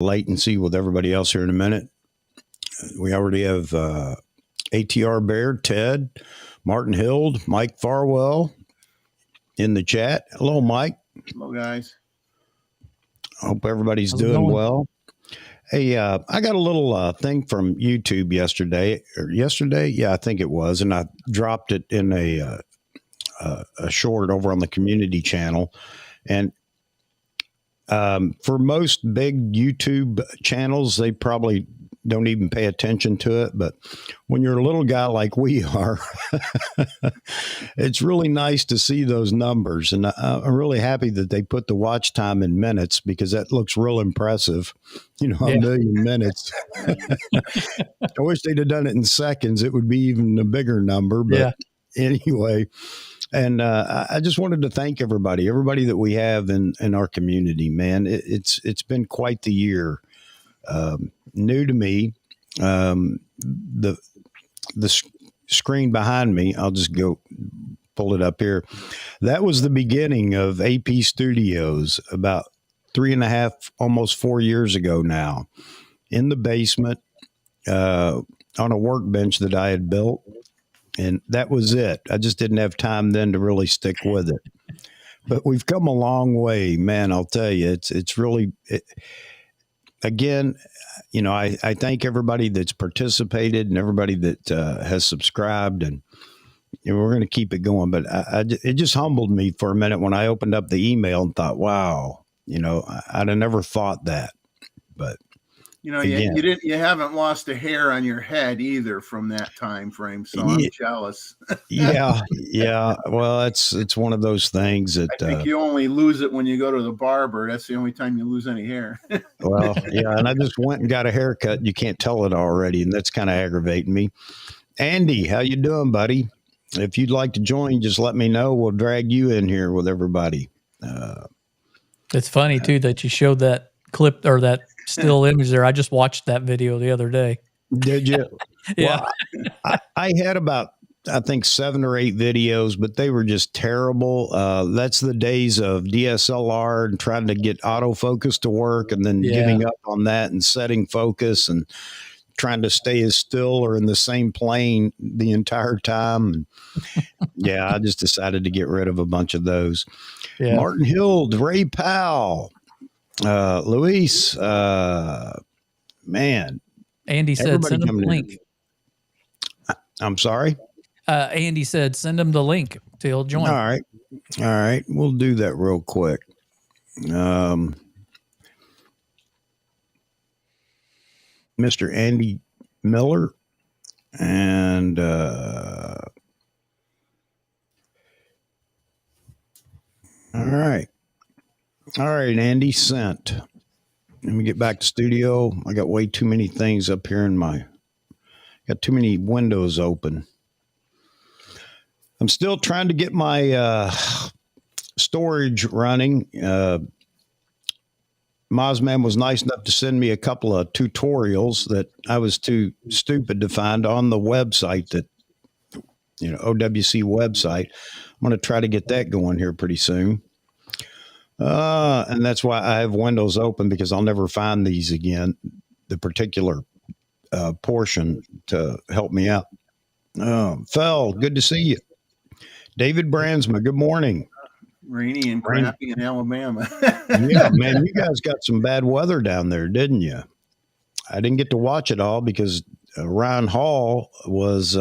latency with everybody else here in a minute. We already have ATR Bear, Ted, Martin Hild, Mike Farwell in the chat. Hello, Mike. Hello, guys. Hope everybody's doing well. Hey, I got a little thing from YouTube yesterday. Yeah, I think it was, and I dropped it in a short over on the community channel. And for most big YouTube channels, they probably don't even pay attention to it. But when you're a little guy like we are, it's really nice to see those numbers. And I'm really happy that they put the watch time in minutes, because that looks real impressive. You know, a million minutes. I wish they'd have done it in seconds. It would be even a bigger number. But anyway, and I just wanted to thank everybody that we have in our community, man. It's been quite the year. New to me. The screen behind me, I'll just go pull it up here. That was the beginning of AP Studios about 3.5, almost 4 years ago now, in the basement, on a workbench that I had built. And that was it. I just didn't have time then to really stick with it. But we've come a long way, man. I'll tell you, it's really, again, you know, I thank everybody that's participated and everybody that has subscribed, and you know, we're going to keep it going. But it just humbled me for a minute when I opened up the email and thought, wow, you know, I'd have never thought that. But you know, you haven't lost a hair on your head either from that time frame. So I'm jealous. yeah. Well, it's one of those things that I think you only lose it when you go to the barber. That's the only time you lose any hair. Well, yeah. And I just went and got a haircut. You can't tell it already, and that's kind of aggravating me. Andy, how you doing, buddy? If you'd like to join, just let me know. We'll drag you in here with everybody. It's funny too that you showed that clip or that still image there. I just watched that video the other day. Did you? Yeah. Well, I had about, I think, 7 or 8 videos, but they were just terrible. That's the days of DSLR and trying to get autofocus to work, and then giving up on that and setting focus and trying to stay as still or in the same plane the entire time. And I just decided to get rid of a bunch of those. Yeah. Martin Hild, Ray Powell, Luis, man. Andy said, send him the link. I'm sorry? Andy said, send him the link till he'll join. All right. We'll do that real quick. Mr. Andy Miller and all right, Andy sent. Let me get back to studio. I got way too many things up here got too many windows open. I'm still trying to get my storage running. Mozman was nice enough to send me a couple of tutorials that I was too stupid to find on the website, that, you know, OWC website. I'm going to try to get that going here pretty soon. And that's why I have windows open, because I'll never find these again, the particular portion to help me out. Fel, good to see you. David Brandsma, good morning. Rainy and crappy in Alabama. Yeah, man, you guys got some bad weather down there, didn't you? I didn't get to watch it all because Ryan Hall was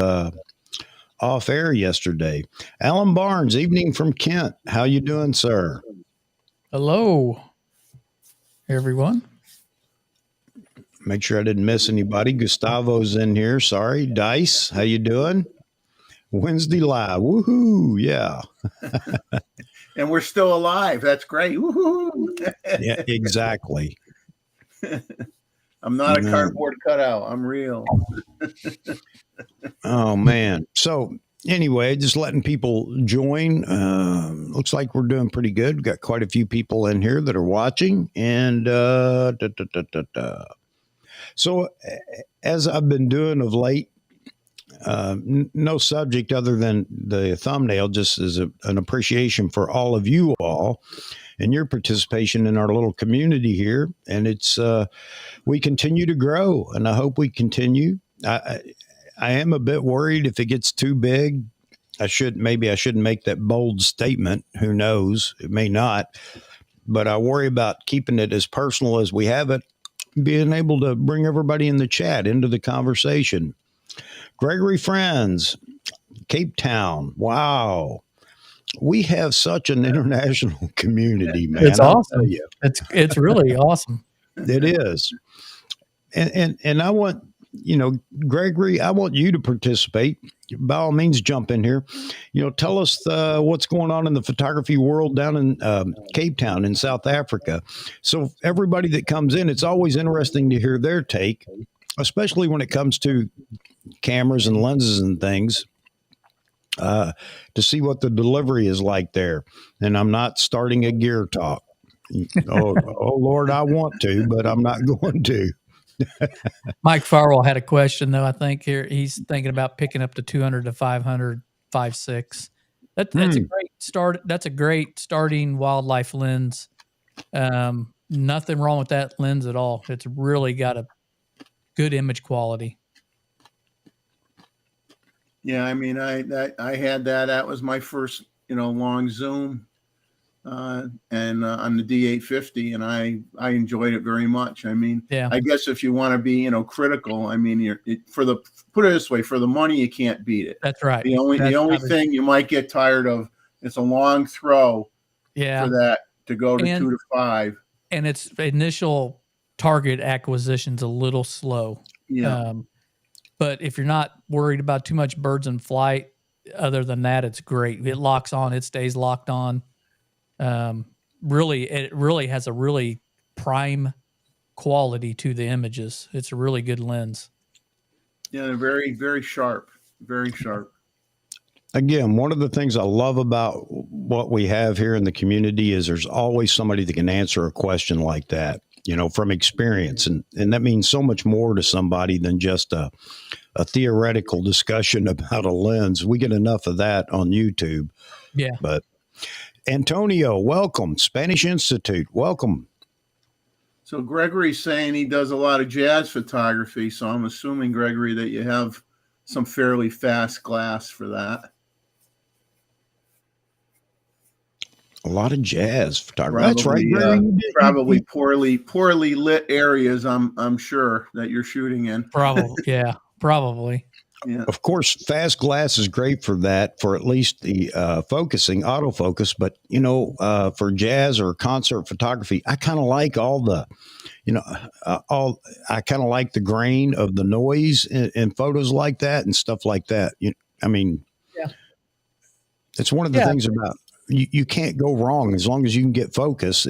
off air yesterday. Alan Barnes, evening from Kent. How you doing, sir? Hello, everyone. Make sure I didn't miss anybody. Gustavo's in here. Sorry. Dice, how you doing? Wednesday live. Woohoo. Yeah. And we're still alive. That's great. Woohoo. Yeah, exactly. I'm not a cardboard cutout. I'm real. Oh, man. So anyway, just letting people join. Looks like we're doing pretty good. We've got quite a few people in here that are watching. And so as I've been doing of late, no subject other than the thumbnail, just as an appreciation for all of you all and your participation in our little community here. And it's we continue to grow, and I hope we continue. I am a bit worried if it gets too big. I shouldn't make that bold statement. Who knows? It may not. But I worry about keeping it as personal as we have it, being able to bring everybody in the chat into the conversation. Gregory Friends, Cape Town. Wow. We have such an international community, man. It's awesome. It's really awesome. It is. And I want, Gregory, I want you to participate. By all means, jump in here. Tell us what's going on in the photography world down in Cape Town in South Africa. So everybody that comes in, it's always interesting to hear their take, especially when it comes to cameras and lenses and things, to see what the delivery is like there. And I'm not starting a gear talk. Oh Lord, I want to, but I'm not going to. Mike Farwell had a question though. I think here he's thinking about picking up the 200 to 500 5.6. That's a great start. That's a great starting wildlife lens. Nothing wrong with that lens at all. It's really got a good image quality. Yeah, I mean, I had that. That was my first, long zoom, and on the D850, and I enjoyed it very much. I mean, yeah. I guess if you want to be, critical, I mean, put it this way, for the money, you can't beat it. That's right. The only thing you might get tired of, it's a long throw. Yeah. For that to go to 2 to 5, and its initial target acquisition's a little slow. Yeah. But if you're not worried about too much birds in flight, other than that, it's great. It locks on. It stays locked on. It really has a really prime quality to the images. It's a really good lens. Yeah, very, very sharp. Very sharp. Again, one of the things I love about what we have here in the community is there's always somebody that can answer a question like that, from experience. And that means so much more to somebody than just a theoretical discussion about a lens. We get enough of that on YouTube. Yeah. But Antonio, welcome. Spanish Institute, welcome. So Gregory's saying he does a lot of jazz photography. So I'm assuming, Gregory, that you have some fairly fast glass for that. A lot of jazz photography. That's right. Probably poorly lit areas. I'm sure that you're shooting in. Probably, yeah, probably. Yeah. Of course, fast glass is great for that, for at least the focusing, autofocus. But for jazz or concert photography, I kind of like all the, I kind of like the grain of the noise in photos like that and stuff like that. Yeah. It's one of the things about. You can't go wrong as long as you can get focus.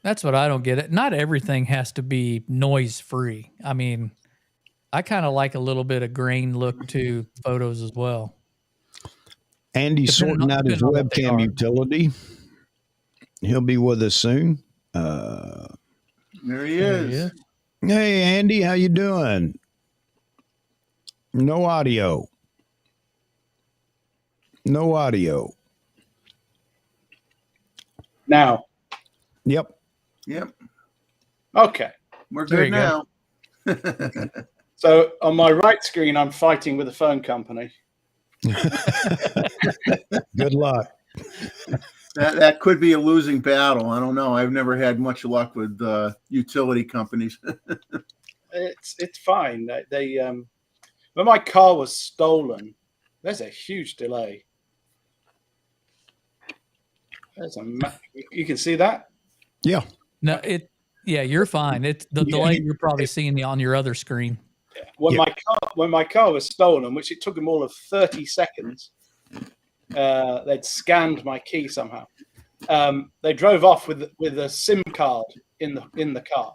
That's what I don't get it. Not everything has to be noise free. I mean, I kind of like a little bit of grain look to photos as well. Andy's sorting out his webcam utility. He'll be with us soon. There he is. Hey, Andy, how you doing? No audio. No audio. Now. Yep. Okay. We're good now. So on my right screen, I'm fighting with a phone company. Good luck. That could be a losing battle. I don't know. I've never had much luck with utility companies. It's fine. They when my car was stolen, there's a huge delay. You can see that? Yeah. No, you're fine. It's the delay you're probably seeing on your other screen. Yeah. When my car was stolen, which it took them all of 30 seconds, they'd scanned my key somehow. They drove off with a SIM card in the car.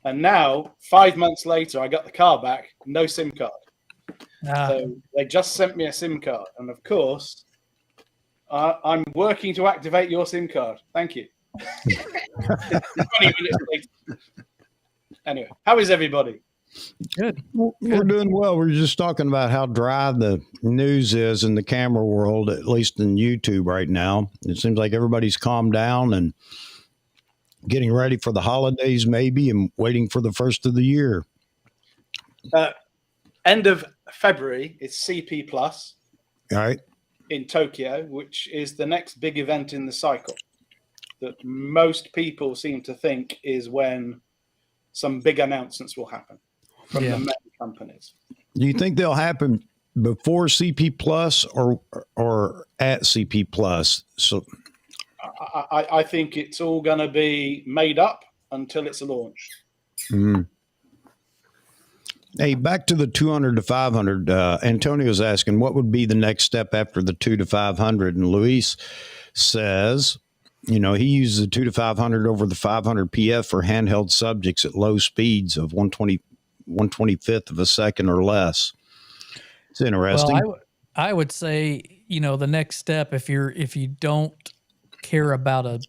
And now, 5 months later, I got the car back, no SIM card. So they just sent me a SIM card. And of course, I'm working to activate your SIM card. Thank you. 20 minutes later. Anyway, how is everybody? Good. We're doing well. We're just talking about how dry the news is in the camera world, at least in YouTube right now. It seems like everybody's calmed down and getting ready for the holidays, maybe, and waiting for the first of the year. End of February is CP Plus All right. in Tokyo, which is the next big event in the cycle that most people seem to think is when some big announcements will happen from the main companies. Do you think they'll happen before CP Plus or at CP Plus? So I think it's all going to be made up until it's launched. Hey, back to the 200 to 500. Antonio's asking, what would be the next step after the 2 to 500? And Luis says, he uses the 2 to 500 over the 500 PF for handheld subjects at low speeds of 1/25th of a second or less. It's interesting. Well, I would say, the next step, if you don't care about a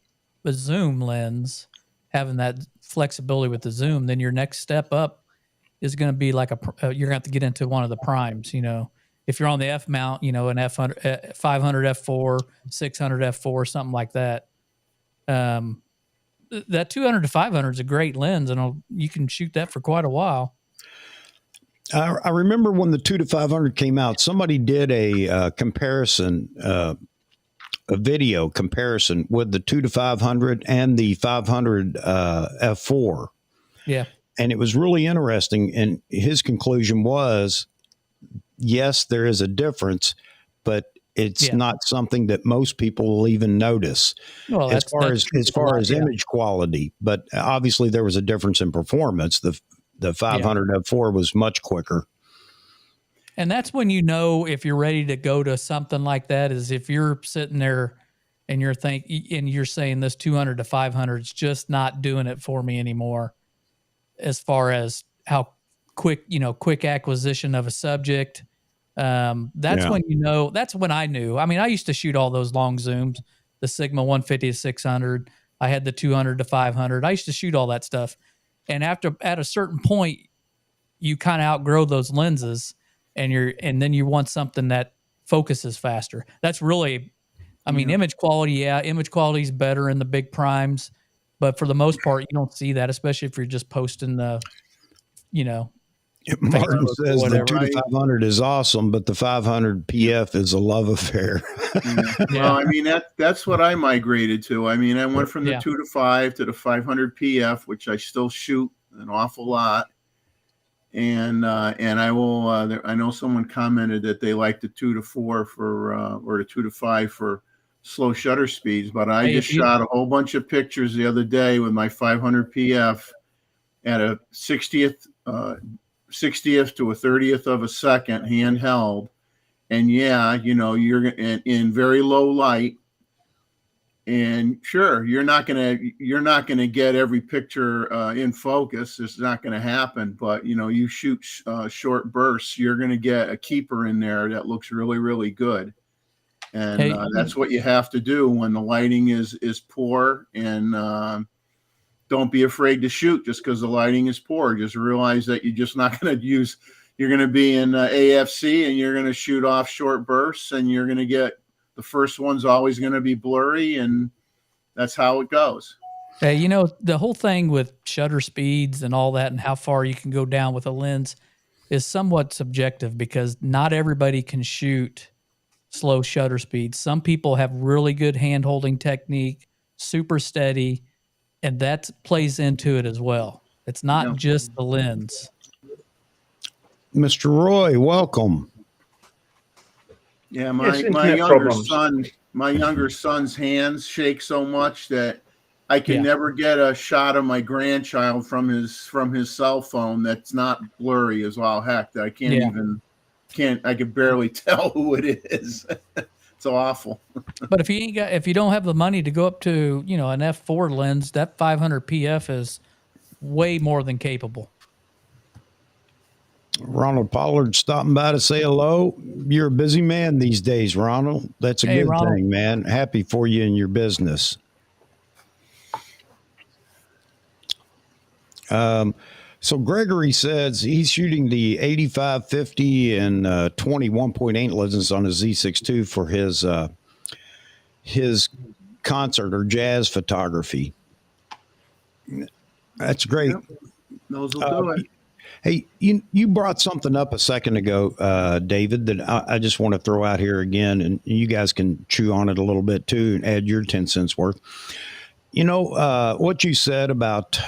zoom lens, having that flexibility with the zoom, then your next step up is going to be like you're going to have to get into one of the primes. If you're on the F mount, an F100, 500 F4, 600 F4, something like that. That 200 to 500 is a great lens, and you can shoot that for quite a while. I remember when the 2 to 500 came out, somebody did a comparison, a video comparison with the 2 to 500 and the 500 F4. Yeah. And it was really interesting. And his conclusion was, yes, there is a difference, but it's not something that most people will even notice well, as far as image quality. But obviously there was a difference in performance. The 500 F4 was much quicker. And that's when if you're ready to go to something like that, is if you're sitting there and you're saying this 200 to 500 is just not doing it for me anymore, as far as how quick acquisition of a subject. That's when I knew. I mean, I used to shoot all those long zooms, the Sigma 150 to 600. I had the 200 to 500. I used to shoot all that stuff. And at a certain point, you kind of outgrow those lenses, and then you want something that focuses faster. That's really, image quality. Yeah, image quality is better in the big primes, but for the most part, you don't see that, especially if you're just posting the, Martin says the 2 to 500 is awesome, but the 500 PF is a love affair. Well, that's what I migrated to. I went from the 2 to 5 to the 500 PF, which I still shoot an awful lot. And I will. I know someone commented that they like the 2 to 4 or the 2 to 5 for slow shutter speeds, but I just shot a whole bunch of pictures the other day with my 500 PF at a 60th to a 30th of a second handheld. And you're in very low light, and sure, you're not gonna get every picture in focus. It's not gonna happen. But you shoot short bursts, you're gonna get a keeper in there that looks really, really good. And that's what you have to do when the lighting is poor. And don't be afraid to shoot just because the lighting is poor. Just realize that you're just not going to you're going to be in AFC, and you're going to shoot off short bursts, and you're going to get the first one's always going to be blurry, and that's how it goes. Hey, the whole thing with shutter speeds and all that and how far you can go down with a lens is somewhat subjective, because not everybody can shoot slow shutter speeds. Some people have really good hand holding technique, super steady, and that plays into it as well. It's not just the lens. Mr. Roy, welcome. Yeah, my younger son's hands shake so much that I can never get a shot of my grandchild from his cell phone that's not blurry as all heck. That I I can barely tell who it is. It's awful. But if you don't have the money to go up to, an F4 lens, that 500 PF is way more than capable. Ronald Pollard stopping by to say hello. You're a busy man these days, Ronald. That's a good thing, man. Happy for you in your business. So Gregory says he's shooting the 85, 50, and 21.8 lenses on his Z6 II for his concert or jazz photography. That's great. Yep. Those will do it. Hey, you brought something up a second ago, David, that I just want to throw out here again, and you guys can chew on it a little bit too and add your 10 cents worth. You know, what you said about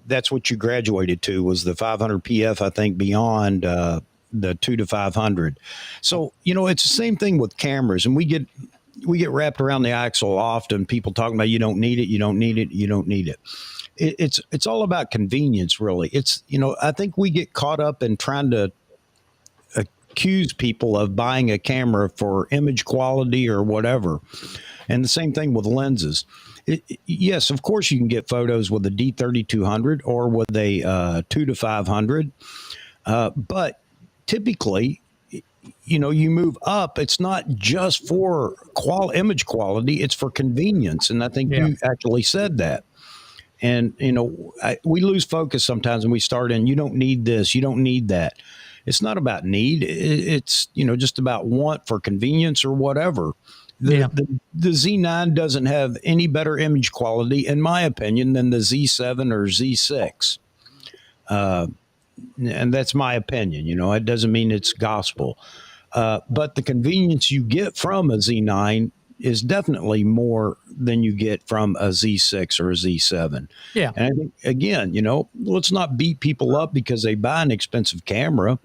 that's what you graduated to was the 500 PF, I think, beyond the 2 to 500. So, you know, it's the same thing with cameras, and we get wrapped around the axle often. People talking about you don't need it, you don't need it, you don't need it. It's all about convenience, really. It's, you know, I think we get caught up in trying to accuse people of buying a camera for image quality or whatever. And the same thing with lenses. Yes, of course you can get photos with a D3200 or with a 2 to 500. But typically, you know, you move up, it's not just for image quality, it's for convenience. And I think you actually said that. And, you know, we lose focus sometimes when we start in, you don't need this, you don't need that. It's not about need. It's, you know, just about want for convenience or whatever. The Z9 doesn't have any better image quality, in my opinion, than the Z7 or Z6. And that's my opinion. You know, it doesn't mean it's gospel. But the convenience you get from a Z9 is definitely more than you get from a Z6 or a Z7. Yeah. And I think, again, you know, let's not beat people up because they buy an expensive camera.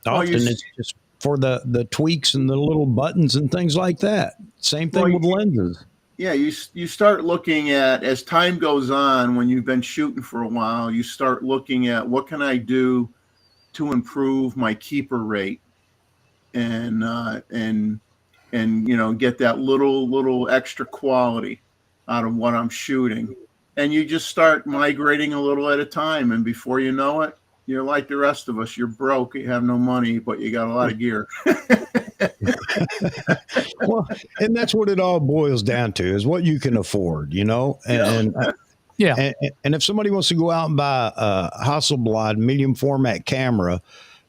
Often it's just for the tweaks and the little buttons and things like that. Same thing with lenses. Yeah, you start looking at, as time goes on, when you've been shooting for a while, you start looking at what can I do to improve my keeper rate and you know, get that little extra quality out of what I'm shooting. And you just start migrating a little at a time. And before you know it, you're like the rest of us. You're broke. You have no money, but you got a lot of gear. Well, and that's what it all boils down to is what you can afford, you know? And if somebody wants to go out and buy a Hasselblad medium format camera,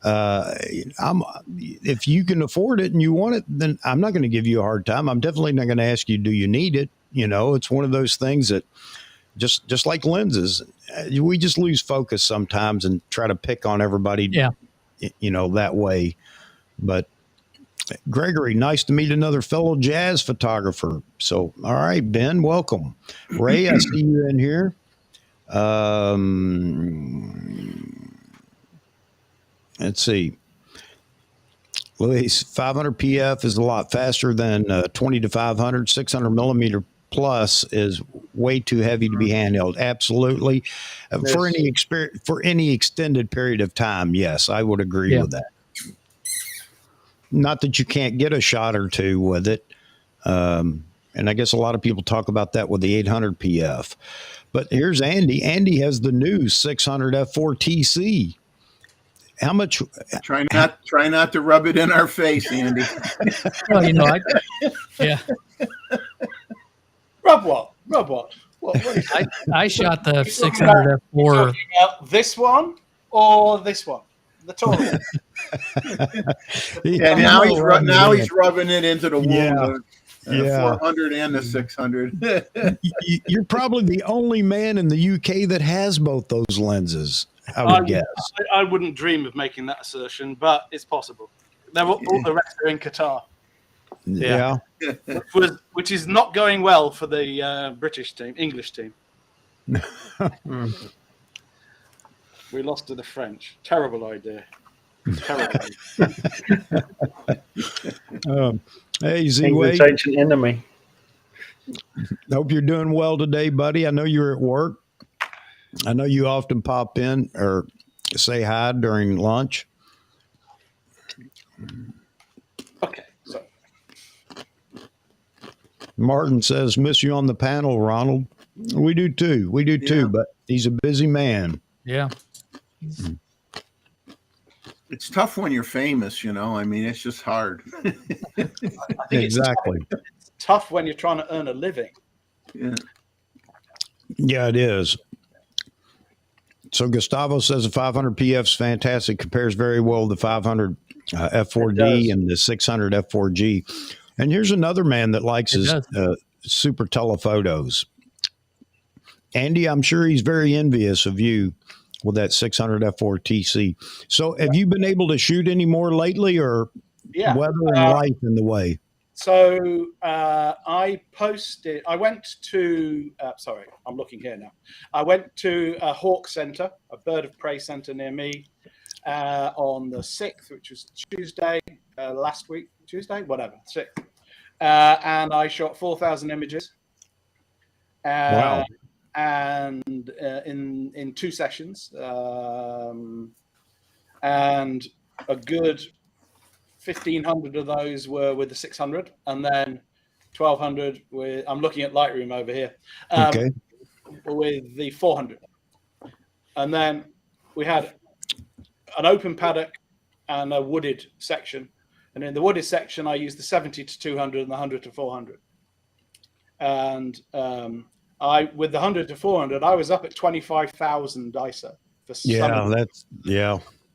if you can afford it and you want it, then I'm not going to give you a hard time. I'm definitely not going to ask you, do you need it? You know, it's one of those things that just like lenses, we just lose focus sometimes and try to pick on everybody, you know, that way. But Gregory, nice to meet another fellow jazz photographer. So, all right, Ben, welcome. Ray, I see you in here. Let's see. Luis, 500 PF is a lot faster than 20 to 500. 600 millimeter plus is way too heavy to be handheld. Absolutely. For any extended period of time, yes, I would agree with that. Not that you can't get a shot or two with it. And I guess a lot of people talk about that with the 800 PF. But here's Andy. Andy has the new 600 F4 TC. How much? Try not to rub it in our face, Andy. Well, you know, Rub what? What I shot the 600 F4. This one or this one? The taller one. Yeah, now he's rubbing it into the wound. The 400 and the 600. You're probably the only man in the UK that has both those lenses, I would guess. I wouldn't dream of making that assertion, but it's possible. All the rest are in Qatar. Yeah. Which is not going well for the English team. We lost to the French. Terrible idea. Terrible. Hey, Z-Way. English ancient enemy. Hope you're doing well today, buddy. I know you're at work. I know you often pop in or say hi during lunch. Okay. So Martin says, miss you on the panel, Ronald. We do too. But he's a busy man. Yeah. It's tough when you're famous, you know. I mean, it's just hard. I think Exactly. It's tough when you're trying to earn a living. Yeah. Yeah, it is. So Gustavo says the 500 PF is fantastic. Compares very well to the 500 F4D and the 600 F4G. And here's another man that likes his super telephotos. Andy, I'm sure he's very envious of you with that 600 F4TC. So have you been able to shoot any more lately, or weather and life in the way? So I went to, sorry, I'm looking here now. I went to a hawk center, a bird of prey center near me on the 6th, which was Tuesday, last week, Tuesday, whatever, 6th. And I shot 4,000 images. Wow. And in 2 sessions. And a good 1,500 of those were with the 600, and then 1,200 with, I'm looking at Lightroom over here, with the 400. And then we had an open paddock and a wooded section. And in the wooded section, I used the 70 to 200 and the 100 to 400. And with the 100 to 400, I was up at 25,000 ISO. For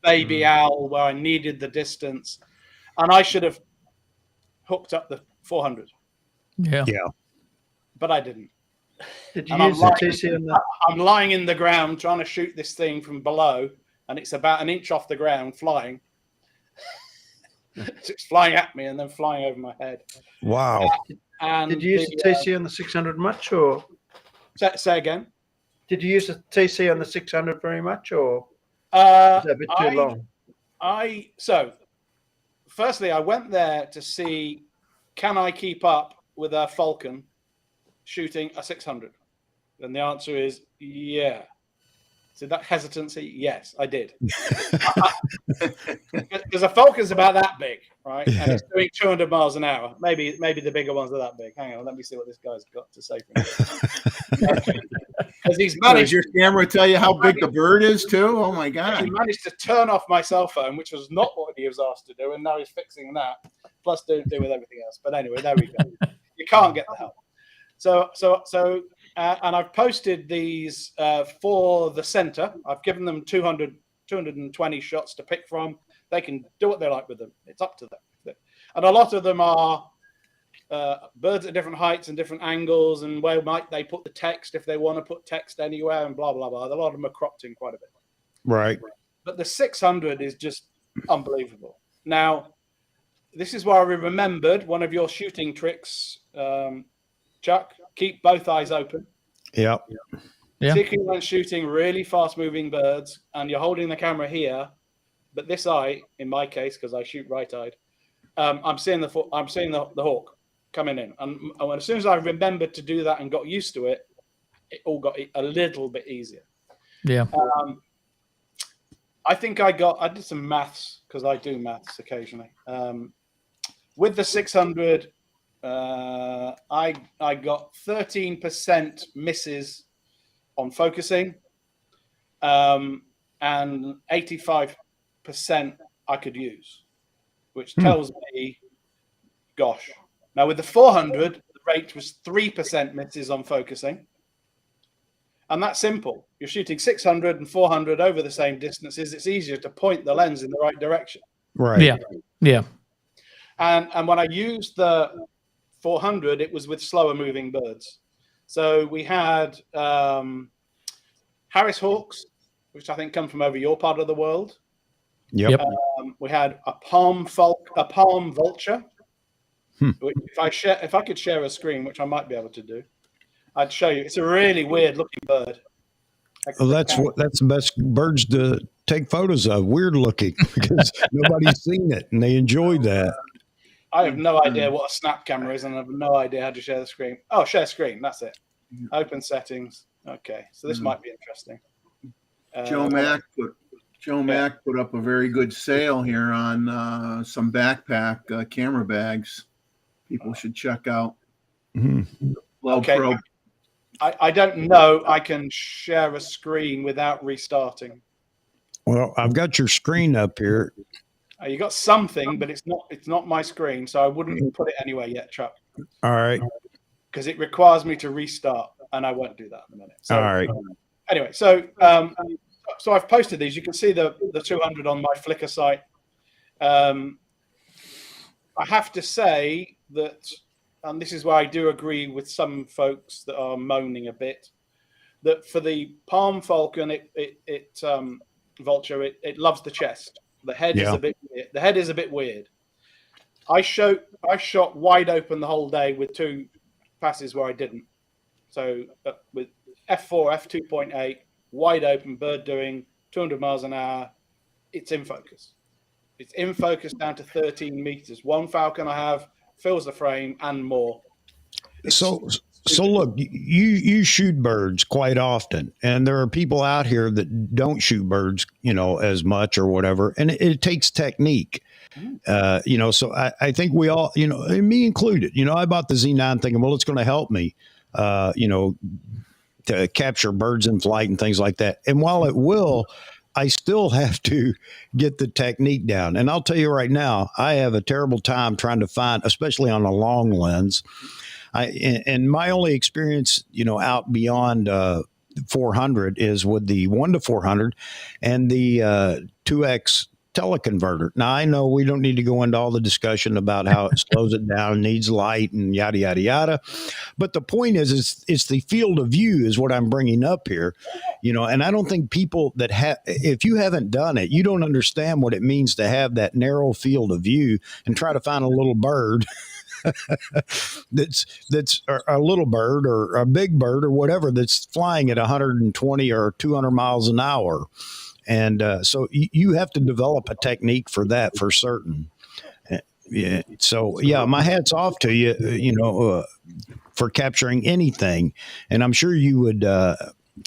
baby owl, where I needed the distance. And I should have hooked up the 400. Yeah. But I didn't. Did you use the TC on that? I'm lying in the ground trying to shoot this thing from below, and it's about an inch off the ground flying. It's flying at me and then flying over my head. Wow. And did you use the TC on the 600 much, or? Say again? Did you use the TC on the 600 very much, or was that a bit too long? So firstly, I went there to see, can I keep up with a Falcon shooting a 600? And the answer is yeah. So that hesitancy, yes, I did. Because a Falcon's about that big, right? And it's doing 200 miles an hour. Maybe the bigger ones are that big. Hang on, let me see what this guy's got to say for me. Because he's managed. Does your camera tell you how big the bird is too? Oh my God! He managed to turn off my cell phone, which was not what he was asked to do, and now he's fixing that. Plus, do with everything else. But anyway, there we go. You can't get the help. So, and I've posted these for the center. I've given them 220 shots to pick from. They can do what they like with them. It's up to them. And a lot of them are birds at different heights and different angles, and where might they put the text if they want to put text anywhere, and blah, blah, blah. A lot of them are cropped in quite a bit. Right. But the 600 is just unbelievable. Now, this is where I remembered one of your shooting tricks, Chuck. Keep both eyes open. Yeah. Particularly when shooting really fast-moving birds, and you're holding the camera here, but this eye, in my case, because I shoot right-eyed, I'm seeing the hawk coming in, and as soon as I remembered to do that and got used to it, it all got a little bit easier. Yeah. I think I did some maths, because I do maths occasionally. With the 600. I got 13% misses on focusing, and 85% I could use, which tells me, gosh. Now with the 400, the rate was 3% misses on focusing, and that's simple. You're shooting 600 and 400 over the same distances. It's easier to point the lens in the right direction. Right. Yeah. And when I used the 400, it was with slower moving birds. So we had Harris hawks, which I think come from over your part of the world. Yep. We had a palm vulture. Which if I could share a screen, which I might be able to do, I'd show you. It's a really weird looking bird. Well, that's the best birds to take photos of. Weird looking, because nobody's seen it and they enjoy that. I have no idea what a snap camera is, and I have no idea how to share the screen. Oh, share screen. That's it. Open settings. Okay, so this might be interesting. Joe Mack put up a very good sale here on some backpack camera bags. People should check out. Okay. Pro. I don't know. I can share a screen without restarting. Well, I've got your screen up here. You got something, but it's not my screen, so I wouldn't put it anywhere yet, Chuck. All right. Because it requires me to restart, and I won't do that in a minute. So, all right. Anyway, so I've posted these. You can see the 200 on my Flickr site. I have to say that, and this is where I do agree with some folks that are moaning a bit, that for the Palm Falcon, Vulture, it loves the chest. The head is a bit weird. The head is a bit weird. I shot wide open the whole day with 2 passes where I didn't. So with f4, f2.8, wide open, bird doing 200 miles an hour, it's in focus. It's in focus down to 13 meters. One Falcon I have fills the frame and more. So look, you shoot birds quite often, and there are people out here that don't shoot birds, as much or whatever, and it takes technique. So I think we all, and me included, I bought the Z9 thinking, well, it's going to help me, to capture birds in flight and things like that. And while it will, I still have to get the technique down. And I'll tell you right now, I have a terrible time trying to find, especially on a long lens. And my only experience, out beyond 400 is with the 1-400 and the 2x teleconverter. Now, I know we don't need to go into all the discussion about how it slows it down, needs light, and yada, yada, yada. But the point is it's the field of view is what I'm bringing up here, and I don't think people that if you haven't done it, you don't understand what it means to have that narrow field of view and try to find a little bird that's a little bird or a big bird or whatever that's flying at 120 or 200 miles an hour. And so you have to develop a technique for that for certain. Yeah. So, my hat's off to you, for capturing anything. And I'm sure you would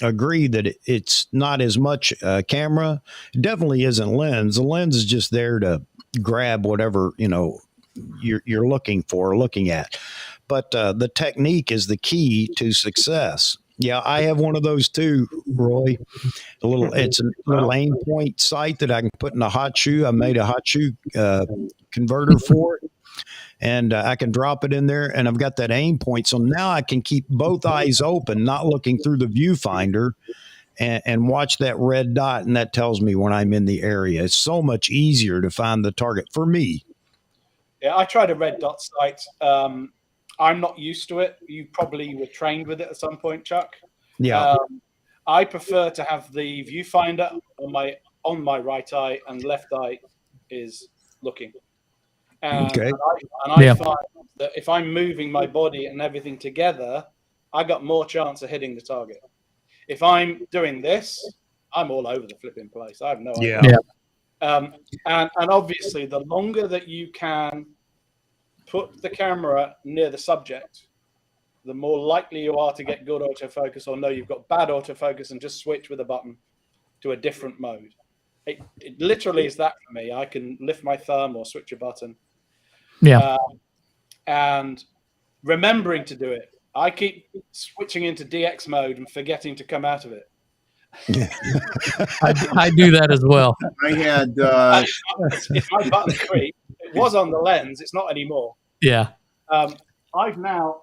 agree that it's not as much camera. It definitely isn't lens. The lens is just there to grab whatever, you're looking at. But the technique is the key to success. Yeah, I have one of those too, Roy. It's a little aim point sight that I can put in a hot shoe. I made a hot shoe converter for it, and I can drop it in there, and I've got that aim point. So now I can keep both eyes open, not looking through the viewfinder, and watch that red dot, and that tells me when I'm in the area. It's so much easier to find the target for me. Yeah, I tried a red dot sight. I'm not used to it. You probably were trained with it at some point, Chuck. Yeah. I prefer to have the viewfinder on my right eye and left eye is looking. Okay. And I find that if I'm moving my body and everything together, I got more chance of hitting the target. If I'm doing this, I'm all over the flipping place. I have no idea. And obviously, the longer that you can put the camera near the subject, the more likely you are to get good autofocus or know you've got bad autofocus and just switch with a button to a different mode. It literally is that for me. I can lift my thumb or switch a button. And remembering to do it. I keep switching into DX mode and forgetting to come out of it. I do that as well. I had it's my button creep. It was on the lens. It's not anymore. Yeah. I've now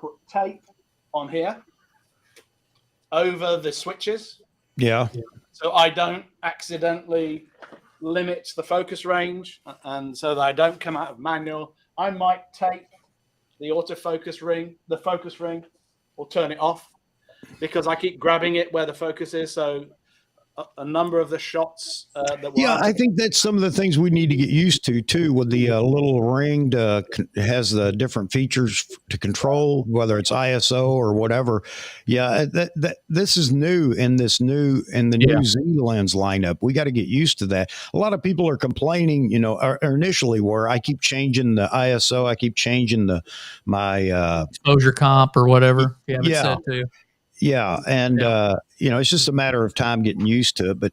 put tape on here over the switches. Yeah. So I don't accidentally limit the focus range, and so that I don't come out of manual. I might tape the autofocus ring, the focus ring, or turn it off because I keep grabbing it where the focus is. So a number of the shots I think that's some of the things we need to get used to too, with the little ring has the different features to control, whether it's ISO or whatever. This is new in the new Z lens lineup. We got to get used to that. A lot of people are complaining, or initially were, I keep changing the ISO, I keep changing my exposure comp or whatever. Set to. Yeah. And, it's just a matter of time getting used to it. But,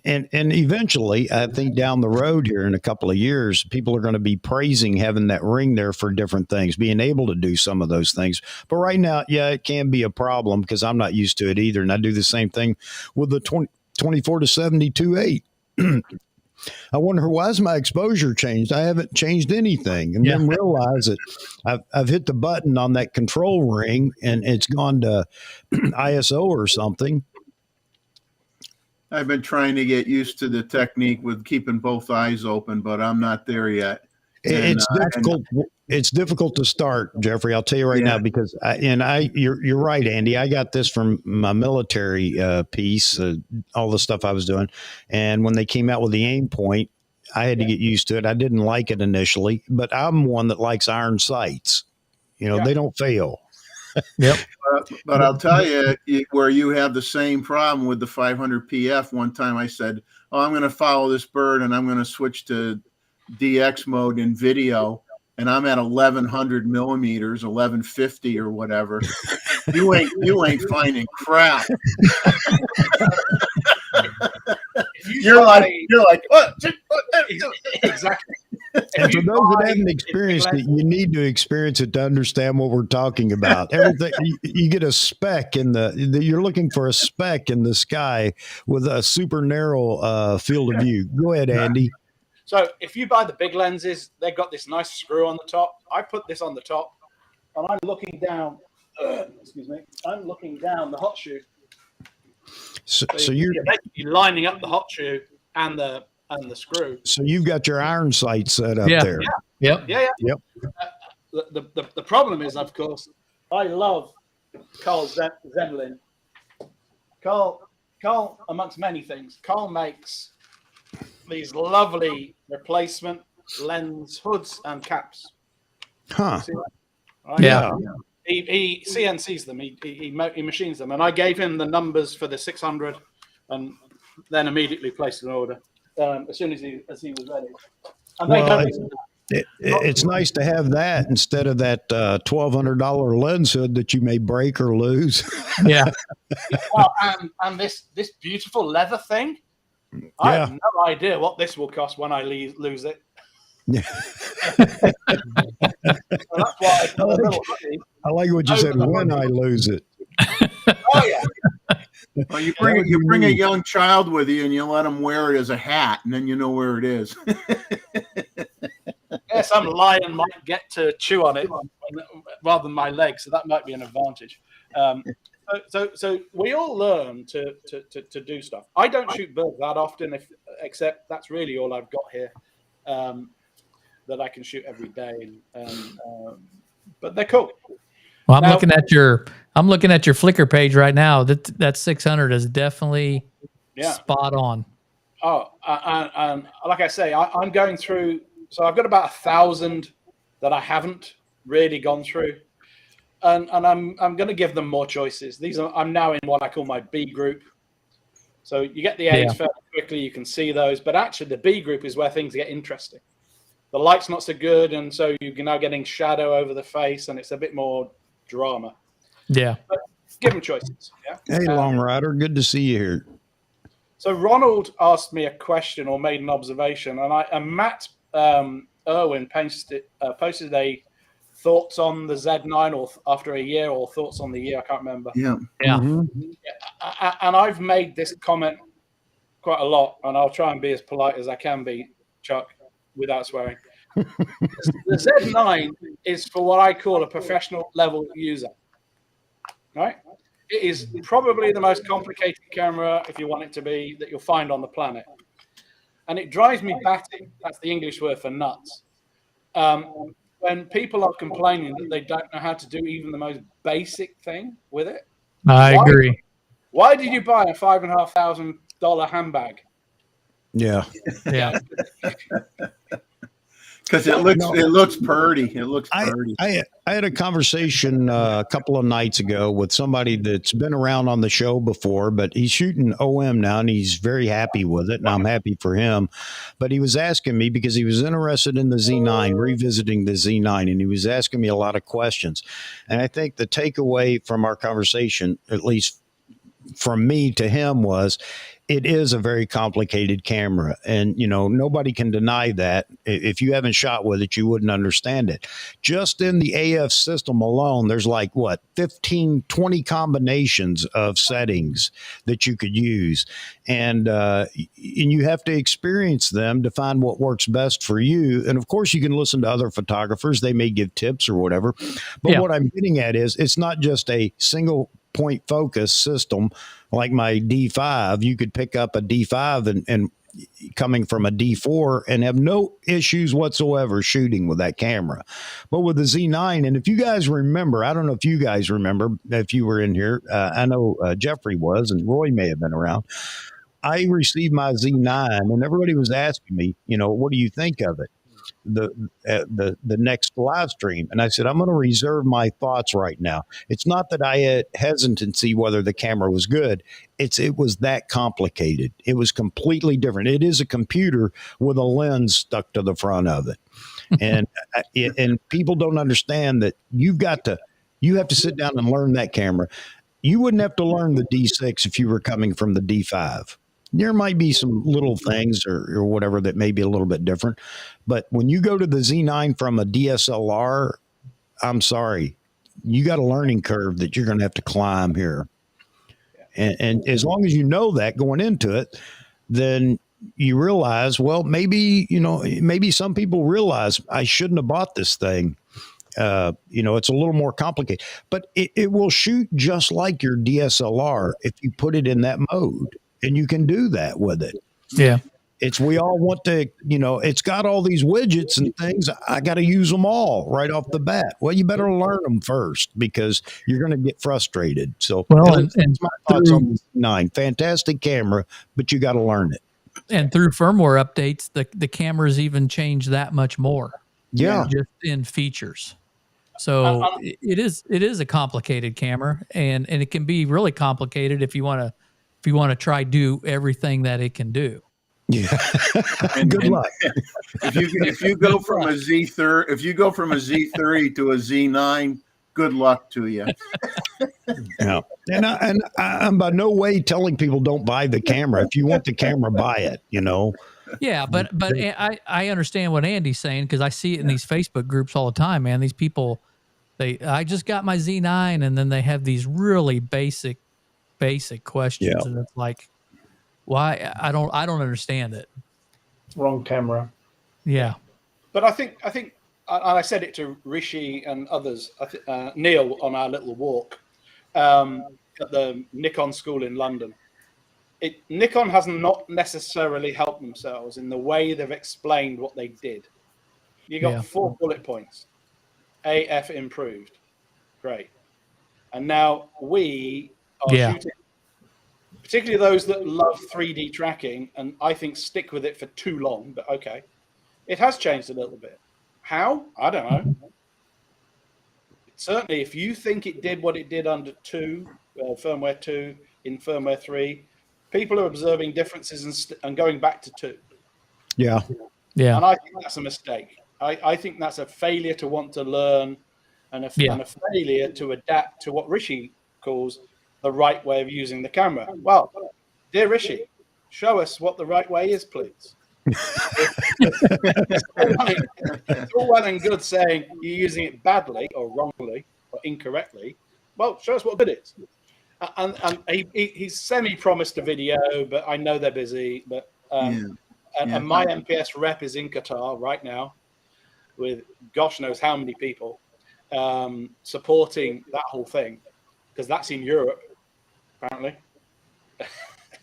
and eventually, I think down the road here in a couple of years, people are going to be praising having that ring there for different things, being able to do some of those things. But right now, it can be a problem because I'm not used to it either. And I do the same thing with the 24 to 72.8. I wonder, why has my exposure changed? I haven't changed anything. And then realize that I've hit the button on that control ring and it's gone to ISO or something. I've been trying to get used to the technique with keeping both eyes open, but I'm not there yet. It's difficult. It's difficult to start, Jeffrey. I'll tell you right now, because you're right, Andy. I got this from my military piece, all the stuff I was doing, and when they came out with the aim point, I had to get used to it. I didn't like it initially, but I'm one that likes iron sights. They don't fail. Yep. But I'll tell you, where you have the same problem with the 500 PF. One time I said, "Oh, I'm going to follow this bird, and I'm going to switch to DX mode in video." And I'm at 1100 millimeters, 1150 or whatever. You ain't finding crap. You're like, what? Exactly. And for those that haven't experienced it, you need to experience it to understand what we're talking about. Everything you get a speck in you're looking for a speck in the sky with a super narrow field of view. Go ahead, Andy. So if you buy the big lenses, they've got this nice screw on the top. I put this on the top, and I'm looking down. Excuse me. I'm looking down the hot shoe. So you're lining up the hot shoe and the screw. So you've got your iron sight set up there. Yeah. Yep. The problem is, of course, I love Carl Zenlin. Carl, amongst many things, Carl makes these lovely replacement lens hoods and caps. Huh. Right? Yeah. He CNCs them. He machines them, and I gave him the numbers for the 600, and then immediately placed an order as soon as he was ready. And it's nice to have that instead of that $1,200 lens hood that you may break or lose. Yeah. Well, and this beautiful leather thing. I have no idea what this will cost when I lose it. Yeah. So that's why I like what you said. When I lose it. Oh yeah. Well, you bring a young child with you, and you let them wear it as a hat, and then you know where it is. Yeah, some lion might get to chew on it rather than my leg, so that might be an advantage. So we all learn to do stuff. I don't shoot birds that often, except that's really all I've got here that I can shoot every day. But they're cool. Well, I'm looking at your Flickr page right now. That 600 is definitely spot on. Oh, and like I say, I'm going through. So I've got about 1,000 that I haven't really gone through. And I'm going to give them more choices. I'm now in what I call my B group. So you get the A's fairly quickly, you can see those, but actually the B group is where things get interesting. The light's not so good, and so you're now getting shadow over the face, and it's a bit more drama. Yeah. But give them choices. Yeah. Hey, Long Rider, good to see you here. So Ronald asked me a question or made an observation, and Matt Irwin posted a thoughts on the Z9 or after a year, or thoughts on the year. I can't remember. Yeah. Mm-hmm. And I've made this comment quite a lot, and I'll try and be as polite as I can be, Chuck, without swearing. The Z9 is for what I call a professional level user. Right? It is probably the most complicated camera, if you want it to be, that you'll find on the planet. And it drives me batty. That's the English word for nuts. When people are complaining that they don't know how to do even the most basic thing with it. I agree. Why did you buy a $5,500 handbag? Yeah. Yeah. Because it looks pretty. It looks pretty. I had a conversation a couple of nights ago with somebody that's been around on the show before, but he's shooting OM now, and he's very happy with it, and I'm happy for him. But he was asking me because he was interested in the Z9, revisiting the Z9, and he was asking me a lot of questions. And I think the takeaway from our conversation, at least from me to him, was it is a very complicated camera, and nobody can deny that. If you haven't shot with it, you wouldn't understand it. Just in the AF system alone, there's 15, 20 combinations of settings that you could use, and you have to experience them to find what works best for you. And of course, you can listen to other photographers; they may give tips or whatever. But what I'm getting at is, it's not just a single point focus system like my D5, you could pick up a D5 and coming from a D4 and have no issues whatsoever shooting with that camera. But with the Z9, and if you guys remember, I don't know if you guys remember, if you were in here, I know Jeffrey was, and Roy may have been around. I received my Z9 and everybody was asking me, what do you think of it? The next live stream, and I said, I'm going to reserve my thoughts right now. It's not that I had hesitancy whether the camera was good. It was that complicated. It was completely different. It is a computer with a lens stuck to the front of it, and people don't understand that you have to sit down and learn that camera. You wouldn't have to learn the D6 if you were coming from the D5. There might be some little things or whatever that may be a little bit different. But when you go to the Z9 from a DSLR, I'm sorry, you got a learning curve that you're going to have to climb here. And as long as you know that going into it, then you realize, well, maybe some people realize I shouldn't have bought this thing. It's a little more complicated, but it will shoot just like your DSLR if you put it in that mode. And you can do that with it. Yeah. We all want to, it's got all these widgets and things. I got to use them all right off the bat. Well, you better learn them first because you're going to get frustrated. So, and my thoughts on the 9. Fantastic camera, but you got to learn it. And through firmware updates, the cameras even change that much more. Yeah. Just in features. So it is a complicated camera, and it can be really complicated if you want to try do everything that it can do. Yeah. Good luck. If you go from a Z30 to a Z9, good luck to you. Yeah. And I'm by no way telling people don't buy the camera. If you want the camera, buy it, Yeah, but I understand what Andy's saying because I see it in these Facebook groups all the time, man. These people, I just got my Z9, and then they have these really basic questions, and it's like, why? I don't understand it. Wrong camera. Yeah, but I think I said it to Rishi and others, Neil on our little walk at the Nikon school in London. Nikon has not necessarily helped themselves in the way they've explained what they did. You got 4 bullet points. AF improved. Great. And now we are shooting, particularly those that love 3D tracking, and I think stick with it for too long, but okay. It has changed a little bit. How? I don't know. Certainly, if you think it did what it did under firmware 2, in firmware 3, people are observing differences and going back to 2. Yeah. Yeah. And I think that's a mistake. I think that's a failure to want to learn and a failure to adapt to what Rishi calls the right way of using the camera. Well, dear Rishi, show us what the right way is, please. It's all well and good saying you're using it badly or wrongly or incorrectly. Well, show us what good is. And he's semi-promised a video, but I know they're busy. But and my MPS rep is in Qatar right now with gosh knows how many people supporting that whole thing, because that's in Europe, apparently.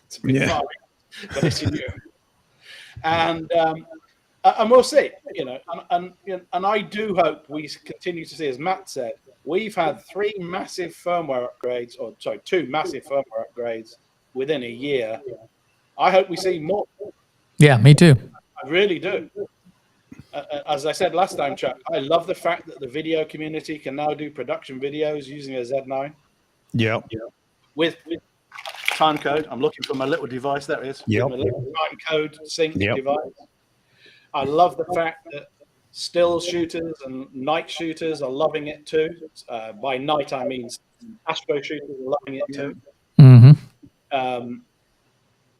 It's a bit far, but it's in Europe. And we'll see, and I do hope we continue to see, as Matt said, we've had 2 massive firmware upgrades within a year. I hope we see more. Yeah, me too. I really do. As I said last time, Chuck, I love the fact that the video community can now do production videos using a Z9. Yeah. With time code. I'm looking for my little device. There it is. Yep. My little time code sync device. I love the fact that still shooters and night shooters are loving it too. By night, I mean astro shooters are loving it too. Mm-hmm.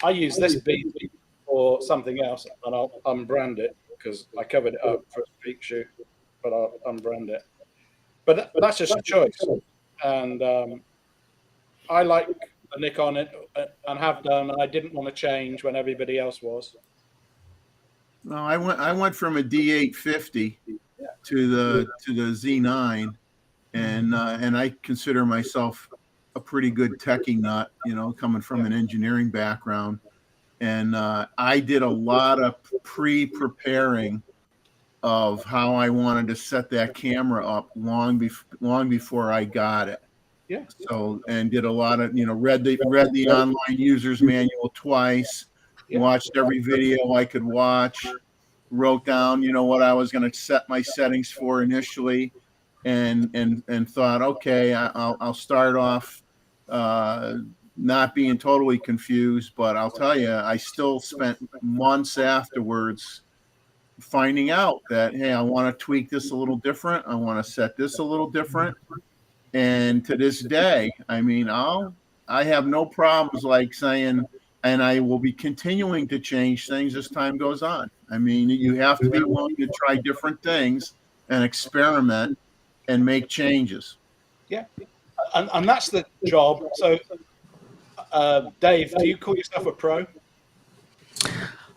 I use this beat for something else, and I'll unbrand it because I covered it up for a peak shoot, but I'll unbrand it. But that's just a choice, and I like the Nikon and have done, and I didn't want to change when everybody else was. No, I went from a D850 to the Z9, and I consider myself a pretty good techie nut, coming from an engineering background. And I did a lot of preparing of how I wanted to set that camera up long before I got it. Yeah. So, and did a lot of, read the online user's manual twice, watched every video I could watch, wrote down, what I was going to set my settings for initially, and thought, okay, I'll start off not being totally confused, but I'll tell you, I still spent months afterwards finding out that, hey, I want to tweak this a little different. I want to set this a little different. And to this day, I mean, I have no problems like saying, and I will be continuing to change things as time goes on. I mean, you have to be willing to try different things and experiment and make changes. Yeah. And that's the job. So, Dave, do you call yourself a pro?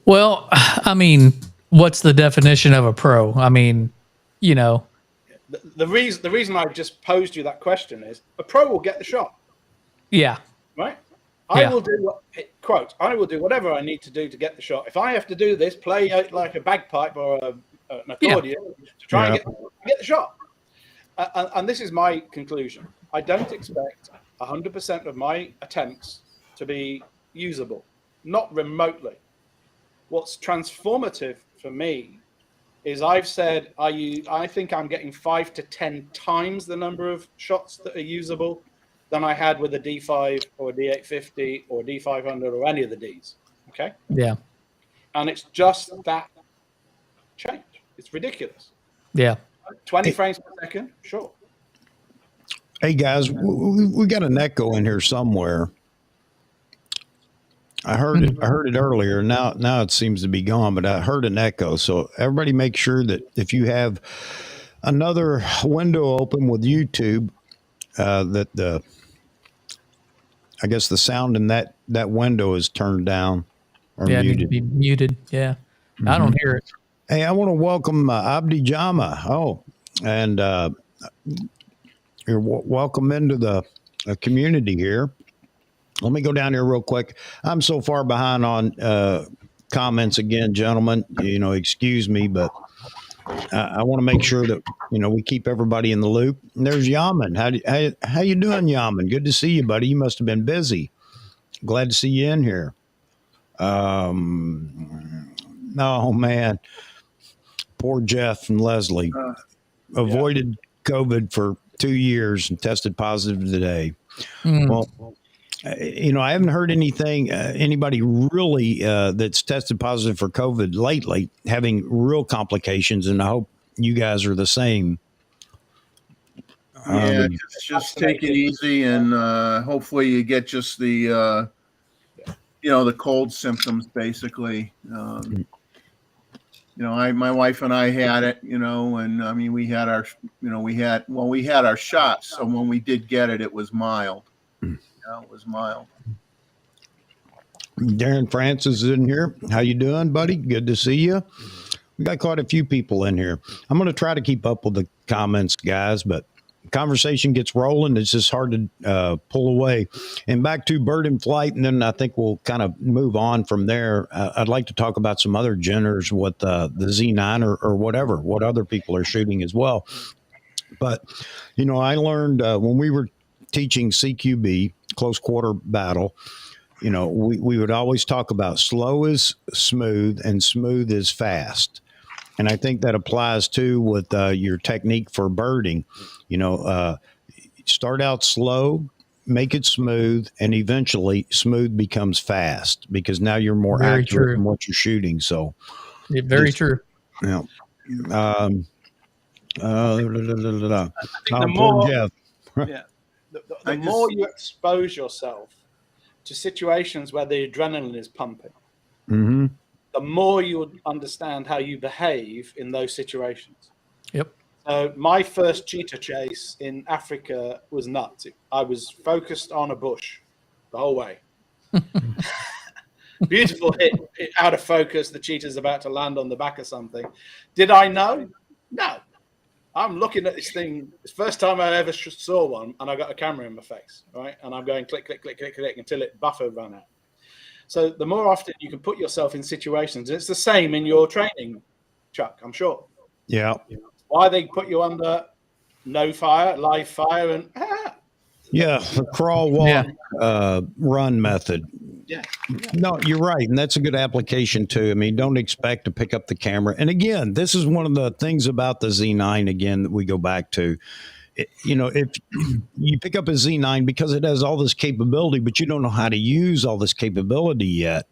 Well, I mean, what's the definition of a pro? I mean, the reason I just posed you that question is a pro will get the shot. Yeah. Right. I will do whatever I need to do to get the shot. If I have to do this, play like a bagpipe or an accordion to try and get the shot. And this is my conclusion. I don't expect 100% of my attempts to be usable, not remotely. What's transformative for me is I've said I think I'm getting 5 to 10 times the number of shots that are usable than I had with a D5 or a D850 or a D500 or any of the Ds. Okay? Yeah. And it's just that change. It's ridiculous. Yeah. 20 frames per second, sure. Hey guys, we got an echo in here somewhere. I heard it earlier. Now it seems to be gone, but I heard an echo. So everybody make sure that if you have another window open with YouTube, that I guess the sound in that window is turned down or muted. Need to be muted. Yeah. I don't hear it. Hey, I want to welcome Abdi Jama. Oh, and you're welcome into the community here. Let me go down here real quick. I'm so far behind on comments again, gentlemen. Excuse me, but I want to make sure that we keep everybody in the loop. And there's Yaman. How you doing, Yaman? Good to see you, buddy. You must have been busy. Glad to see you in here. Oh man, poor Jeff and Leslie avoided COVID for 2 years and tested positive today. Well, I haven't heard anybody really that's tested positive for COVID lately having real complications, and I hope you guys are the same. Yeah, just take it easy, and hopefully you get just the the cold symptoms, basically. My wife and I had it, and I mean we had our shots, so when we did get it, it was mild. It was mild. Darren Francis is in here. How you doing, buddy? Good to see you. We got quite a few people in here. I'm going to try to keep up with the comments, guys, but conversation gets rolling. It's just hard to pull away. And back to Bird in Flight, and then I think we'll kind of move on from there. I'd like to talk about some other genres with the Z9 or whatever, what other people are shooting as well. But, I learned when we were teaching CQB, close quarter battle, we would always talk about slow is smooth and smooth is fast. And I think that applies too with your technique for birding. Start out slow, make it smooth, and eventually smooth becomes fast because now you're more accurate in what you're shooting. So, very true. Yeah. The more you expose yourself to situations where the adrenaline is pumping, the more you would understand how you behave in those situations. Yep. So my first cheetah chase in Africa was nuts. I was focused on a bush the whole way. Beautiful hit, out of focus. The cheetah's about to land on the back of something. Did I know? No. I'm looking at this thing. It's the first time I ever saw one, and I got a camera in my face, right? And I'm going click, click, click, click, click until it buffer ran out. So the more often you can put yourself in situations, it's the same in your training, Chuck, I'm sure. Yeah. Why they put you under no fire, live fire, and Yeah, the crawl, walk, run method. Yeah. No, you're right. And that's a good application too. I mean, don't expect to pick up the camera. And again, this is one of the things about the Z9 again that we go back to. You know, if you pick up a Z9 because it has all this capability, but you don't know how to use all this capability yet,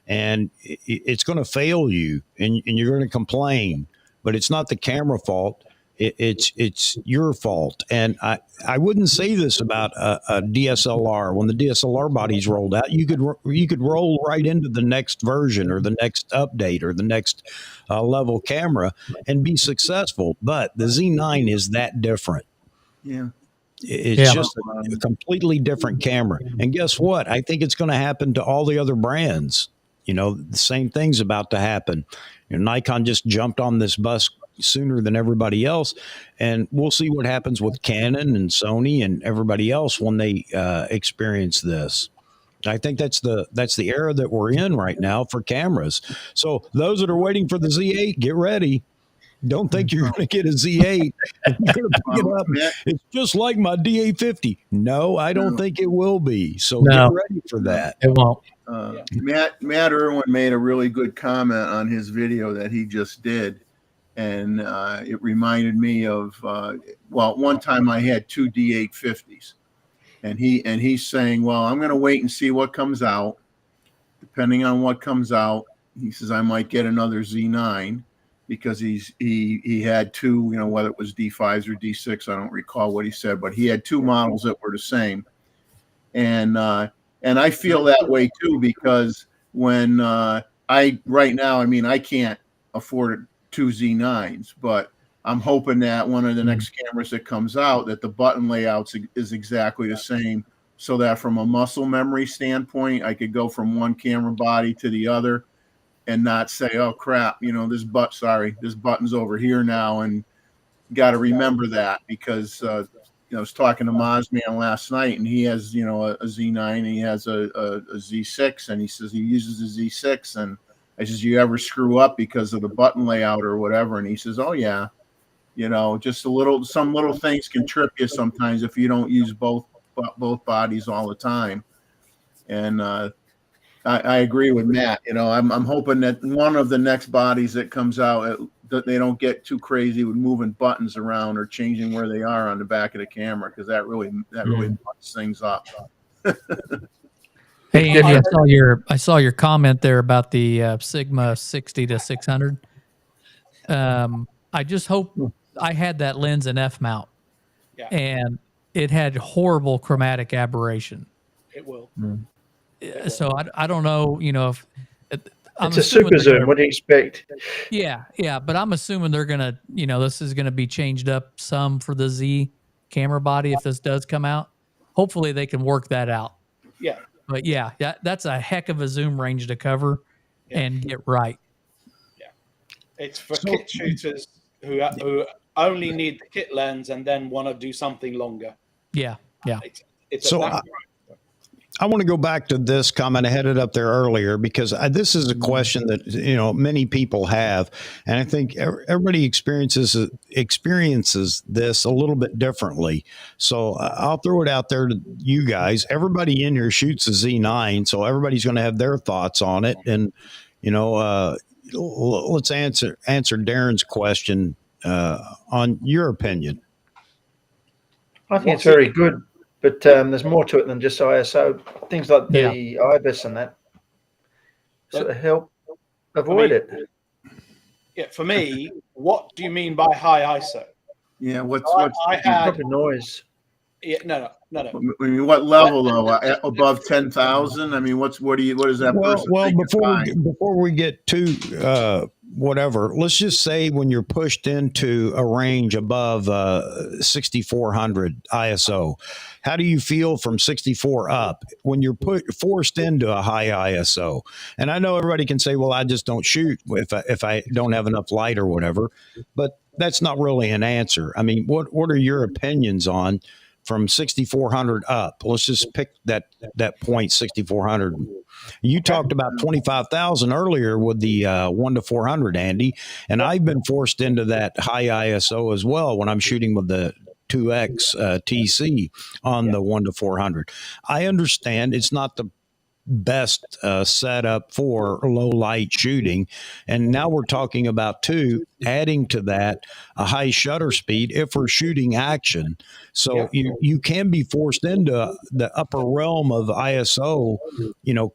and it's going to fail you and you're going to complain, but it's not the camera fault. It's your fault. And I wouldn't say this about a DSLR. When the DSLR bodies rolled out, you could roll right into the next version or the next update or the next level camera and be successful. But the Z9 is that different. Yeah. It's just a completely different camera. And guess what? I think it's going to happen to all the other brands. You know, the same thing's about to happen. You know, Nikon just jumped on this bus sooner than everybody else, and we'll see what happens with Canon and Sony and everybody else when they experience this. I think that's the era that we're in right now for cameras. So those that are waiting for the Z8, get ready. Don't think you're going to get a Z8. You're going to pick it up. It's just like my DA50. No, I don't think it will be. So get ready for that. It won't. Matt Irwin made a really good comment on his video that he just did. And it reminded me of, one time I had two D850s. And he's saying, well, I'm going to wait and see what comes out. Depending on what comes out, he says, I might get another Z9. Because he had two, you know, whether it was D5s or D6, I don't recall what he said, but he had two models that were the same. And I feel that way too, because when right now, I mean, I can't afford two Z9s, but I'm hoping that one of the next cameras that comes out, that the button layouts is exactly the same, so that from a muscle memory standpoint, I could go from one camera body to the other and not say, oh crap, you know, this button's over here now, and got to remember that, because you know, I was talking to Mozman last night, and he has, you know, a Z9, and he has a Z6, and he says he uses a Z6, and I says, you ever screw up because of the button layout or whatever? And he says, oh yeah, you know, just some little things can trip you sometimes if you don't use both bodies all the time. And I agree with Matt. You know, I'm hoping that one of the next bodies that comes out, that they don't get too crazy with moving buttons around or changing where they are on the back of the camera, because that really fucks things up. Hey Andy, I saw your comment there about the Sigma 60 to 600. I just hope I had that lens in F mount, and it had horrible chromatic aberration. It will. So I don't know, you know, if it's a super zoom. What do you expect? Yeah, but I'm assuming they're gonna, you know, this is gonna be changed up some for the Z camera body if this does come out. Hopefully they can work that out. Yeah. But yeah, that's a heck of a zoom range to cover and get right. Yeah. It's for kit shooters who only need the kit lens and then want to do something longer. Yeah. It's so I want to go back to this comment. I had it up there earlier because this is a question that, you know, many people have, and I think everybody experiences this a little bit differently. So I'll throw it out there to you guys. Everybody in here shoots a Z9, so everybody's going to have their thoughts on it. And you know, let's answer Darren's question on your opinion. I think it's very good. But there's more to it than just ISO. Things like the IBIS and that sort of help avoid it. Yeah, for me, what do you mean by high ISO? Yeah, what's probably noise? Yeah, no. I mean, what level though? Above 10,000? I mean, what is that? Well, before we get to whatever, let's just say when you're pushed into a range above 6400 ISO, how do you feel from 64 up when you're forced into a high ISO? And I know everybody can say, well, I just don't shoot if I don't have enough light or whatever, but that's not really an answer. I mean, what are your opinions on from 6400 up? Let's just pick that point 6400. You talked about 25,000 earlier with the 1 to 400, Andy, and I've been forced into that high ISO as well when I'm shooting with the 2X TC on the 1 to 400. I understand it's not the best setup for low light shooting, and now we're talking about adding to that a high shutter speed if we're shooting action. So you can be forced into the upper realm of ISO,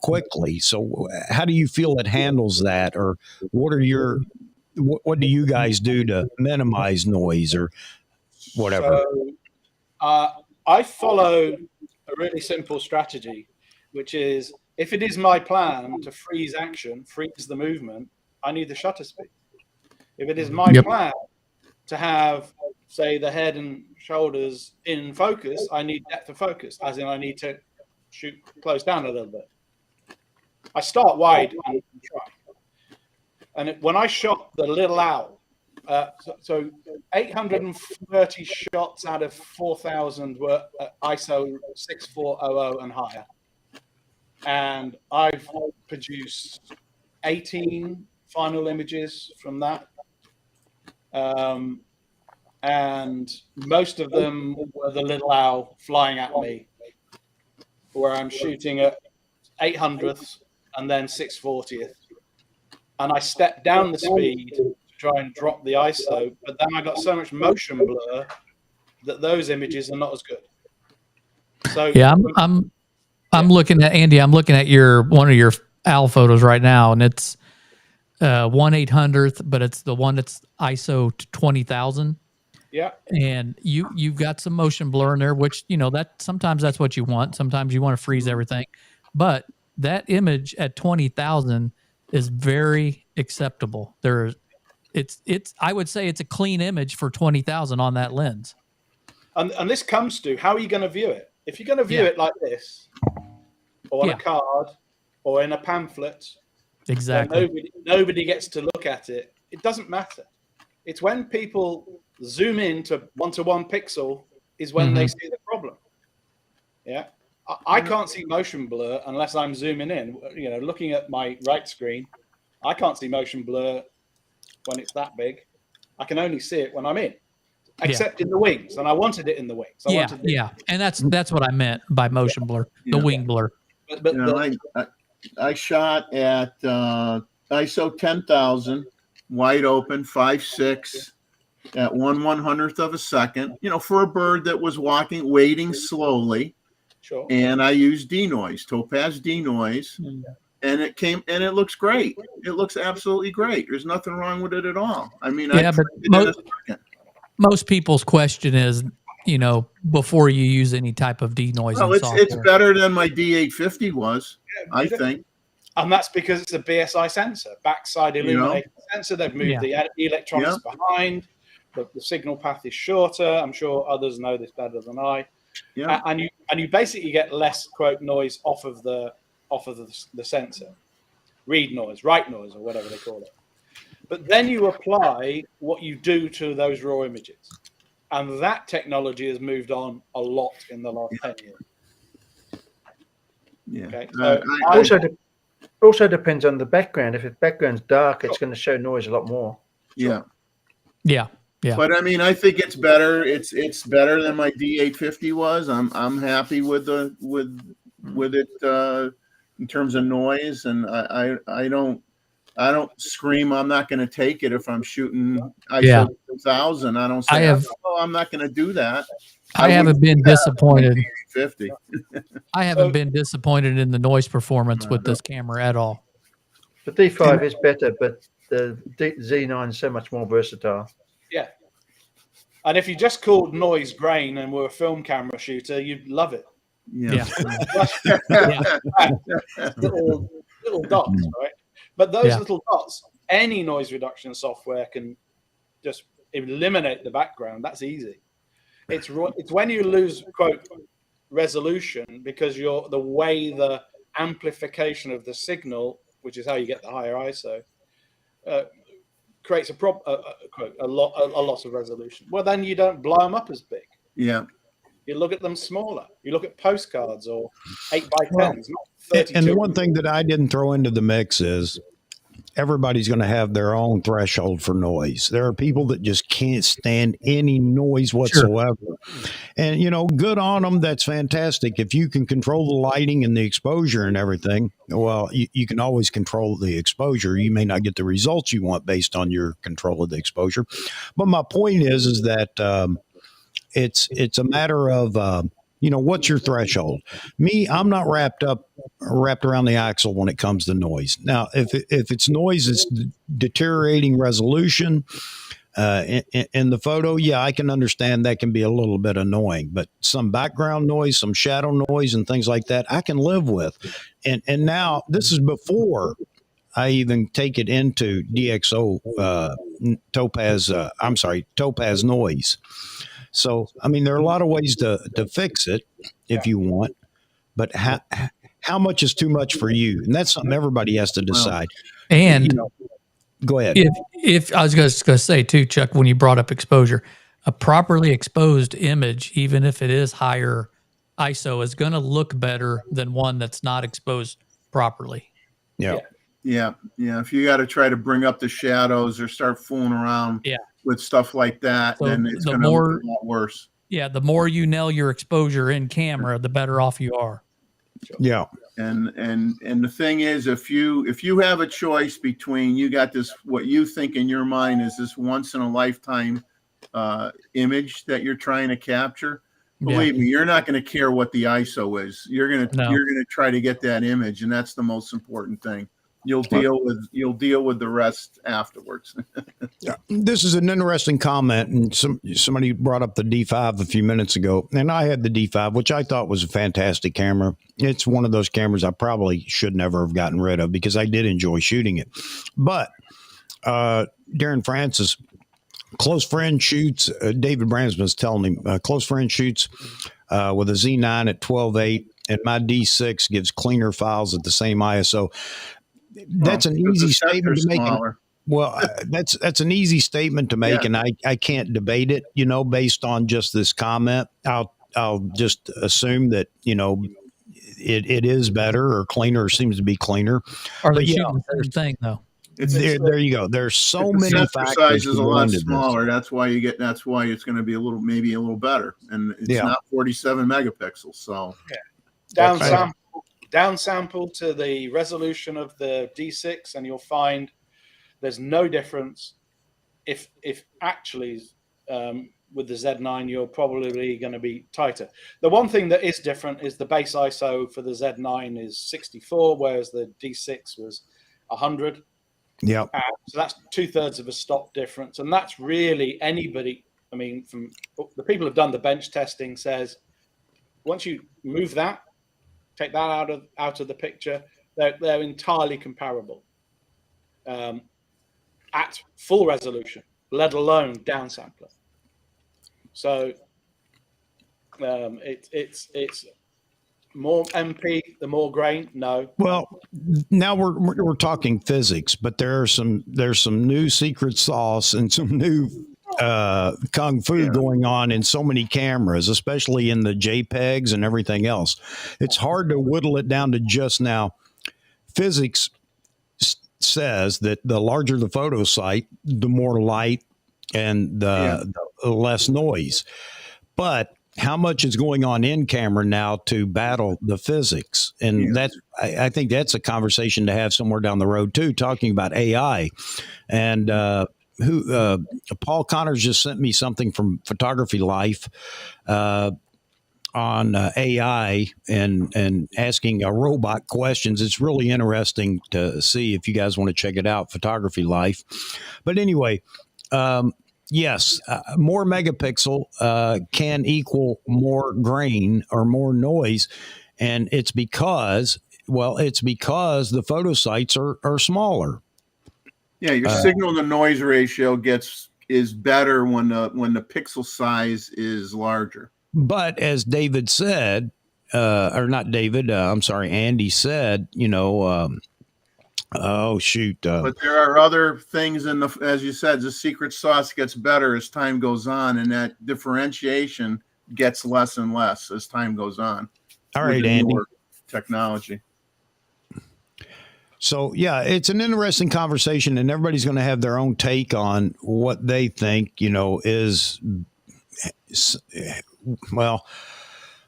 quickly. So how do you feel it handles that, or what are your what do you guys do to minimize noise or whatever? So I follow a really simple strategy, which is if it is my plan to freeze action, freeze the movement, I need the shutter speed. If it is my plan to have, say, the head and shoulders in focus, I need depth of focus, as in I need to shoot close down a little bit. I start wide and try. And when I shot the Little Owl, so 830 shots out of 4,000 were at ISO 6400 and higher. And I've produced 18 final images from that. And most of them were the Little Owl flying at me, where I'm shooting at 800th and then 640th. And I stepped down the speed to try and drop the ISO, but then I got so much motion blur that those images are not as good. So yeah, I'm looking at Andy. I'm looking at one of your owl photos right now, and it's 1/800th, but it's the one that's ISO 20,000. Yeah, and you've got some motion blur in there, which that sometimes that's what you want. Sometimes you want to freeze everything, but that image at 20,000 is very acceptable. It's I would say it's a clean image for 20,000 on that lens. And this comes to how are you going to view it? If you're going to view it like this, or on a card, or in a pamphlet, exactly, nobody gets to look at it. It doesn't matter. It's when people zoom in to 1-to-1 pixel is when they see the problem. Yeah, I can't see motion blur unless I'm zooming in. Looking at my right screen, I can't see motion blur when it's that big. I can only see it when I'm in. Except in the wings, and I wanted it in the wings. And that's what I meant by motion blur, the wing blur. I shot at ISO 10,000, wide open, 5.6, at 1/100th of a second. For a bird that was waiting slowly. Sure. And I used denoise, Topaz denoise, and it looks great. It looks absolutely great. There's nothing wrong with it at all. I mean, most people's question is, before you use any type of denoising software. It's better than my D850 was, I think. And that's because it's a BSI sensor, backside illuminated sensor. They've moved the electronics behind. The signal path is shorter. I'm sure others know this better than I. Yeah. And you basically get less quote noise off of the sensor, read noise, write noise, or whatever they call it. But then you apply what you do to those raw images. And that technology has moved on a lot in the last 10 years. Yeah. Okay. So also depends on the background. If the background's dark, it's going to show noise a lot more. Yeah. Yeah. Yeah. But I mean, I think it's better. It's better than my D850 was. I'm happy with it in terms of noise, and I don't scream. I'm not going to take it if I'm shooting ISO 2000. I don't say, I'm not going to do that. I haven't been disappointed. D850. I haven't been disappointed in the noise performance with this camera at all. The D5 is better, but the Z9 is so much more versatile. Yeah. And if you just called noise grain and were a film camera shooter, you'd love it. Yeah. Little dots, right? But those little dots, any noise reduction software can just eliminate the background. That's easy. It's when you lose, quote, resolution because the way the amplification of the signal, which is how you get the higher ISO, creates a loss of resolution. Well, then you don't blow them up as big. Yeah. You look at them smaller. You look at postcards or 8x10s, not 32. And the one thing that I didn't throw into the mix is everybody's going to have their own threshold for noise. There are people that just can't stand any noise whatsoever. Sure. And, you know, good on them. That's fantastic. If you can control the lighting and the exposure and everything, well, you can always control the exposure. You may not get the results you want based on your control of the exposure. But my point is that it's a matter of, you know, what's your threshold? Me, I'm not wrapped around the axle when it comes to noise. Now, if it's noise, it's deteriorating resolution in the photo. Yeah, I can understand that can be a little bit annoying, but some background noise, some shadow noise, and things like that, I can live with. And now this is before I even take it into DxO Topaz noise. So, I mean, there are a lot of ways to fix it if you want, but how much is too much for you? And that's something everybody has to decide. And you know, go ahead. If I was going to say too, Chuck, when you brought up exposure, a properly exposed image, even if it is higher ISO, is going to look better than one that's not exposed properly. Yeah. If you got to try to bring up the shadows or start fooling around with stuff like that, then it's going to look a lot worse. Yeah, the more you nail your exposure in camera, the better off you are. Yeah. And the thing is, if you have a choice between, you got this, what you think in your mind is this once in a lifetime image that you're trying to capture, believe me, you're not going to care what the ISO is. You're going to try to get that image, and that's the most important thing. You'll deal with the rest afterwards. Yeah. This is an interesting comment, and somebody brought up the D5 a few minutes ago, and I had the D5, which I thought was a fantastic camera. It's one of those cameras I probably should never have gotten rid of because I did enjoy shooting it. But Darren Francis, close friend shoots. David Bransman was telling him, close friend shoots with a Z9 at 12.8, and my D6 gives cleaner files at the same ISO. That's an easy statement to make. Well, that's an easy statement to make, and I can't debate it, you know, based on just this comment. I'll just assume that, you know, it is better or cleaner, or seems to be cleaner. Are they shooting the same thing though? There you go. There's so many factors. The size is a lot smaller. That's why it's going to be maybe a little better, and it's not 47 megapixels. So downsample to the resolution of the D6, and you'll find there's no difference. If actually with the Z9, you're probably going to be tighter. The one thing that is different is the base ISO for the Z9 is 64, whereas the D6 was 100. Yeah. So that's 2/3 of a stop difference, and that's really anybody. I mean, from the people who've done the bench testing says, once you move that, take that out of the picture, they're entirely comparable at full resolution, let alone downsampler. So it's more MP, the more grain. No. Well, now we're talking physics, but there's some new secret sauce and some new kung fu going on in so many cameras, especially in the JPEGs and everything else. It's hard to whittle it down to just now. Physics says that the larger the photo site, the more light and the less noise. But how much is going on in camera now to battle the physics? And I think that's a conversation to have somewhere down the road too, talking about AI. And Paul Connors just sent me something from Photography Life on AI and asking a robot questions. It's really interesting to see if you guys want to check it out, Photography Life. But anyway, yes, more megapixel can equal more grain or more noise. And it's because the photo sites are smaller. Yeah, your signal to noise ratio is better when the pixel size is larger. But as David said, or not David, I'm sorry, Andy said, you know, Oh, shoot. But there are other things as you said, the secret sauce gets better as time goes on, and that differentiation gets less and less as time goes on. All right, Andy. Technology. So, yeah, it's an interesting conversation, and everybody's going to have their own take on what they think, is, well,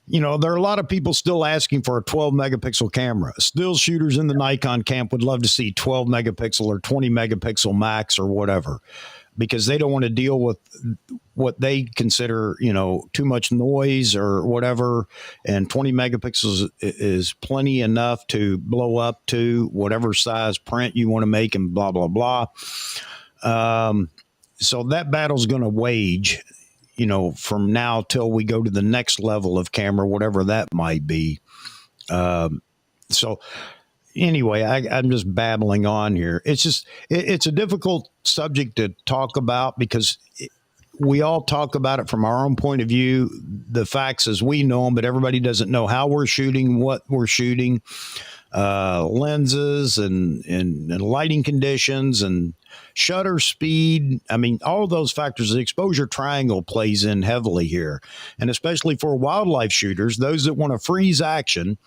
there are a lot of people still asking for a 12 megapixel camera. Still shooters in the Nikon camp would love to see 12 megapixel or 20 megapixel max or whatever, because they don't want to deal with what they consider, too much noise or whatever. And 20 megapixels is plenty enough to blow up to whatever size print you want to make and blah, blah, blah. So that battle's going to wage, from now till we go to the next level of camera, whatever that might be. So anyway, I'm just babbling on here. It's just, it's a difficult subject to talk about because we all talk about it from our own point of view, the facts as we know them, but everybody doesn't know how we're shooting, what we're shooting, lenses and lighting conditions and shutter speed. I mean, all of those factors, the exposure triangle plays in heavily here. And especially for wildlife shooters, those that want to freeze action,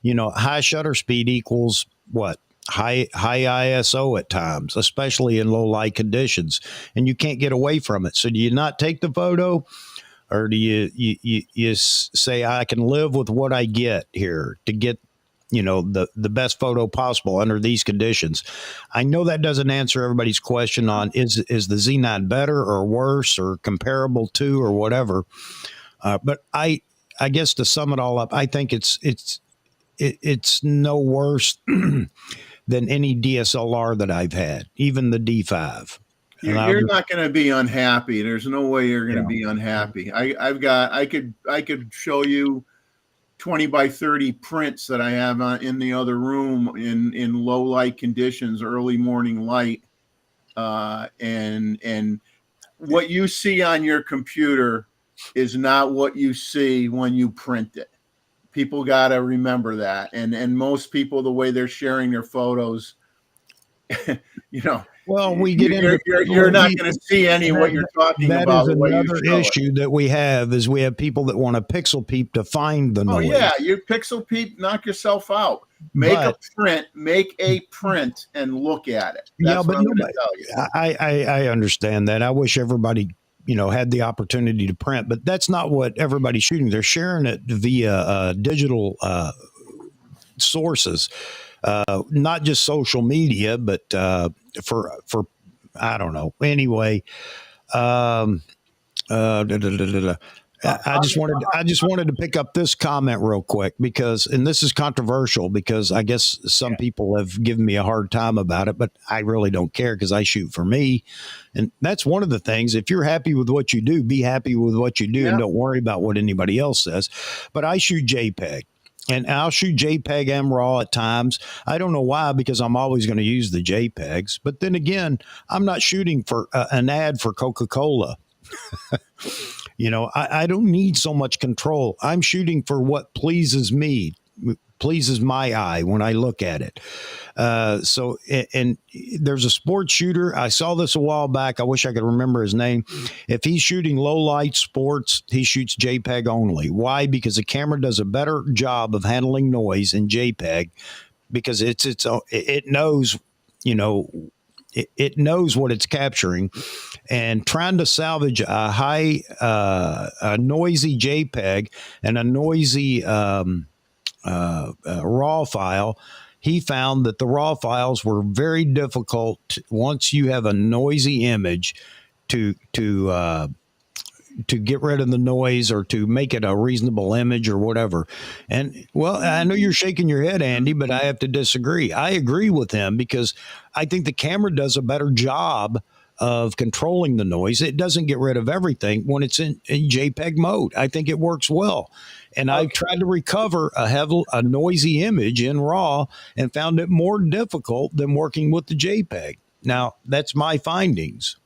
high shutter speed equals what? High ISO at times, especially in low light conditions, and you can't get away from it. So do you not take the photo, or do you say I can live with what I get here to get the best photo possible under these conditions? I know that doesn't answer everybody's question on is the Z9 better or worse or comparable to or whatever, but I guess to sum it all up, I think it's no worse than any DSLR that I've had, even the D5. You're not going to be unhappy. There's no way you're going to be unhappy. I could show you 20 by 30 prints that I have in the other room in low light conditions, early morning light, and what you see on your computer is not what you see when you print it. People got to remember that. And most people, the way they're sharing their photos, well, we get into you're not going to see any what you're talking about. That is another issue that we have is we have people that want to pixel peep to find the noise. Oh yeah, you pixel peep, knock yourself out. Make a print and look at it. That's what I'm going to tell you. I understand that. I wish everybody had the opportunity to print, but that's not what everybody's shooting. They're sharing it via digital sources, not just social media, but for I don't know. Anyway, I just wanted to pick up this comment real quick because, and this is controversial because I guess some people have given me a hard time about it, but I really don't care because I shoot for me. And that's one of the things. If you're happy with what you do, be happy with what you do and don't worry about what anybody else says. But I shoot JPEG. And I'll shoot JPEG and RAW at times. I don't know why, because I'm always going to use the JPEGs. But then again, I'm not shooting for an ad for Coca-Cola. I don't need so much control. I'm shooting for what pleases me, pleases my eye when I look at it. And there's a sports shooter. I saw this a while back. I wish I could remember his name. If he's shooting low light sports, he shoots JPEG only. Why? Because the camera does a better job of handling noise in JPEG because it knows, it knows what it's capturing, and trying to salvage a high, a noisy JPEG and a noisy RAW file. He found that the RAW files were very difficult once you have a noisy image to get rid of the noise or to make it a reasonable image or whatever. And well, I know you're shaking your head, Andy, but I have to disagree. I agree with him because I think the camera does a better job of controlling the noise. It doesn't get rid of everything when it's in JPEG mode. I think it works well. And I've tried to recover a noisy image in RAW and found it more difficult than working with the JPEG. Now, that's my findings.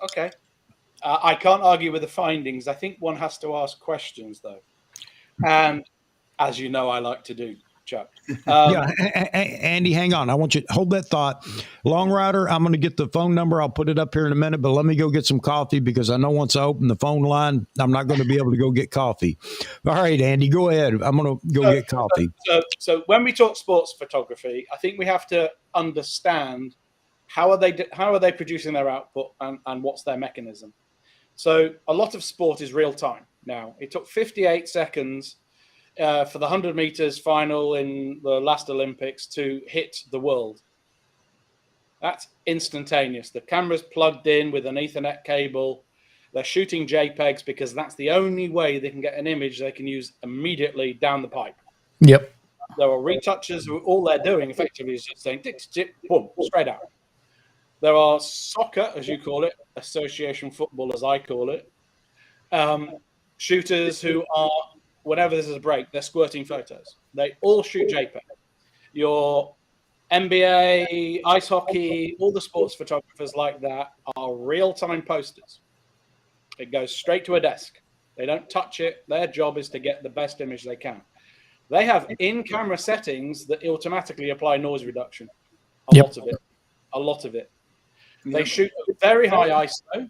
Okay. I can't argue with the findings. I think one has to ask questions, though. And as you know, I like to do Joe. Yeah, Andy, hang on. I want you to hold that thought. Long Rider, I'm going to get the phone number. I'll put it up here in a minute, but let me go get some coffee because I know once I open the phone line, I'm not going to be able to go get coffee. All right, Andy, go ahead. I'm going to go get coffee. So when we talk sports photography, I think we have to understand how are they producing their output and what's their mechanism. So a lot of sport is real time now. It took 58 seconds for the 100 meters final in the last Olympics to hit the world. That's instantaneous. The camera's plugged in with an Ethernet cable. They're shooting JPEGs because that's the only way they can get an image they can use immediately down the pipe. Yep. There are retouchers who all they're doing effectively is just saying, tick, tick, boom, straight out. There are soccer, as you call it, association football, as I call it, shooters who are, whenever there's a break, they're squirting photos. They all shoot JPEG. Your NBA, ice hockey, all the sports photographers like that are real-time posters. It goes straight to a desk. They don't touch it. Their job is to get the best image they can. They have in-camera settings that automatically apply noise reduction. A lot of it. They shoot at very high ISO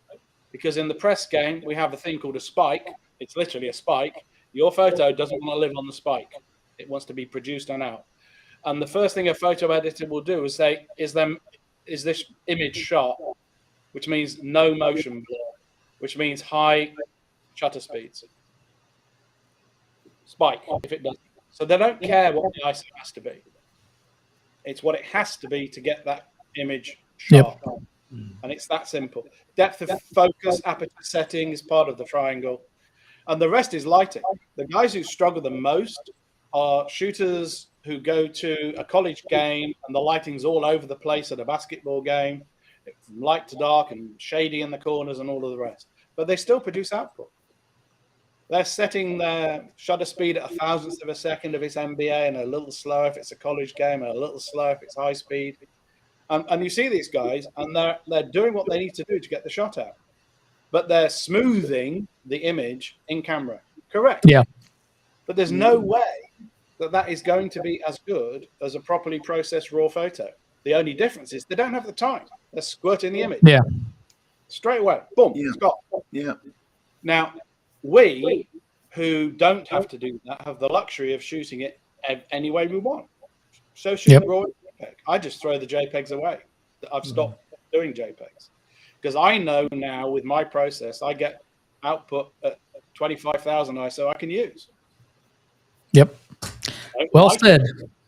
because in the press game, we have a thing called a spike. It's literally a spike. Your photo doesn't want to live on the spike. It wants to be produced and out. And the first thing a photo editor will do is say, is this image sharp? Which means no motion blur, which means high shutter speeds. Spike, if it doesn't. So they don't care what the ISO has to be. It's what it has to be to get that image sharp. Yep. And it's that simple. Depth of focus, aperture setting is part of the triangle. And the rest is lighting. The guys who struggle the most are shooters who go to a college game and the lighting's all over the place at a basketball game, from light to dark and shady in the corners and all of the rest. But they still produce output. They're setting their shutter speed at 1,000th of a second if it's NBA and a little slower if it's a college game and a little slower if it's high speed. And you see these guys and they're doing what they need to do to get the shot out. But they're smoothing the image in camera. Correct. Yeah. But there's no way that is going to be as good as a properly processed raw photo. The only difference is they don't have the time. They're squirting the image. Yeah. Straight away. Boom. Yeah. It's got. Yeah. Now, we who don't have to do that have the luxury of shooting it any way we want. So shoot raw JPEG. I just throw the JPEGs away. I've stopped doing JPEGs. Because I know now with my process, I get output at 25,000 ISO I can use. Yep. Well said.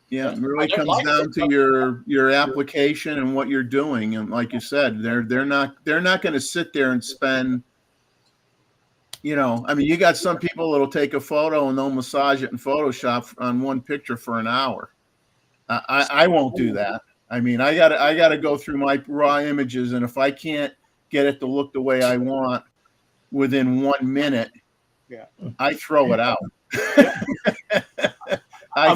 Yeah, it really comes down to your application and what you're doing. And like you said, they're not going to sit there and spend, I mean, you got some people that'll take a photo and they'll massage it in Photoshop on one picture for an hour. I won't do that. I mean, I gotta go through my raw images, and if I can't get it to look the way I want within 1 minute, I throw it out.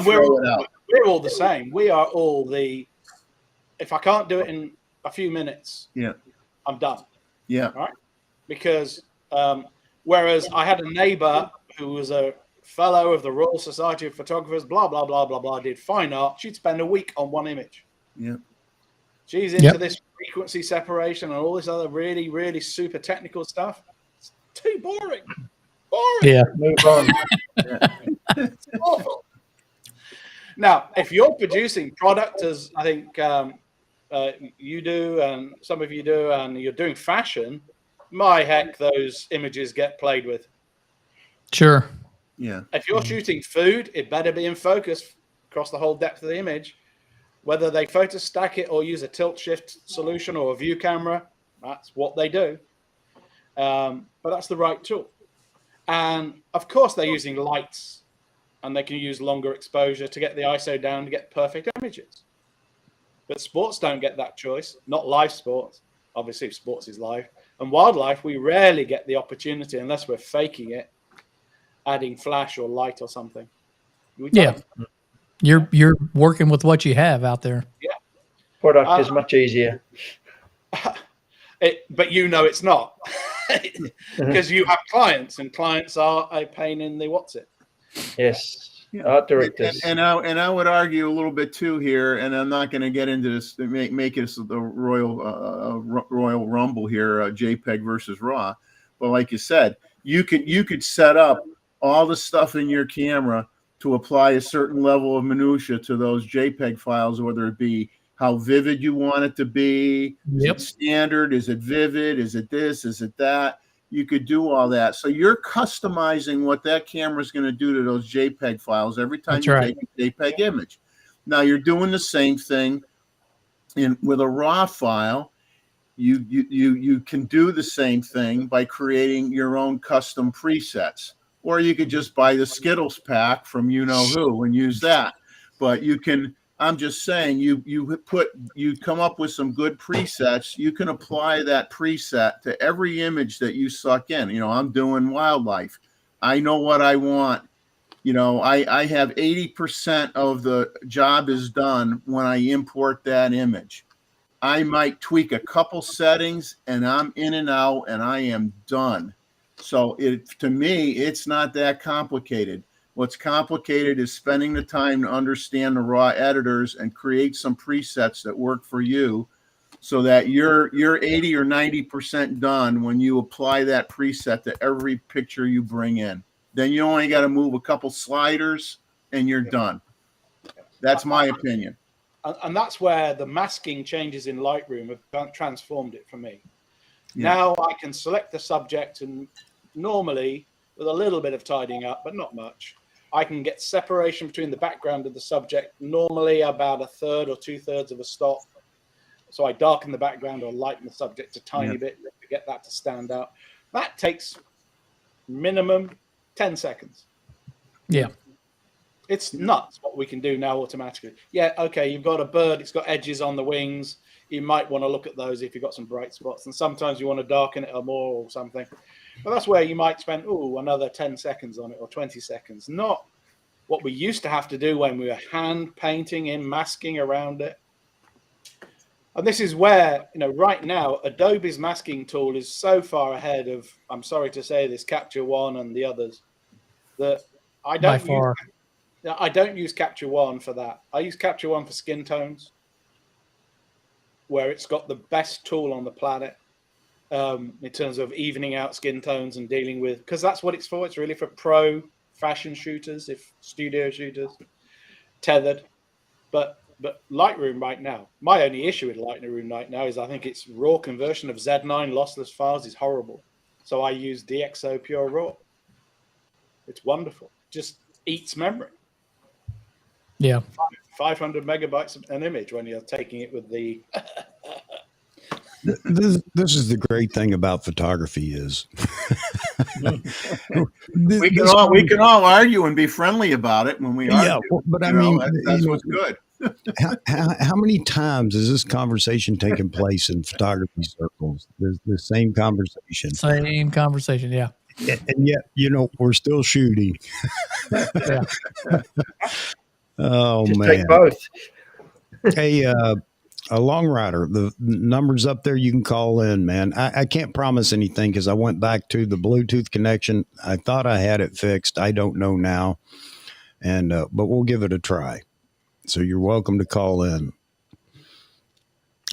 We're all the same. We are all if I can't do it in a few minutes, I'm done. Yeah. Right? Because whereas I had a neighbor who was a fellow of the Royal Society of Photographers, blah, blah, blah, blah, blah, did fine art. She'd spend a week on one image. Yeah. She's into this frequency separation and all this other really, really super technical stuff. It's too boring. Yeah. Move on. It's awful. Now, if you're producing product, as I think you do and some of you do, and you're doing fashion, my heck, those images get played with. Sure. Yeah. If you're shooting food, it better be in focus across the whole depth of the image. Whether they photo stack it or use a tilt shift solution or a view camera, that's what they do. But that's the right tool. And of course, they're using lights and they can use longer exposure to get the ISO down to get perfect images. But sports don't get that choice, not live sports. Obviously, sports is live. And wildlife, we rarely get the opportunity unless we're faking it, adding flash or light or something. You're working with what you have out there. Yeah. Product is much easier. But it's not. Because you have clients and clients are a pain in the what's it. Yes. art directors. And I would argue a little bit too here, and I'm not going to get into this, make it the Royal Rumble here, JPEG versus RAW. But like you said, you could set up all the stuff in your camera to apply a certain level of minutia to those JPEG files, whether it be how vivid you want it to be. Yep. Is it standard? Is it vivid? Is it this? Is it that? You could do all that. So you're customizing what that camera is going to do to those JPEG files every time take a JPEG image. Now you're doing the same thing with a RAW file. You can do the same thing by creating your own custom presets, or you could just buy the Skittles pack from you know who and use that. But you can. I'm just saying, you come up with some good presets. You can apply that preset to every image that you suck in. I'm doing wildlife. I know what I want. I have 80% of the job is done when I import that image. I might tweak a couple settings and I'm in and out and I am done. So to me, it's not that complicated. What's complicated is spending the time to understand the raw editors and create some presets that work for you so that you're 80 or 90% done when you apply that preset to every picture you bring in. Then you only got to move a couple sliders and you're done. That's my opinion. And that's where the masking changes in Lightroom have transformed it for me. Yeah. Now I can select the subject, and normally with a little bit of tidying up, but not much, I can get separation between the background and the subject, normally about 1/3 or 2/3 of a stop. So I darken the background or lighten the subject a tiny bit to get that to stand out. That takes minimum 10 seconds. Yeah. It's nuts what we can do now automatically. Yeah, okay, you've got a bird, it's got edges on the wings. You might want to look at those if you've got some bright spots. And sometimes you want to darken it more or something. But that's where you might spend, another 10 seconds on it or 20 seconds. Not what we used to have to do when we were hand painting in, masking around it. And this is where, right now, Adobe's masking tool is so far ahead of, I'm sorry to say this, Capture One and the others, that I don't use Capture One for that. I use Capture One for skin tones, where it's got the best tool on the planet in terms of evening out skin tones and dealing with, because that's what it's for. It's really for pro fashion shooters, studio shooters, tethered. But Lightroom right now, my only issue with Lightroom right now is I think its raw conversion of Z9 lossless files is horrible. So I use DxO Pure Raw. It's wonderful. Just eats memory. Yeah. 500 megabytes an image when you're taking it with the This is the great thing about photography is we can all argue and be friendly about it when we argue. Yeah, but I mean, that's what's good. how many times has this conversation taken place in photography circles? There's the same conversation. Same conversation, yeah. And yet, we're still shooting. Yeah. Oh, Just man. take both. Hey, a long rider, the number's up there. You can call in, man. I can't promise anything because I went back to the Bluetooth connection. I thought I had it fixed. I don't know now. And but we'll give it a try. So you're welcome to call in.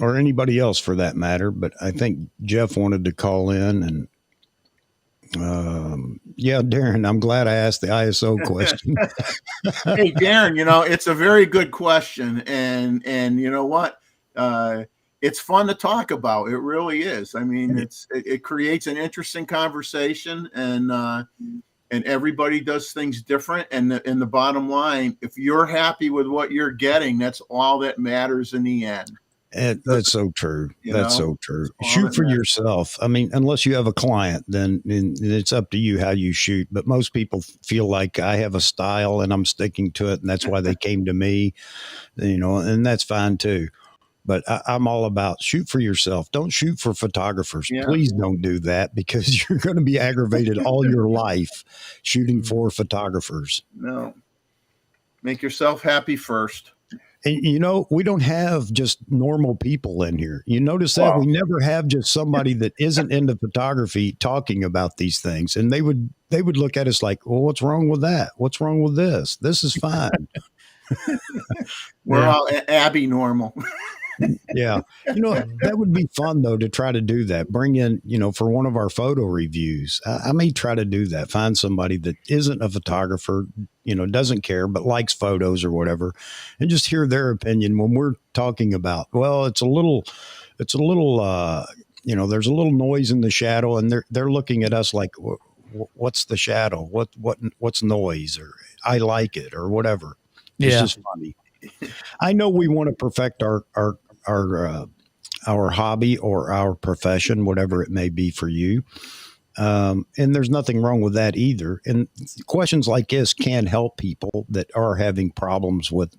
Or anybody else for that matter. But I think Jeff wanted to call in. And yeah, Darren, I'm glad I asked the ISO question. Hey, Darren, it's a very good question. And you know what? It's fun to talk about. It really is. I mean, it creates an interesting conversation, and everybody does things different. And the bottom line, if you're happy with what you're getting, that's all that matters in the end. That's so true. That's so true. Shoot for yourself. I mean, unless you have a client, then it's up to you how you shoot. But most people feel like I have a style and I'm sticking to it, and that's why they came to me, and that's fine too. But I'm all about shoot for yourself. Don't shoot for photographers. Yeah. Please don't do that because you're going to be aggravated all your life shooting for photographers. No. Make yourself happy first. And, we don't have just normal people in here. You notice that we never have just somebody that isn't into photography talking about these things. And they would they would look at us like, well, what's wrong with that? What's wrong with this? This is fine. We're all Abby normal. Yeah. That would be fun though, to try to do that. Bring in, for one of our photo reviews, I may try to do that. Find somebody that isn't a photographer, doesn't care, but likes photos or whatever, and just hear their opinion when we're talking about, well, there's a little, there's a little noise in the shadow, and they're looking at us like, what's the shadow? What's noise? Or I like it or whatever. It's just funny. I know we want to perfect our hobby or our profession, whatever it may be for you. And there's nothing wrong with that either. And questions like this can help people that are having problems with,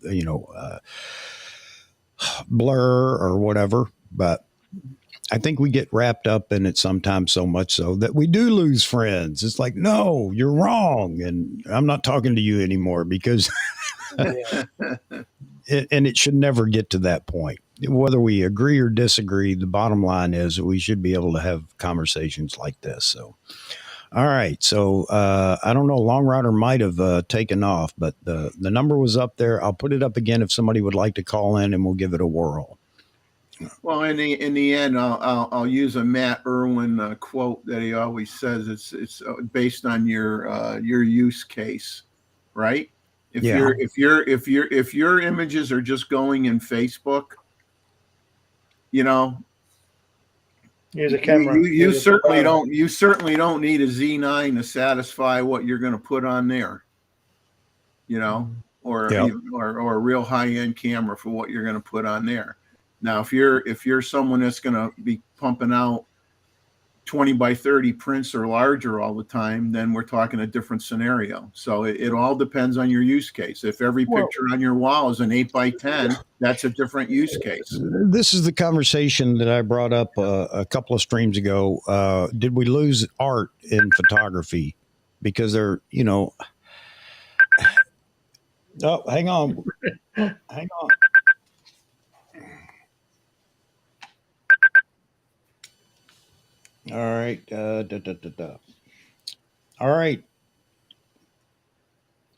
blur or whatever. But I think we get wrapped up in it sometimes, so much so that we do lose friends. It's like, no, you're wrong. And I'm not talking to you anymore because and it should never get to that point. Whether we agree or disagree, the bottom line is that we should be able to have conversations like this. So, all right. So I don't know. Long Rider might have taken off, but the number was up there. I'll put it up again if somebody would like to call in, and we'll give it a whirl. Well, in the end, I'll use a Matt Irwin quote that he always says. It's based on your use case, right? If your images are just going in Facebook, use a camera. You certainly don't need a Z9 to satisfy what you're going to put on there, or a real high end camera for what you're going to put on there. Now, if you're someone that's going to be pumping out 20 by 30 prints or larger all the time, then we're talking a different scenario. So it all depends on your use case. If every picture on your wall is an 8 by 10, that's a different use case. This is the conversation that I brought up a couple of streams ago. Did we lose art in photography because they're, oh, hang on. Hang on. All right. All right.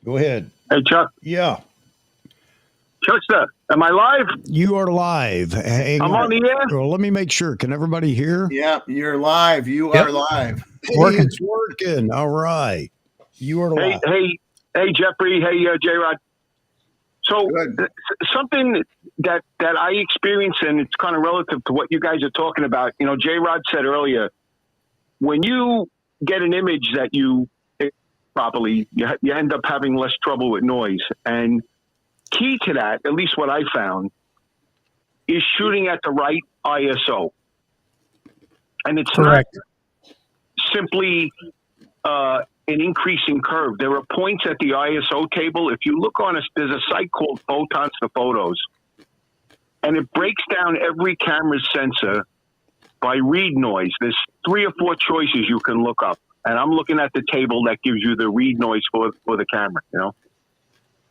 Go ahead. Hey, Chuck. Yeah. Chuckster, am I live? You are live. Hang I'm on the air. Well, let me make sure. Can everybody hear? Yeah, you're live. You are live. Hey, it's working. All right. You are live. Hey, Jeffrey. Hey, J-Rod. So something that I experienced, and it's kind of relative to what you guys are talking about. J-Rod said earlier, when you get an image that you properly, you end up having less trouble with noise. And key to that, at least what I found, is shooting at the right ISO. And it's correct. Not simply an increasing curve. There are points at the ISO table. If you look on there's a site called Photons to Photos, and it breaks down every camera's sensor by read noise. There's 3 or 4 choices you can look up. And I'm looking at the table that gives you the read noise for the camera,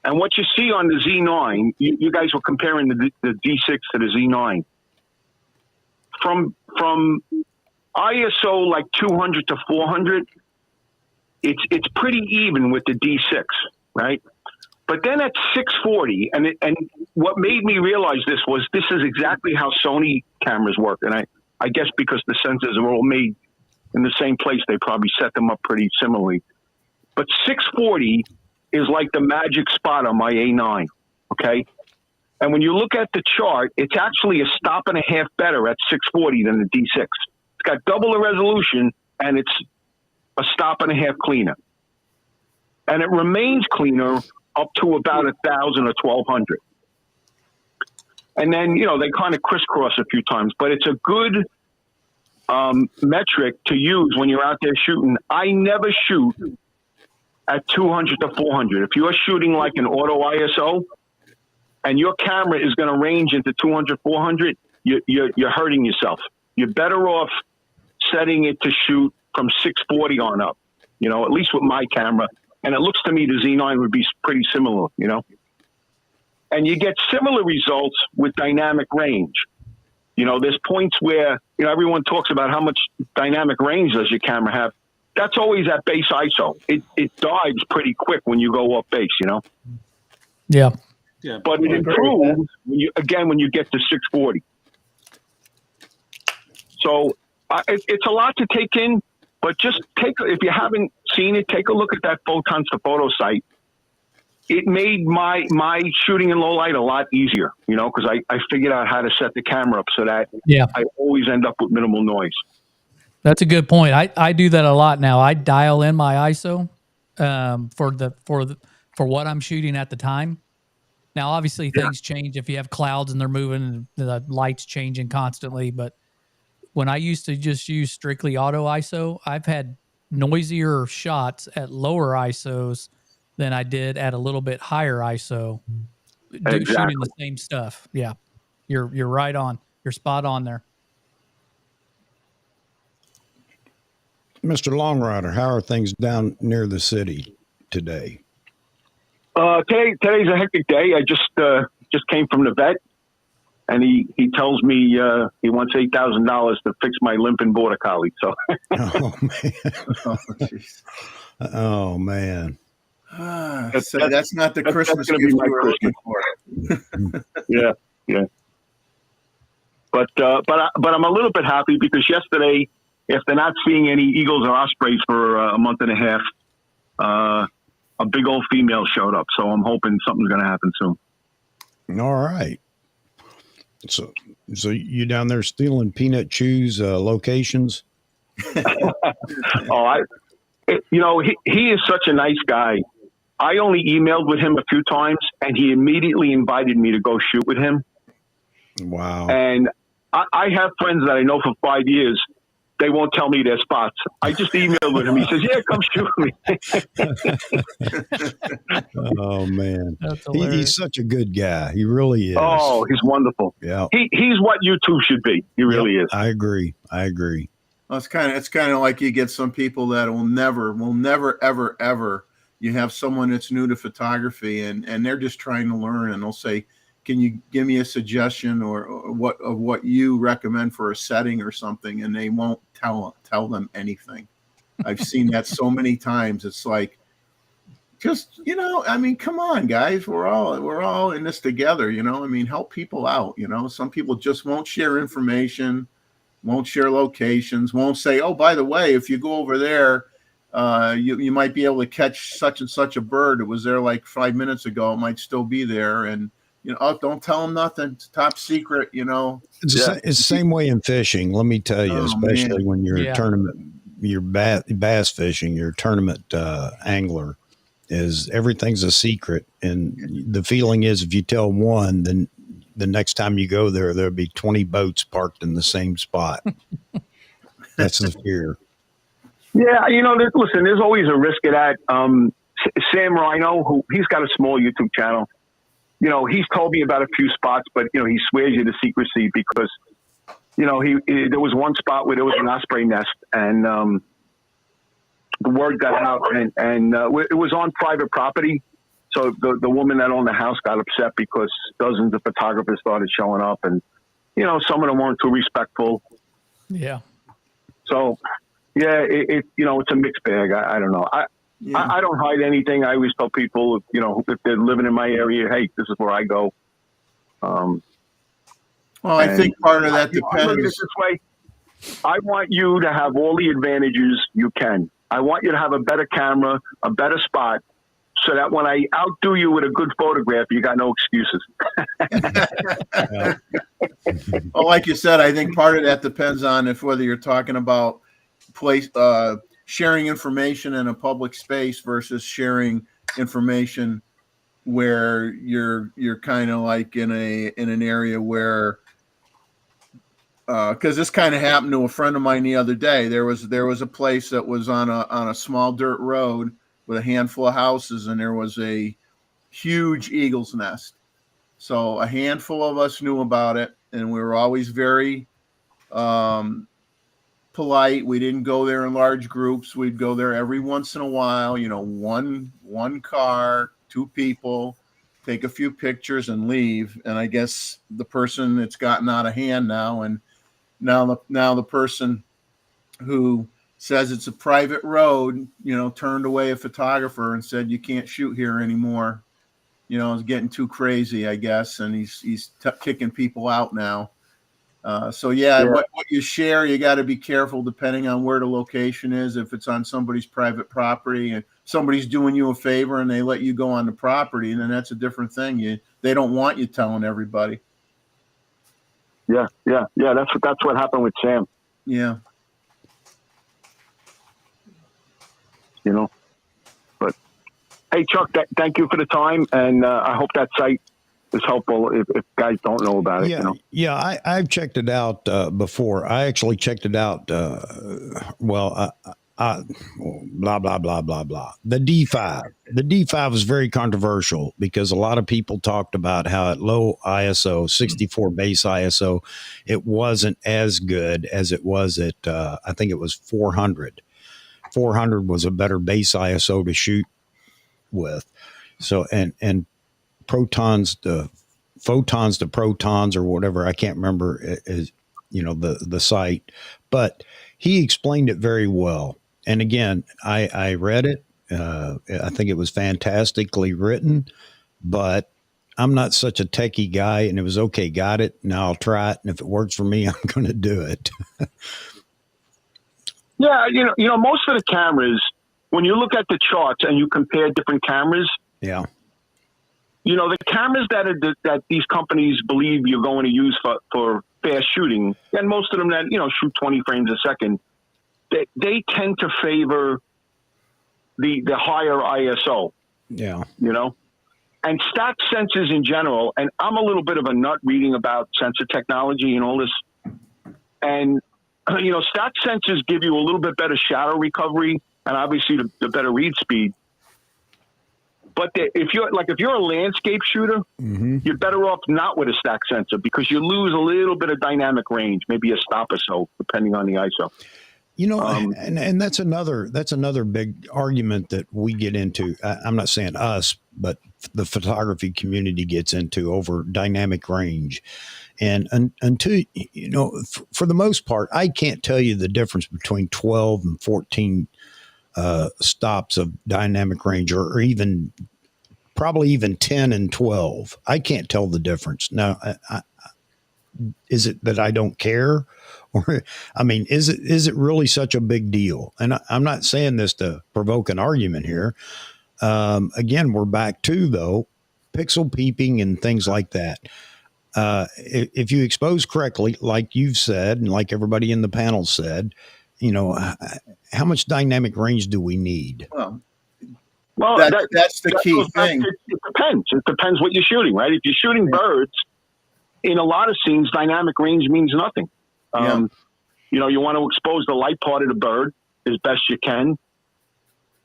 And what you see on the Z9, you guys were comparing the D6 to the Z9. From ISO like 200 to 400, it's pretty even with the D6, right? But then at 640, and what made me realize this is exactly how Sony cameras work. And I guess because the sensors are all made in the same place, they probably set them up pretty similarly. But 640 is like the magic spot on my A9, okay? And when you look at the chart, it's actually a stop and a half better at 640 than the D6. It's got double the resolution, and it's a stop and a half cleaner. And it remains cleaner up to about 1,000 or 1,200. And then, they kind of crisscross a few times, but it's a good metric to use when you're out there shooting. I never shoot at 200 to 400. If you're shooting like an auto ISO and your camera is going to range into 200, 400, you're hurting yourself. You're better off setting it to shoot from 640 on up, at least with my camera. And it looks to me the Z9 would be pretty similar, And you get similar results with dynamic range. There's points where, everyone talks about how much dynamic range does your camera have. that's always at base ISO. It dives pretty quick when you go up base, you know. Yeah. Yeah, But it improves when you get to 640. So it's a lot to take in, but just if you haven't seen it, take a look at that Photons to Photo site. It made my shooting in low light a lot easier, you know, because I figured out how to set the camera up so that I always end up with minimal noise. That's a good point. I do that a lot now. I dial in my ISO for what I'm shooting at the time. Now, obviously, things change if you have clouds and they're moving and the light's changing constantly. But when I used to just use strictly auto ISO, I've had noisier shots at lower ISOs than I did at a little bit higher ISO, shooting the same stuff. Yeah, you're right on. You're spot on there. Mr. Longrider, how are things down near the city today? Today's a hectic day. I just came from the vet, and he tells me he wants $8,000 to fix my limping border collie. So, oh man, oh man. So that's not the Christmas gift you were looking for. yeah. But I'm a little bit happy because yesterday, after not seeing any eagles or ospreys for a month and a half, a big old female showed up. So I'm hoping something's going to happen soon. All right. So you down there stealing peanut chews locations? He is such a nice guy. I only emailed with him a few times, and he immediately invited me to go shoot with him. Wow. And I have friends that I know for 5 years. They won't tell me their spots. I just emailed with him. He says, yeah, come shoot me. Oh, man. He's such a good guy. He really is. Oh, he's wonderful. Yeah. He's what YouTube should be. He really is. I agree. Well, it's kind of like you get some people that will never, ever. You have someone that's new to photography and they're just trying to learn, and they'll say, can you give me a suggestion or what you recommend for a setting or something? And they won't tell them anything. I've seen that so many times. It's like, just, I mean, come on, guys, we're all in this together, I mean, help people out, some people just won't share information, won't share locations, won't say, oh, by the way, if you go over there, you might be able to catch such and such a bird. It was there like 5 minutes ago. It might still be there. And, oh, don't tell them nothing. It's top secret, It's the same way in fishing. Let me tell you, especially when you're a tournament, you're bass fishing, you're a tournament angler, is everything's a secret. And the feeling is if you tell one, then the next time you go there, there'll be 20 boats parked in the same spot. That's the fear. Yeah, listen, there's always a risk of that. Sam Rhino, he's got a small YouTube channel. He's told me about a few spots, but, he swears you to secrecy because, there was one spot where there was an osprey nest and the word got out and it was on private property. So the woman that owned the house got upset because dozens of photographers started showing up and, some of them weren't too respectful. Yeah. So, yeah, it's a mixed bag. I don't know. I don't hide anything. I always tell people, if they're living in my area, hey, this is where I go. Well, I think part of that depends. I look at it this way. I want you to have all the advantages you can. I want you to have a better camera, a better spot, so that when I outdo you with a good photograph, you got no excuses. Well, like you said, I think part of that depends on whether you're talking about sharing information in a public space versus sharing information where you're kind of like in an area where because this kind of happened to a friend of mine the other day. There was a place that was on a small dirt road with a handful of houses, and there was a huge eagle's nest. So a handful of us knew about it, and we were always very polite. We didn't go there in large groups. We'd go there every once in a while, one car, two people, take a few pictures and leave. And I guess the person, it's gotten out of hand now. And now the person who says it's a private road, turned away a photographer and said, you can't shoot here anymore. It's getting too crazy, I guess. And he's kicking people out now. So what you share, you got to be careful depending on where the location is. If it's on somebody's private property and somebody's doing you a favor and they let you go on the property, then that's a different thing. They don't want you telling everybody. Yeah. That's what happened with Sam. Yeah. But hey, Chuck, thank you for the time, and I hope that site is helpful if guys don't know about it. I've checked it out before. I actually checked it out. Blah blah blah blah blah. The D5 was very controversial because a lot of people talked about how at low ISO, 64 base ISO, it wasn't as good as it was at I think it was 400. 400 was a better base ISO to shoot with. So and photons to protons or whatever, I can't remember is the site, but he explained it very well. And again, I read it. I think it was fantastically written, but I'm not such a techie guy, and it was okay. Got it. Now I'll try it. And if it works for me, I'm going to do it. Yeah. Most of the cameras, when you look at the charts and you compare different cameras, yeah. The cameras that these companies believe you're going to use for fast shooting, and most of them that, shoot 20 frames a second, they tend to favor the higher ISO. Yeah. And stacked sensors in general, and I'm a little bit of a nut reading about sensor technology and all this. And, stacked sensors give you a little bit better shadow recovery and obviously the better read speed. But if you're a landscape shooter, mm-hmm. you're better off not with a stack sensor because you lose a little bit of dynamic range, maybe a stop or so, depending on the ISO. And that's another big argument that we get into. I'm not saying us, but the photography community gets into over dynamic range. And until, for the most part, I can't tell you the difference between 12 and 14 stops of dynamic range, or even probably even 10 and 12. I can't tell the difference. Now, is it that I don't care? Or, is it really such a big deal? And I'm not saying this to provoke an argument here. Again, we're back to, though, pixel peeping and things like that. If you expose correctly, like you've said, and like everybody in the panel said, how much dynamic range do we need? Well, that's the key thing. It depends. It depends what you're shooting, right? If you're shooting birds, in a lot of scenes, dynamic range means nothing. You want to expose the light part of the bird as best you can.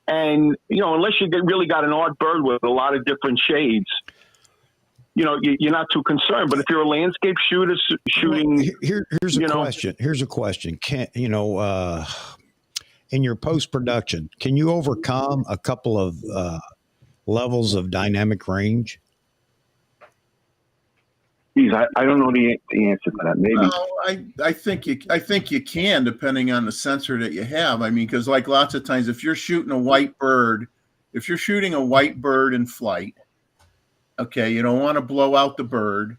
And, unless you really got an art bird with a lot of different shades, you're not too concerned. But if you're a landscape shooter shooting, here's a question. Here's a question. Can in your post-production, can you overcome a couple of levels of dynamic range? Geez, I don't know the answer to that. Maybe. I think you can, depending on the sensor that you have. Because like lots of times, if you're shooting a white bird in flight, okay, you don't want to blow out the bird,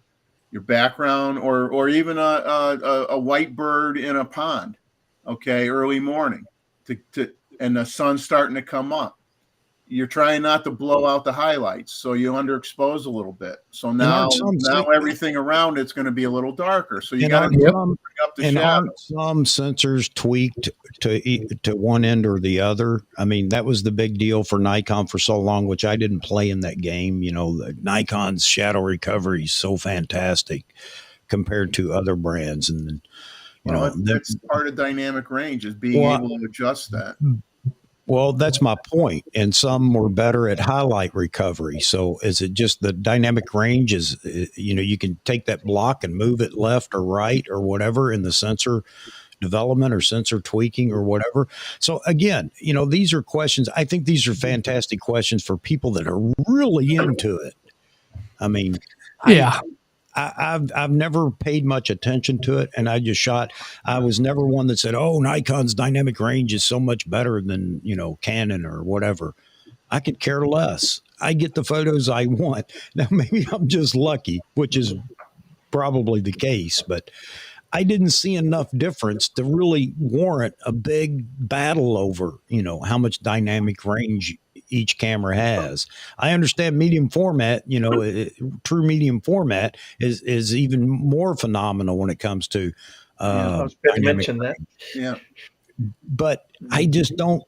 your background, or even a white bird in a pond, okay, early morning, and the sun's starting to come up. You're trying not to blow out the highlights, so you underexpose a little bit. So now everything around it's going to be a little darker. So you got to bring up the shadow. Aren't some sensors tweaked to one end or the other? That was the big deal for Nikon for so long, which I didn't play in that game. The Nikon's shadow recovery is so fantastic compared to other brands, and that's part of dynamic range is being able to adjust that. Well, that's my point. And some were better at highlight recovery. So is it just the dynamic range is, you can take that block and move it left or right or whatever in the sensor development or sensor tweaking or whatever. So again, these are questions. I think these are fantastic questions for people that are really into it. I've never paid much attention to it, and I just shot. I was never one that said, "Oh, Nikon's dynamic range is so much better than Canon or whatever." I could care less. I get the photos I want. Now, maybe I'm just lucky, which is probably the case, but I didn't see enough difference to really warrant a big battle over, how much dynamic range each camera has. I understand medium format, true medium format is even more phenomenal when it comes to I was about to dynamic mention that. range. Yeah. But I just don't,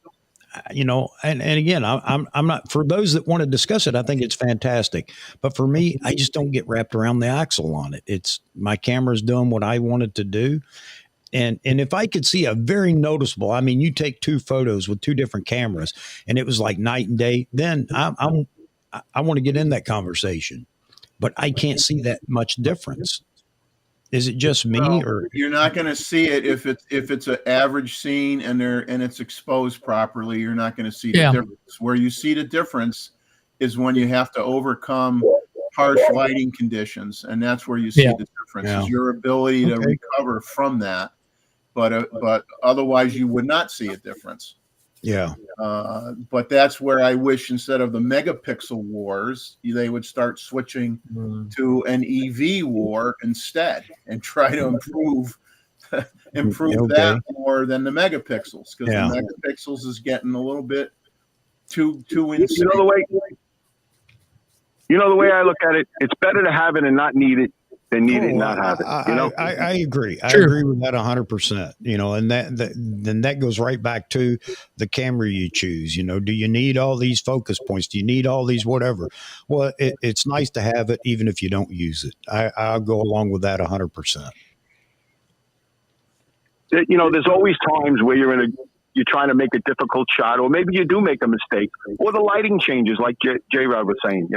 and again, I'm not, for those that want to discuss it, I think it's fantastic. But for me, I just don't get wrapped around the axle on it. It's my camera's doing what I want it to do. And if I could see a very noticeable, I mean, you take two photos with two different cameras and it was like night and day, then I want to get in that conversation. But I can't see that much difference. Is it just me, or you're not going to see it if it's an average scene and it's exposed properly? You're not going to see the difference. Where you see the difference is when you have to overcome harsh lighting conditions, and that's where you see the difference. Is your ability to recover from that, but otherwise you would not see a difference. Yeah. But that's where I wish, instead of the megapixel wars, they would start switching to an EV war instead and try to improve that more than the megapixels, because the megapixels is getting a little bit too insane. You know the way I look at it, it's better to have it and not need it than need it and not have it. I agree. I agree with that 100%. And then that goes right back to the camera you choose. Do you need all these focus points? Do you need all these whatever? Well, it's nice to have it even if you don't use it. I'll go along with that 100%. There's always times where you're trying to make a difficult shot, or maybe you do make a mistake, or the lighting changes, like J-Rod was saying.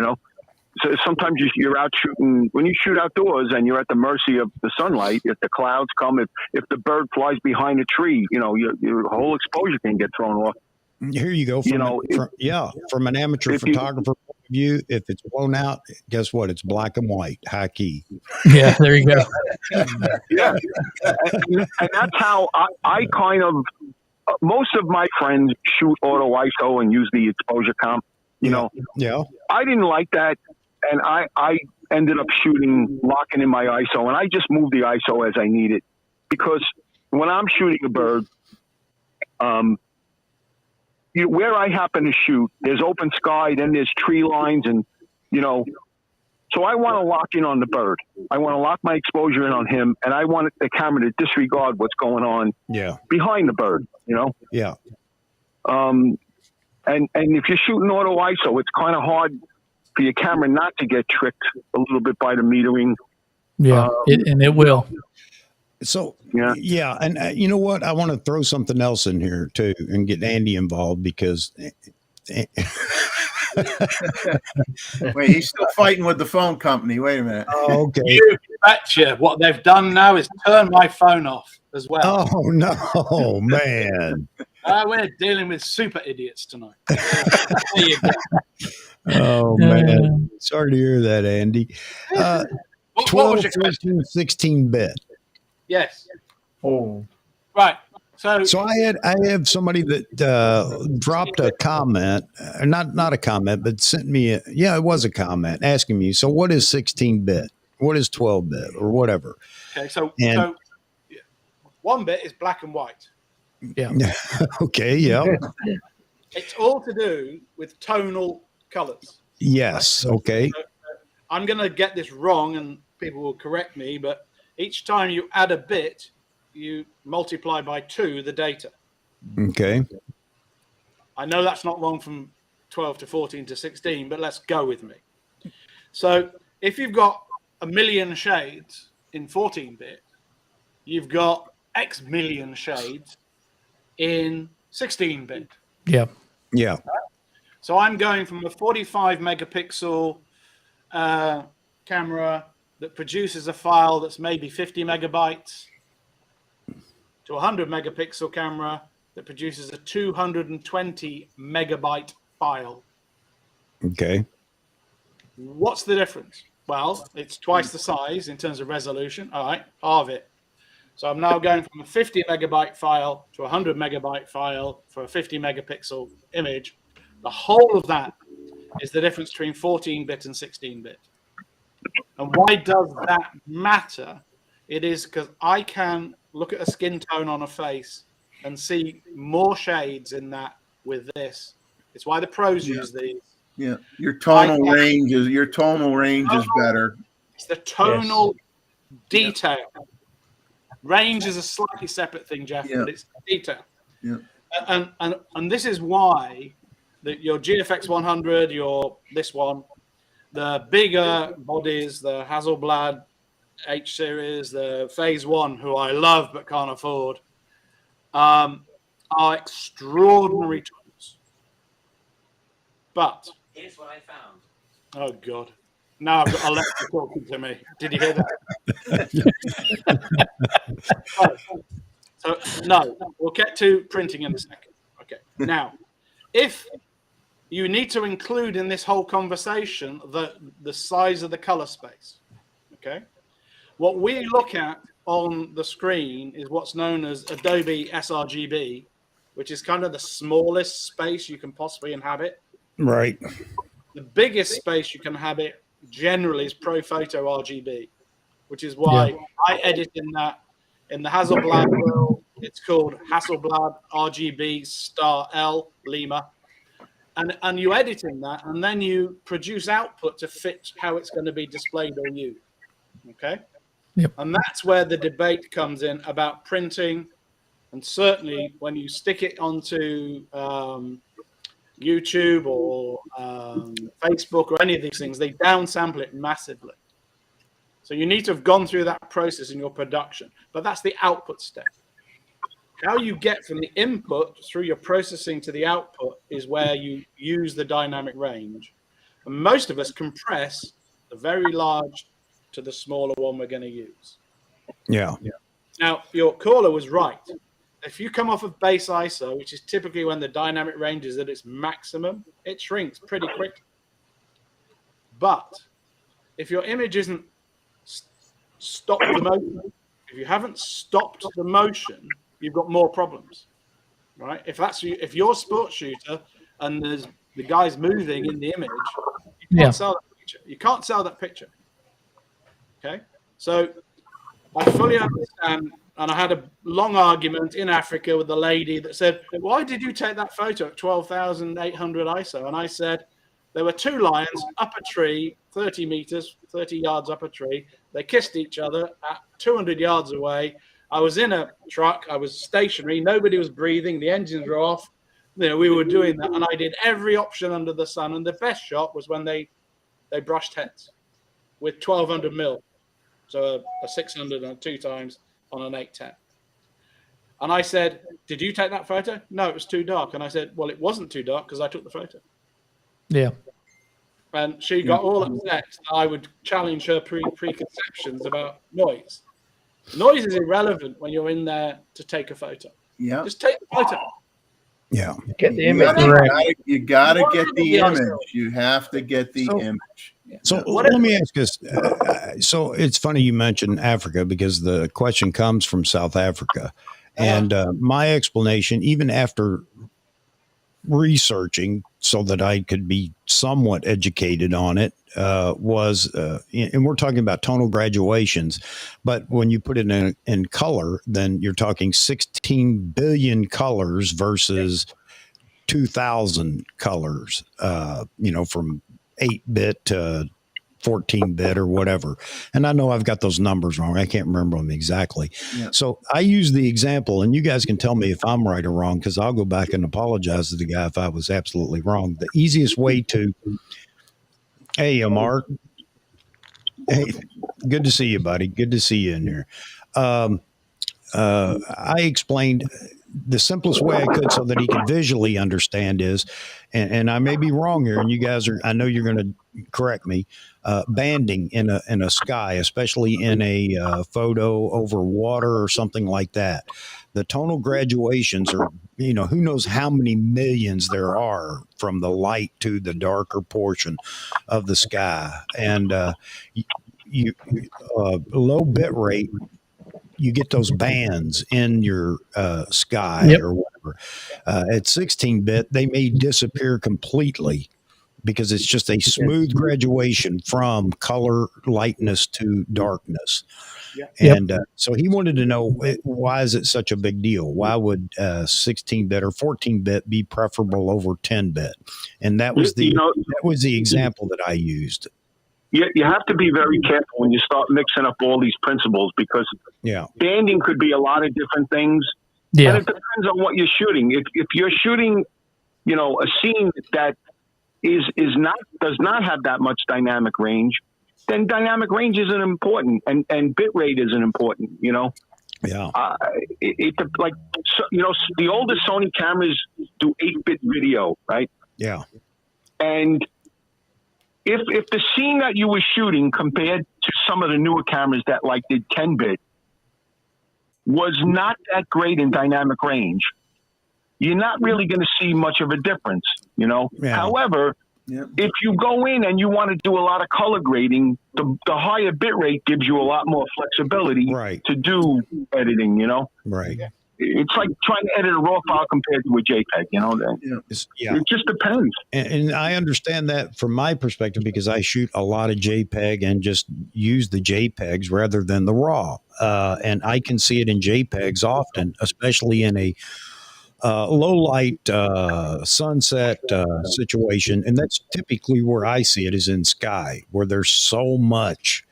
So sometimes you're out shooting, when you shoot outdoors and you're at the mercy of the sunlight. If the clouds come, if the bird flies behind a tree, your whole exposure can get thrown off. Here you go. From an amateur photographer point of view, if it's blown out, guess what? It's black and white, high key. Yeah, there you go. Yeah. And that's how I kind of, most of my friends shoot auto ISO and use the exposure comp. Yeah. I didn't like that. And I ended up locking in my ISO, and I just move the ISO as I need it, because when I'm shooting a bird, where I happen to shoot, there's open sky, then there's tree lines, and so I want to lock in on the bird. I want to lock my exposure in on him, and I want the camera to disregard what's going on behind the bird. Yeah. And if you're shooting auto ISO, it's kind of hard for your camera not to get tricked a little bit by the metering. Yeah, and it will. So, and you know what? I want to throw something else in here too and get Andy involved, because wait, he's still fighting with the phone company. Wait a minute. Oh, okay. You betcha. What they've done now is turn my phone off as well. Oh, no, man. We're dealing with super idiots tonight. There you go. Oh, man. Sorry to hear that, Andy. 12, 13, 16-bit. Yes. Oh. Right. So I have somebody that dropped a comment, not a comment, but sent me it was a comment asking me, so what is 16-bit? What is 12-bit or whatever? Okay, so 1 bit is black and white. Yeah. Okay, yeah. It's all to do with tonal colors. Yes, okay. So, I'm going to get this wrong and people will correct me, but each time you add a bit, you multiply by 2 the data. Okay. I know that's not wrong from 12 to 14 to 16, but let's go with me. So if you've got a million shades in 14-bit, you've got X million shades in 16-bit. Yeah. Yeah. So I'm going from a 45 megapixel camera that produces a file that's maybe 50 megabytes to a 100 megapixel camera that produces a 220 megabyte file. Okay. What's the difference? Well, it's twice the size in terms of resolution. All right, halve it. So I'm now going from a 50 megabyte file to a 100 megabyte file for a 50 megapixel image. The whole of that is the difference between 14-bit and 16-bit. And why does that matter? It is because I can look at a skin tone on a face and see more shades in that with this. It's why the pros use these. Yeah, your tonal range is better. It's the tonal detail. Range is a slightly separate thing, Jeff, but it's detail. Yeah. And this is why that your GFX 100, this one, the bigger bodies, the Hasselblad H series, the Phase 1, who I love but can't afford, are extraordinary tools. But here's what I found. Oh God. Now I've got Alexa talking to me. Did you hear that? So no, we'll get to printing in a second. Okay. Now, if you need to include in this whole conversation the size of the color space, okay? What we look at on the screen is what's known as Adobe sRGB, which is kind of the smallest space you can possibly inhabit. Right. The biggest space you can inhabit generally is ProPhoto RGB, which is why I edit in that. In the Hasselblad world, it's called Hasselblad RGB star L Lima. And you edit in that, and then you produce output to fit how it's going to be displayed or used. Okay? Yep. And that's where the debate comes in about printing. And certainly when you stick it onto YouTube or Facebook or any of these things, they downsample it massively. So you need to have gone through that process in your production. But that's the output step. How you get from the input through your processing to the output is where you use the dynamic range. And most of us compress the very large to the smaller one we're going to use. Yeah. Now, your caller was right. If you come off of base ISO, which is typically when the dynamic range is at its maximum, it shrinks pretty quickly. But if your image isn't stopped the motion, if you haven't stopped the motion, you've got more problems, right? If you're a sports shooter and there's the guy's moving in the image, you can't sell that picture. You can't sell that picture. Okay, so I fully understand. And I had a long argument in Africa with the lady that said, "Why did you take that photo at 12,800 ISO?" And I said, there were two lions up a tree, 30 meters, 30 yards up a tree. They kissed each other at 200 yards away. I was in a truck. I was stationary. Nobody was breathing. The engines were off. You know, we were doing that. And I did every option under the sun. And the best shot was when they brushed heads with 1200 mil. So a 600 and 2 times on an 810. And I said, "Did you take that photo?" "No, it was too dark." And I said, "Well, it wasn't too dark because I took the photo." Yeah. And she got all upset that I would challenge her preconceptions about noise. Noise is irrelevant when you're in there to take a photo. Yeah. Just take the photo. Yeah. Get the image. You gotta get the image. You have to get the image. So let me ask this. So it's funny you mentioned Africa because the question comes from South Africa. And my explanation, even after researching so that I could be somewhat educated on it, was, and we're talking about tonal graduations, but when you put it in color, then you're talking 16 billion colors versus 2,000 colors, from 8-bit to 14-bit or whatever. And I know I've got those numbers wrong. I can't remember them exactly. Yeah. So I use the example, and you guys can tell me if I'm right or wrong, because I'll go back and apologize to the guy if I was absolutely wrong. The easiest way to, hey, Mark. Hey, good to see you, buddy. Good to see you in here. I explained the simplest way I could so that he could visually understand is, and I may be wrong here, and you guys are, I know you're going to correct me, banding in a sky, especially in a photo over water or something like that. The tonal graduations are, who knows how many millions there are from the light to the darker portion of the sky. And you low bit rate, you get those bands in your sky Yep. or whatever. At 16-bit, they may disappear completely because it's just a smooth graduation from color lightness to darkness. And so he wanted to know, why is it such a big deal? Why would 16-bit or 14-bit be preferable over 10-bit? And that was the example that I used. You have to be very careful when you start mixing up all these principles, because banding could be a lot of different things. Yeah. And it depends on what you're shooting. If you're shooting, a scene that does not have that much dynamic range, then dynamic range isn't important, and bit rate isn't important. Yeah. The oldest Sony cameras do 8-bit video, right? Yeah. And if the scene that you were shooting compared to some of the newer cameras that did 10-bit was not that great in dynamic range, you're not really going to see much of a difference, Yeah. However, if you go in and you want to do a lot of color grading, the higher bit rate gives you a lot more flexibility to do editing, Right. It's like trying to edit a RAW file compared to a JPEG, It just depends. And I understand that from my perspective, because I shoot a lot of JPEG and just use the JPEGs rather than the RAW. And I can see it in JPEGs often, especially in a low light sunset situation. And that's typically where I see it, is in sky, where there's so much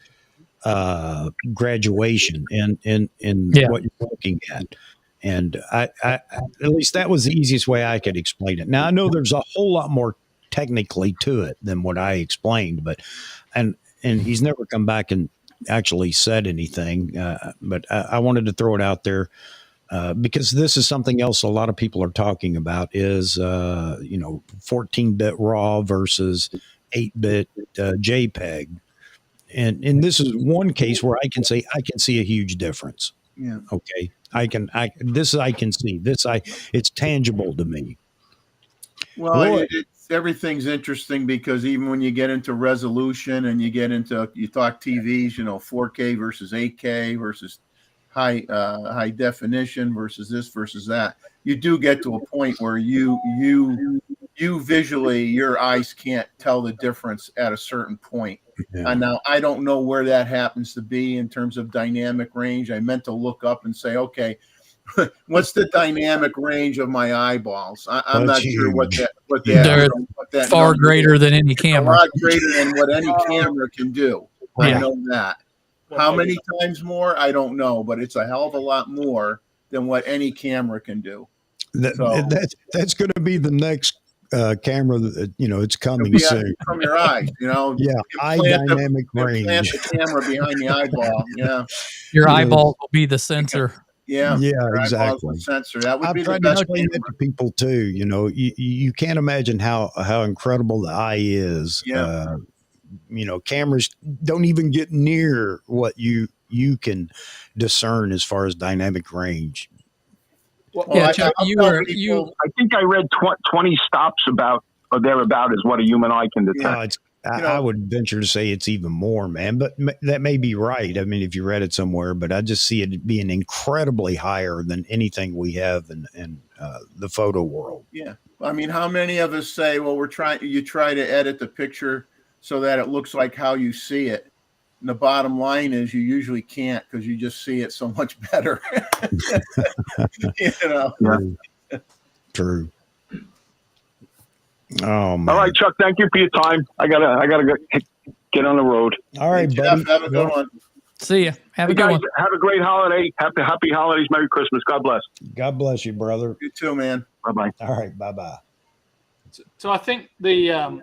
graduation in what you're looking at. And I, at least that was the easiest way I could explain it. Now, I know there's a whole lot more technically to it than what I explained, but and he's never come back and actually said anything. But I wanted to throw it out there because this is something else a lot of people are talking about, is 14-bit RAW versus 8-bit JPEG. And this is one case where I can say I can see a huge difference. Yeah. Okay. I can see this. It's tangible to me. Well, everything's interesting, because even when you get into resolution and you talk TVs, 4K versus 8K versus high definition versus this versus that, you do get to a point where you visually, your eyes can't tell the difference at a certain point. Yeah. And now I don't know where that happens to be in terms of dynamic range. I meant to look up and say, okay, what's the dynamic range of my eyeballs? I'm not sure what that far greater than any camera. A lot greater than what any camera can do. I know that. How many times more? I don't know, but it's a hell of a lot more than what any camera can do. That's going to be the next camera that it's coming soon. From your eyes, eye dynamic range. Plant the camera behind the eyeball. Yeah, your eyeball will be the sensor. Yeah, exactly. Sensor. That would I've be tried the to best explain that to people too. You can't imagine how incredible the eye is. Yeah. Cameras don't even get near what you can discern as far as dynamic range. Well, Chuck, I think I read 20 stops about or thereabout is what a human eye can detect. I would venture to say it's even more, man, but that may be right. I mean, if you read it somewhere, but I just see it being incredibly higher than anything we have in the photo world. Yeah. I mean, how many of us say, well, you try to edit the picture so that it looks like how you see it. And the bottom line is you usually can't, because you just see it so much better. True. Oh, man. All right, Chuck, thank you for your time. I gotta get on the road. All right, buddy. Have a good one. See ya. Have a good one. Have a great holiday. Happy holidays. Merry Christmas. God bless. God bless you, brother. You too, man. Bye-bye. All right. Bye-bye. So I think the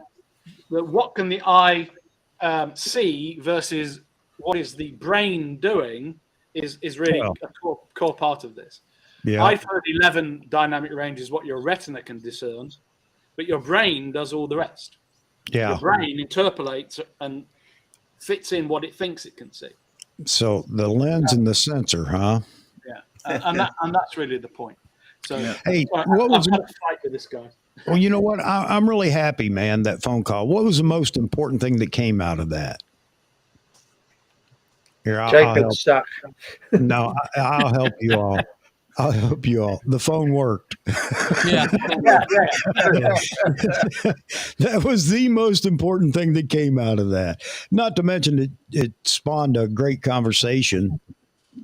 what can the eye see versus what is the brain doing is really a core part of this. Yeah. I-11 dynamic range is what your retina can discern, but your brain does all the rest. Yeah. Your brain interpolates and fits in what it thinks it can see. So the lens and the sensor, huh? Yeah, and that's really the point. So, hey, I've had a fight with this guy. Well, you know what? I'm really happy, man, that phone call. What was the most important thing that came out of that? Here, I'll help. Suck. No, I'll help you all. I'll help you all. The phone worked. Yeah. That was the most important thing that came out of that. Not to mention it spawned a great conversation.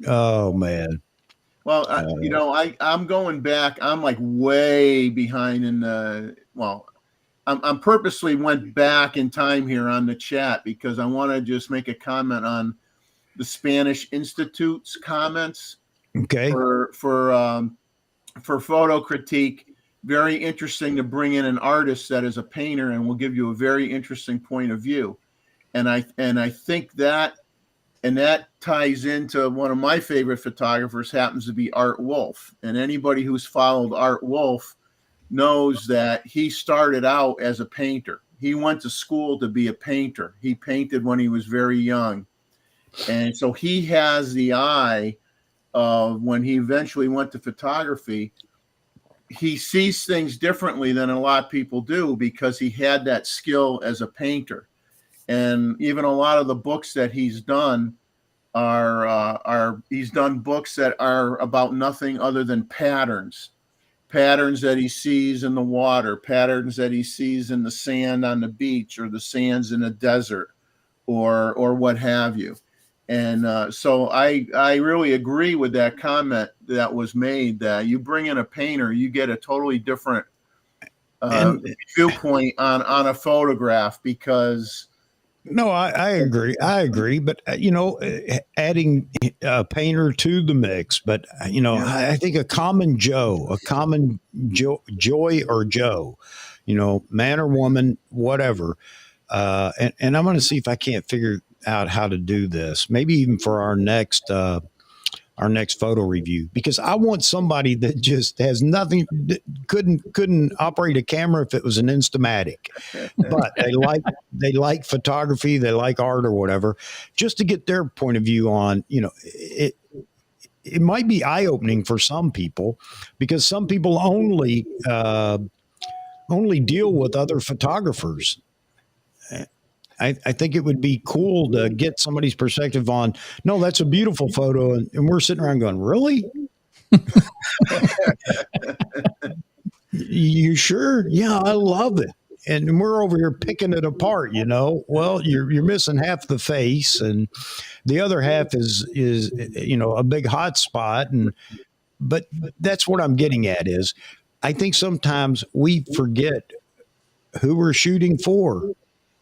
Oh, man. Well, I'm going back. I'm like way behind in the, I'm purposely went back in time here on the chat because I want to just make a comment on the Spanish Institute's comments. Okay. For photo critique. Very interesting to bring in an artist that is a painter and will give you a very interesting point of view. And I think that ties into one of my favorite photographers, happens to be Art Wolf. And anybody who's followed Art Wolf knows that he started out as a painter. He went to school to be a painter. He painted when he was very young. And so he has the eye of when he eventually went to photography. He sees things differently than a lot of people do because he had that skill as a painter. And even a lot of the books that he's done he's done books that are about nothing other than patterns that he sees in the water, patterns that he sees in the sand on the beach or the sands in a desert or what have you. And so I really agree with that comment that was made, that you bring in a painter, you get a totally different viewpoint on a photograph because. No, I agree. I agree. But, adding a painter to the mix. But, I think a common Joy or Joe, man or woman, whatever. And I'm going to see if I can't figure out how to do this, maybe even for our next photo review, because I want somebody that just has nothing, couldn't operate a camera if it was an Instamatic, but they like photography, they like art or whatever, just to get their point of view on, it might be eye-opening for some people, because some people only deal with other photographers. I think it would be cool to get somebody's perspective on, no, that's a beautiful photo. And we're sitting around going, really? You sure? Yeah, I love it. And we're over here picking it apart, well, you're missing half the face and the other half is a big hot spot. But that's what I'm getting at is I think sometimes we forget who we're shooting for.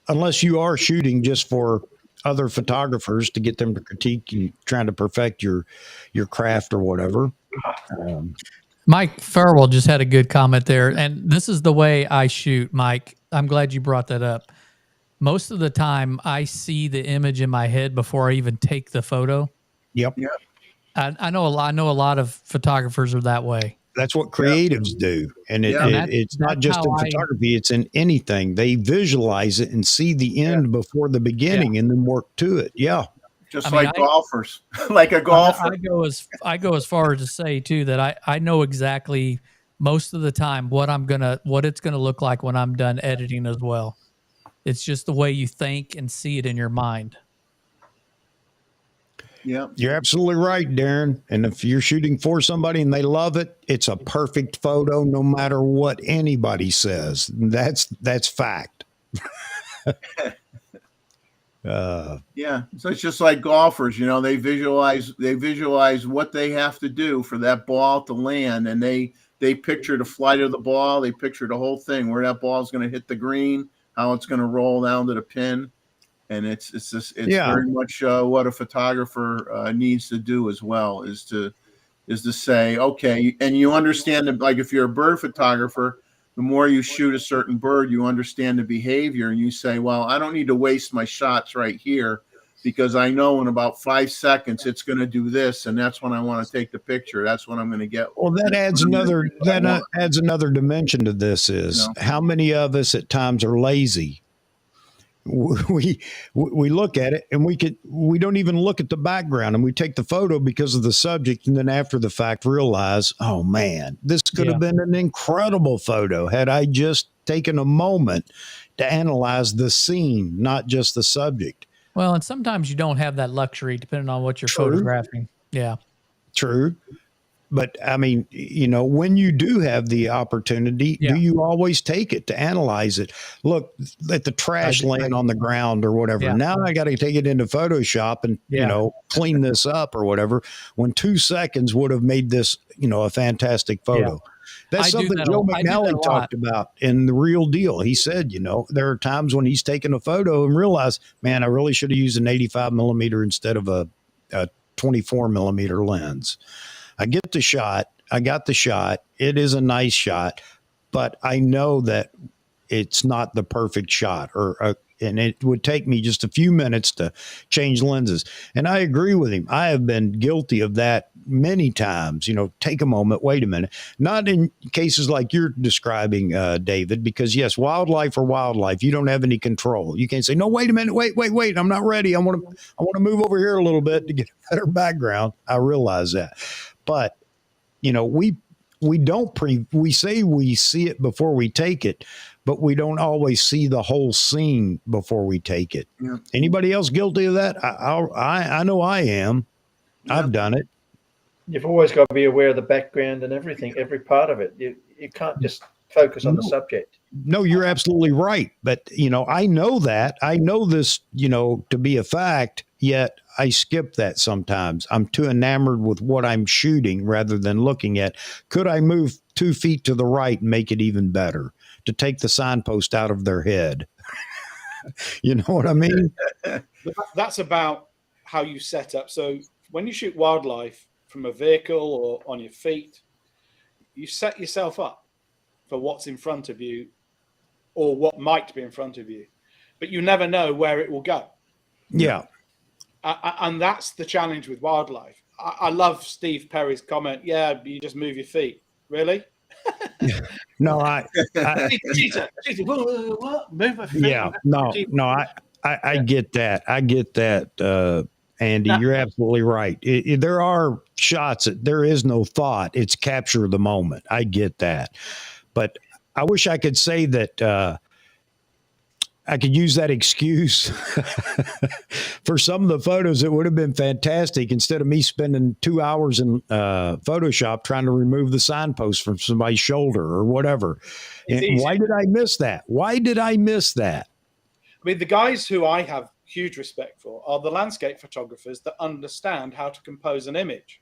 Unless you are shooting just for other photographers to get them to critique and trying to perfect your craft or whatever. Mike Farwell just had a good comment there. And this is the way I shoot, Mike. I'm glad you brought that up. Most of the time I see the image in my head before I even take the photo. Yep. I know a lot of photographers are that way. That's what creatives do. And it's not just in photography, it's in anything. They visualize it and see the end before the beginning and then work to it. Yeah. Just golfers, like a golfer. I go as far as to say too, that I know exactly most of the time what it's going to look like when I'm done editing as well. It's just the way you think and see it in your mind. Yeah, you're absolutely right, Darren. And if you're shooting for somebody and they love it, it's a perfect photo, no matter what anybody says. That's fact. Yeah, so it's just like golfers. They visualize what they have to do for that ball to land, and they picture the flight of the ball. They picture the whole thing, where that ball is going to hit the green, how it's going to roll down to the pin. And it's very much what a photographer needs to do as well, is to say, okay, and you understand that, like if you're a bird photographer, the more you shoot a certain bird, you understand the behavior, and you say, well, I don't need to waste my shots right here because I know in about 5 seconds it's going to do this, and that's when I want to take the picture. That's when I'm going to get. Well, that adds another dimension to this. Is how many of us at times are lazy. we look at it and we don't even look at the background, and we take the photo because of the subject, and then after the fact realize, oh man, this could have been an incredible photo had I just taken a moment to analyze the scene, not just the subject. Well, and sometimes you don't have that luxury depending on what you're True. photographing. Yeah. True. But I mean, when you do have the opportunity, do you always take it to analyze it? Look at the trash laying on the ground or whatever. Yeah. Now I got to take it into Photoshop and, clean this up or whatever, when 2 seconds would have made this, a fantastic photo. Yeah. That's something Joe McNally talked about in The Real Deal. He said, there are times when he's taken a photo and realized, man, I really should have used an 85 millimeter instead of a 24 millimeter lens. I get the shot. I got the shot. It is a nice shot, but I know that it's not the perfect shot, and it would take me just a few minutes to change lenses. And I agree with him. I have been guilty of that many times. Take a moment, wait a minute. Not in cases like you're describing, David, because yes, wildlife or wildlife, you don't have any control. You can't say, no, wait a minute, wait, I'm not ready. I want to move over here a little bit to get a better background. I realize that. But, we say we see it before we take it, but we don't always see the whole scene before we take it. Yeah. Anybody else guilty of that? I know I am. Yeah. I've done it. You've always got to be aware of the background and everything, every part of it. You can't just focus on the subject. No, you're absolutely right. But, I know that. I know this, to be a fact, yet I skip that sometimes. I'm too enamored with what I'm shooting rather than looking at, could I move 2 feet to the right and make it even better, to take the signpost out of their head? You know what I mean? That's about how you set up. So when you shoot wildlife from a vehicle or on your feet, you set yourself up for what's in front of you or what might be in front of you, but you never know where it will go. Yeah. And that's the challenge with wildlife. I love Steve Perry's comment. Yeah, you just move your feet. Really? No, Jesus, what? Move my feet. Yeah, no, I get that. I get that, Andy. You're absolutely right. There are shots that there is no thought. It's capture the moment. I get that. But I wish I could say that I could use that excuse for some of the photos. It would have been fantastic instead of me spending 2 hours in Photoshop trying to remove the signpost from somebody's shoulder or whatever. And why did I miss that? Why did I miss that? I mean, the guys who I have huge respect for are the landscape photographers that understand how to compose an image.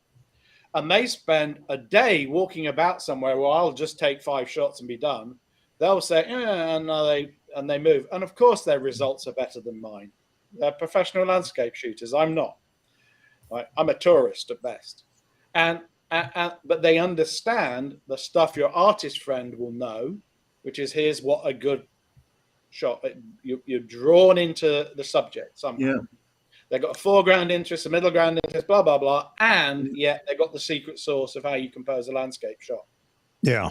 And they spend a day walking about somewhere where I'll just take 5 shots and be done. They'll say, and they move. And of course, their results are better than mine. They're professional landscape shooters. I'm not. Right? I'm a tourist at best. But they understand the stuff your artist friend will know, which is here's what a good shot. You're drawn into the subject somehow. Yeah. They've got a foreground interest, a middle ground interest, blah, blah, blah. And yet they've got the secret sauce of how you compose a landscape shot. Yeah.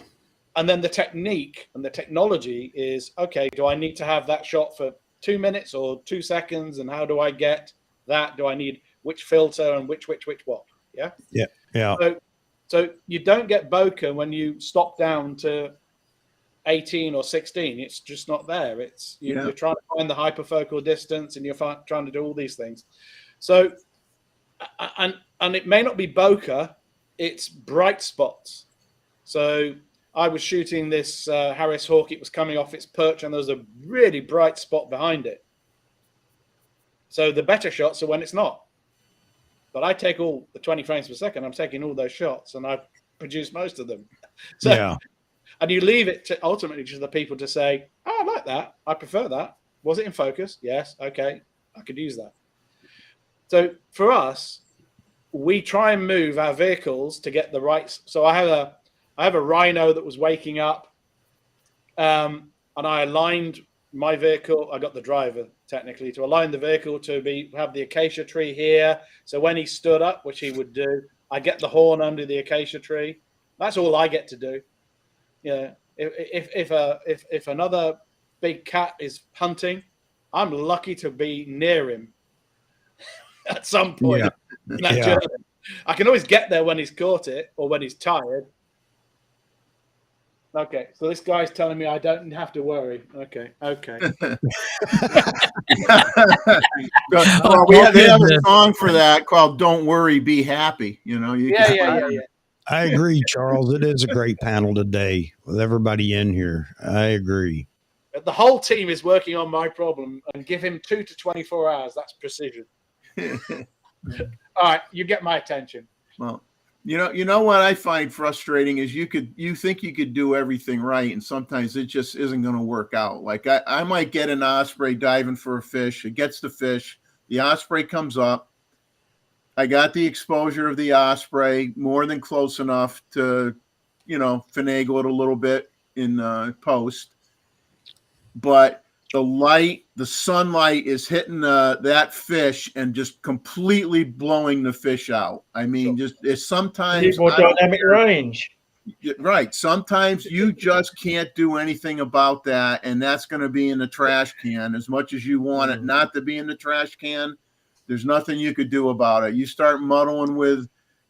And then the technique and the technology is, okay, do I need to have that shot for 2 minutes or 2 seconds? And how do I get that? Do I need which filter and which what? Yeah. Yeah. Yeah. So you don't get bokeh when you stop down to 18 or 16. It's just not there. You're trying to find the hyperfocal distance and you're trying to do all these things. So, and it may not be bokeh, it's bright spots. So I was shooting this Harris Hawk. It was coming off its perch and there was a really bright spot behind it. So the better shots are when it's not. But I take all the 20 frames per second. I'm taking all those shots and I produce most of them. So, yeah. And you leave it to ultimately to the people to say, oh, I like that. I prefer that. Was it in focus? Yes. Okay. I could use that. So for us, we try and move our vehicles to get the right. So I have a Rhino that was waking up, and I aligned my vehicle. I got the driver technically to align the vehicle to have the acacia tree here. So when he stood up, which he would do, I get the horn under the acacia tree. That's all I get to do. You know, if another big cat is hunting, I'm lucky to be near him at some point in that journey. I can always get there when he's caught it or when he's tired. Okay, so this guy's telling me I don't have to worry. Okay. Well, they have a song for that called "Don't Worry, Be Happy." You know, Yeah. I agree, Charles. It is a great panel today with everybody in here. I agree. The whole team is working on my problem, and give him 2 to 24 hours. That's precision. All right, you get my attention. Well, you know what I find frustrating is you think you could do everything right, and sometimes it just isn't going to work out. Like I might get an osprey diving for a fish. It gets the fish. The osprey comes up. I got the exposure of the osprey more than close enough to, finagle it a little bit in post. But the sunlight is hitting that fish and just completely blowing the fish out. I mean, it's sometimes more dynamic range. Right. Sometimes you just can't do anything about that, and that's going to be in the trash can. As much as you want it not to be in the trash can, there's nothing you could do about it. You start muddling with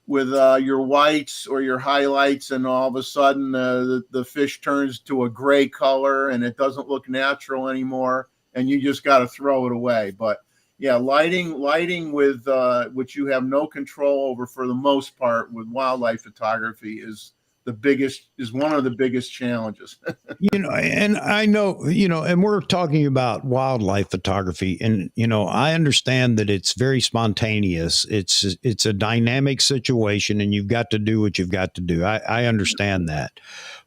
your whites or your highlights, and all of a sudden the fish turns to a gray color and it doesn't look natural anymore, and you just got to throw it away. But yeah, lighting with which you have no control over for the most part with wildlife photography is one of the biggest challenges. And I know, and we're talking about wildlife photography, and, I understand that it's very spontaneous. It's a dynamic situation, and you've got to do what you've got to do. I understand that.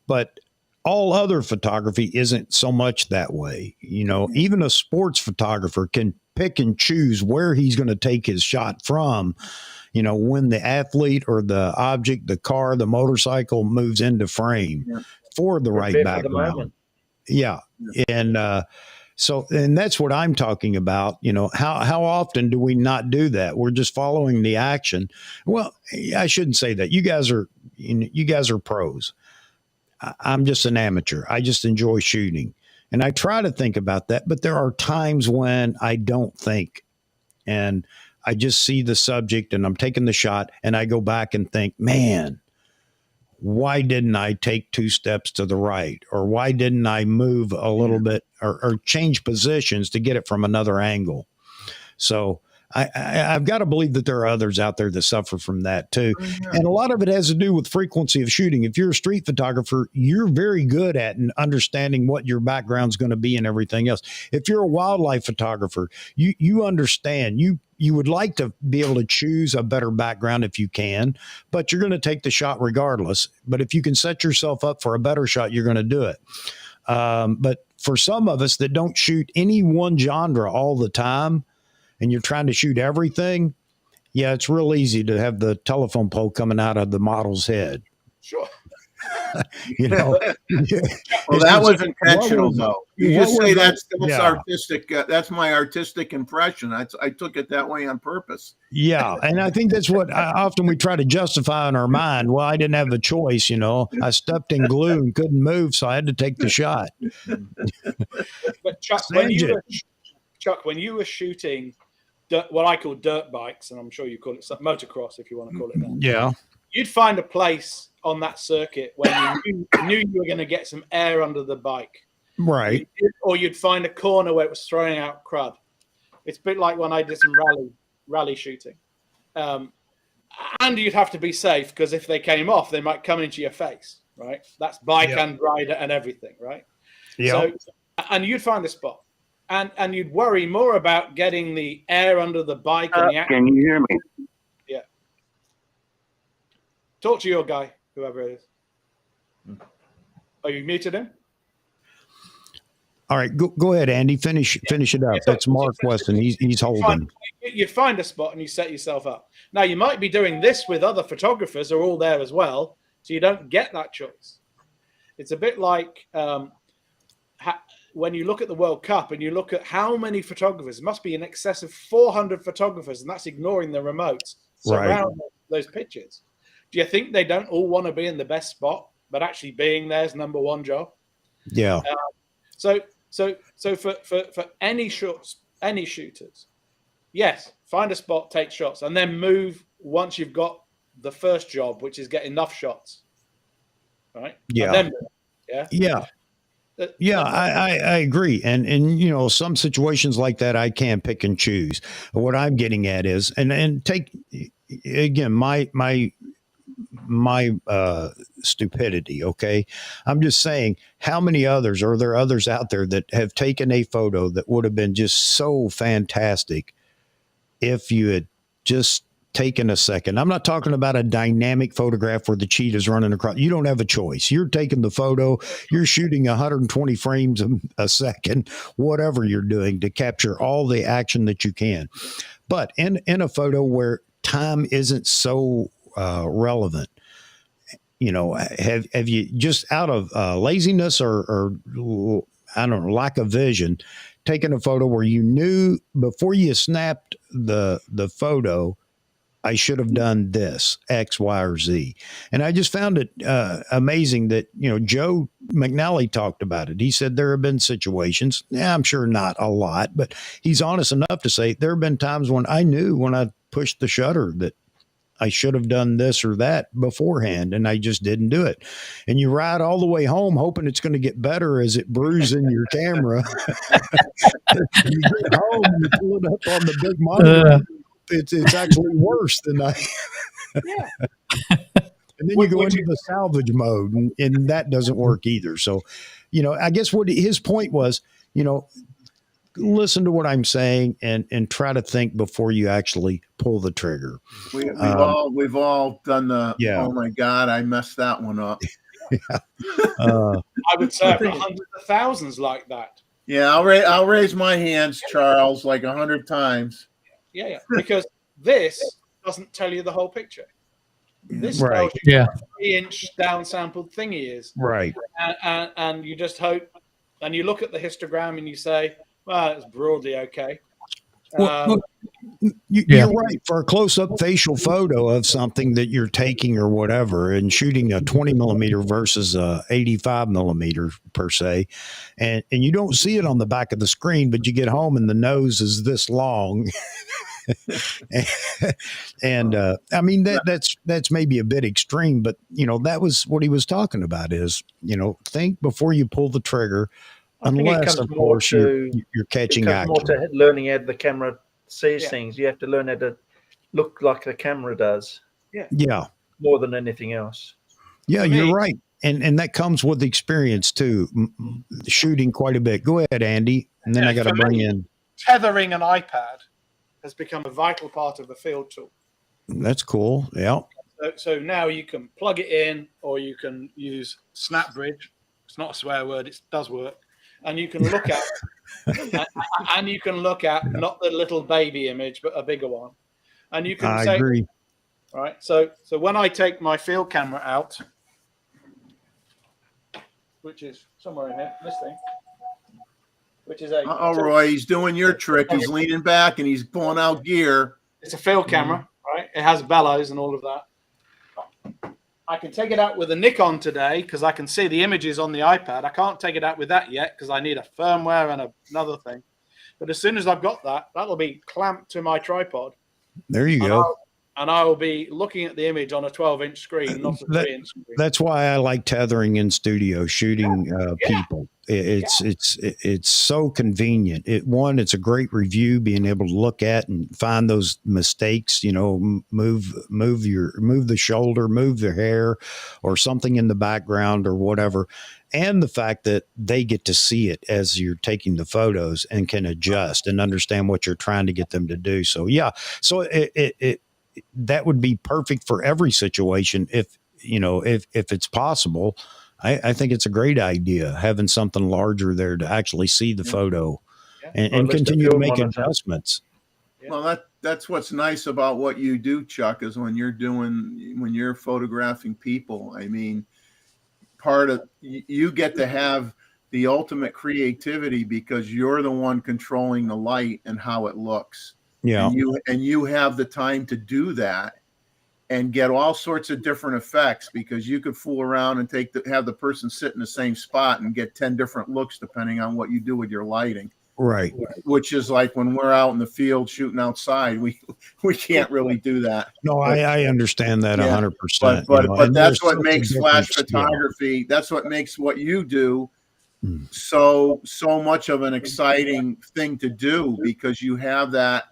But all other photography isn't so much that way. Even a sports photographer can pick and choose where he's going to take his shot from. When the athlete or the object, the car, the motorcycle moves into frame for the right background. Yeah. And and that's what I'm talking about. How often do we not do that? We're just following the action. Well, I shouldn't say that. You guys are pros. I'm just an amateur. I just enjoy shooting. And I try to think about that, but there are times when I don't think. And I just see the subject and I'm taking the shot and I go back and think, man, why didn't I take 2 steps to the right? Or why didn't I move a little bit or change positions to get it from another angle? So I've got to believe that there are others out there that suffer from that too. And a lot of it has to do with frequency of shooting. If you're a street photographer, you're very good at understanding what your background's going to be and everything else. If you're a wildlife photographer, you understand, you would like to be able to choose a better background if you can, but you're going to take the shot regardless. But if you can set yourself up for a better shot, you're going to do it. But for some of us that don't shoot any one genre all the time, and you're trying to shoot everything, it's real easy to have the telephone pole coming out of the model's head. Sure. Well, that was intentional, though. You just say that's artistic. That's my artistic impression. I took it that way on purpose. Yeah, and I think that's what often we try to justify in our mind. Well, I didn't have a choice, I stepped in glue and couldn't move, so I had to take the shot. But Chuck, when you were shooting what I call dirt bikes, and I'm sure you call it motocross if you want to call it that. Yeah. You'd find a place on that circuit where you knew you were going to get some air under the bike. Right. Or you'd find a corner where it was throwing out crud. It's a bit like when I did some rally shooting. And you'd have to be safe because if they came off, they might come into your face, right? That's bike and rider and everything, right? Yeah. So, and you'd find a spot. And you'd worry more about getting the air under the bike and the action. Can you hear me? Yeah. Talk to your guy, whoever it is. Oh, you muted him? All right, go ahead, Andy. Finish it up. That's Mark Weston. He's holding. You'd find a spot and you set yourself up. Now, you might be doing this with other photographers who are all there as well, so you don't get that choice. It's a bit like when you look at the World Cup and you look at how many photographers, it must be in excess of 400 photographers, and that's ignoring the remotes surrounding those pitches. Do you think they don't all want to be in the best spot, but actually being there is number one job? Yeah. So So for any shooters, yes, find a spot, take shots, and then move once you've got the first job, which is get enough shots, right? Yeah. And then, yeah. Yeah, I agree. And you know, some situations like that I can pick and choose. What I'm getting at is and take again my stupidity, okay? I'm just saying, how many others are there others out there that have taken a photo that would have been just so fantastic if you had just taken a second? I'm not talking about a dynamic photograph where the cheetah's running across. You don't have a choice. You're taking the photo, you're shooting 120 frames a second, whatever you're doing to capture all the action that you can. But in a photo where time isn't so relevant, you know, have you just out of laziness or I don't know, lack of vision, taken a photo where you knew before you snapped the photo, I should have done this X, Y, or Z? And I just found it amazing that, you know, Joe McNally talked about it. He said there have been situations, I'm sure not a lot, but he's honest enough to say there have been times when I knew when I pushed the shutter that I should have done this or that beforehand, and I just didn't do it. And you ride all the way home hoping it's going to get better as it brews in your camera. You get home and you pull it up on the big monitor. It's actually worse than I. Yeah. And then you go into the salvage mode, and that doesn't work either. So, you know, I guess what his point was, you know, listen to what I'm saying and try to think before you actually pull the trigger. We've all done the, oh my God, I messed that one up. I would say I've got hundreds of thousands like that. Yeah, I'll raise my hands, Charles, like 100 times. Yeah, because this doesn't tell you the whole picture. This right. tells you what 3-inch downsampled thing he is. Right. And you just hope, and you look at the histogram and you say, well, it's broadly okay. You're right. For a close-up facial photo of something that you're taking or whatever, and shooting a 20 millimeter versus a 85 millimeter per se, and you don't see it on the back of the screen, but you get home and the nose is this long. And I mean that's maybe a bit extreme, but you know, that was what he was talking about is, you know, think before you pull the trigger. Unless, of course, you're catching action. More to learning how the camera sees things. You have to learn how to look like the camera does. Yeah. More than anything else. Yeah, you're right. And that comes with experience too, shooting quite a bit. Go ahead, Andy. And then I got to bring in. Tethering an iPad has become a vital part of the field tool. That's cool. Yeah. So now you can plug it in, or you can use SnapBridge. It's not a swear word. It does work. And you can look at, and you can look at not the little baby image, but a bigger one. And you can say, agree. All right. So when I take my field camera out, which is somewhere in here, this thing, which is Roy, he's doing your trick. He's leaning back and he's pulling out gear. It's a field camera, right? It has bellows and all of that. I can take it out with a Nikon today because I can see the images on the iPad. I can't take it out with that yet because I need a firmware and another thing. But as soon as I've got that, that'll be clamped to my tripod. There you go. And I will be looking at the image on a 12-inch screen, not a 3-inch screen. That's why I like tethering in studio, shooting people. It's so convenient. It's a great review, being able to look at and find those mistakes. You know, move the shoulder, move the hair, or something in the background or whatever. And the fact that they get to see it as you're taking the photos and can adjust and understand what you're trying to get them to do. So that would be perfect for every situation. If it's possible, I think it's a great idea having something larger there to actually see the photo and continue to make adjustments. Well, that's what's nice about what you do, Chuck, is when you're photographing people. I mean, part of you get to have the ultimate creativity because you're the one controlling the light and how it looks. Yeah. And you have the time to do that. and get all sorts of different effects, because you could fool around and have the person sit in the same spot and get 10 different looks depending on what you do with your lighting. Right. Which is like when we're out in the field shooting outside, we can't really do that. No, I understand that 100%. But that's what makes flash photography. That's what makes what you do so much of an exciting thing to do, because you have that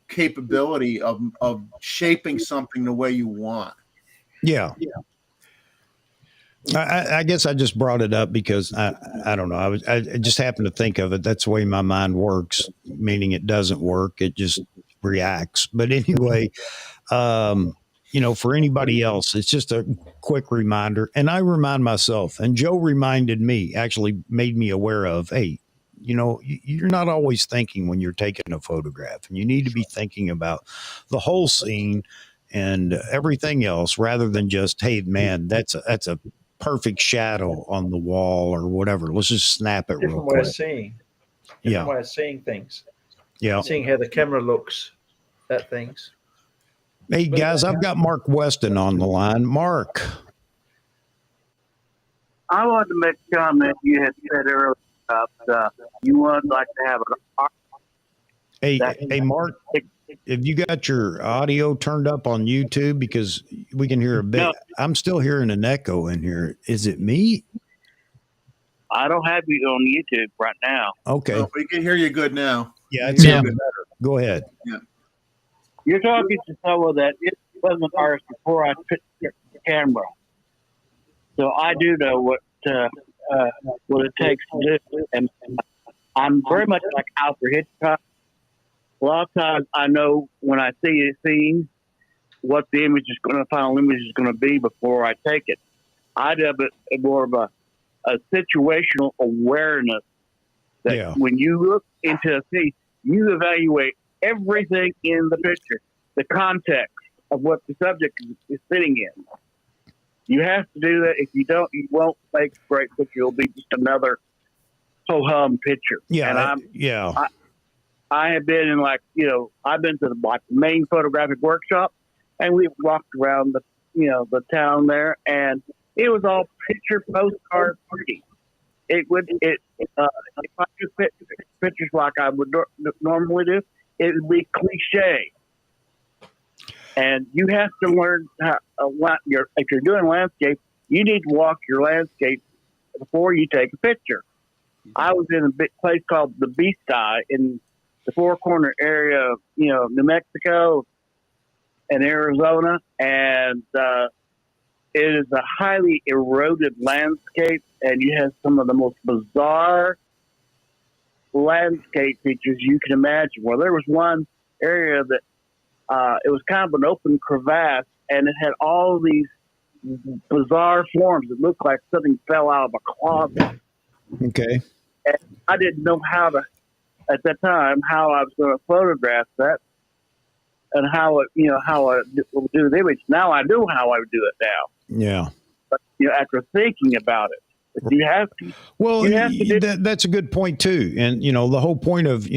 capability of shaping something the way you want. Yeah. I guess I just brought it up because I don't know. I just happened to think of it. That's the way my mind works, meaning it doesn't work. It just reacts. But anyway, for anybody else, it's just a quick reminder. And I remind myself, and Joe reminded me, actually made me aware of, hey, you're not always thinking when you're taking a photograph, and you need to be thinking about the whole scene and everything else, rather than just, hey, man, that's a perfect shadow on the wall or whatever. Let's just snap it real quick. Different way of seeing things. Yeah. Seeing how the camera looks at things. Hey guys, I've got Mark Weston on the line. Mark. I wanted to make a comment you had said earlier about you would like to have Hey, Mark, have you got your audio turned up on YouTube? Because we can hear a bit. No. I'm still hearing an echo in here. Is it me? I don't have you on YouTube right now. Okay. Well, we can hear you good now. Yeah, it's better. Go ahead. Yeah. You're talking to someone that it wasn't ours before I took the camera. So I do know what it takes to do. And I'm very much like Alfred Hitchcock. A lot of times I know when I see a scene what the final image is going to be before I take it. I have more of a situational awareness that when you look into a scene, you evaluate everything in the picture, the context of what the subject is sitting in. You have to do that. If you don't, you won't make a great picture. It'll be just another ho-hum picture. Yeah. And I have been in I've been to the main photographic workshop, and we've walked around the town there, and it was all picture postcard pretty. If I took pictures like I would normally do, it would be cliche. And you have to learn if you're doing landscape, you need to walk your landscape before you take a picture. I was in a big place called the Beast Eye in the Four Corner area of, New Mexico and Arizona. And, it is a highly eroded landscape, and you have some of the most bizarre landscape features you can imagine. Well, there was one area that it was kind of an open crevasse, and it had all these bizarre forms. It looked like something fell out of a closet. Okay. And I didn't know at that time, how I was going to photograph that and how I would do the image. Now I know how I would do it now. Yeah. But, after thinking about it, but you have to. Well, that's a good point too. And, the whole point of,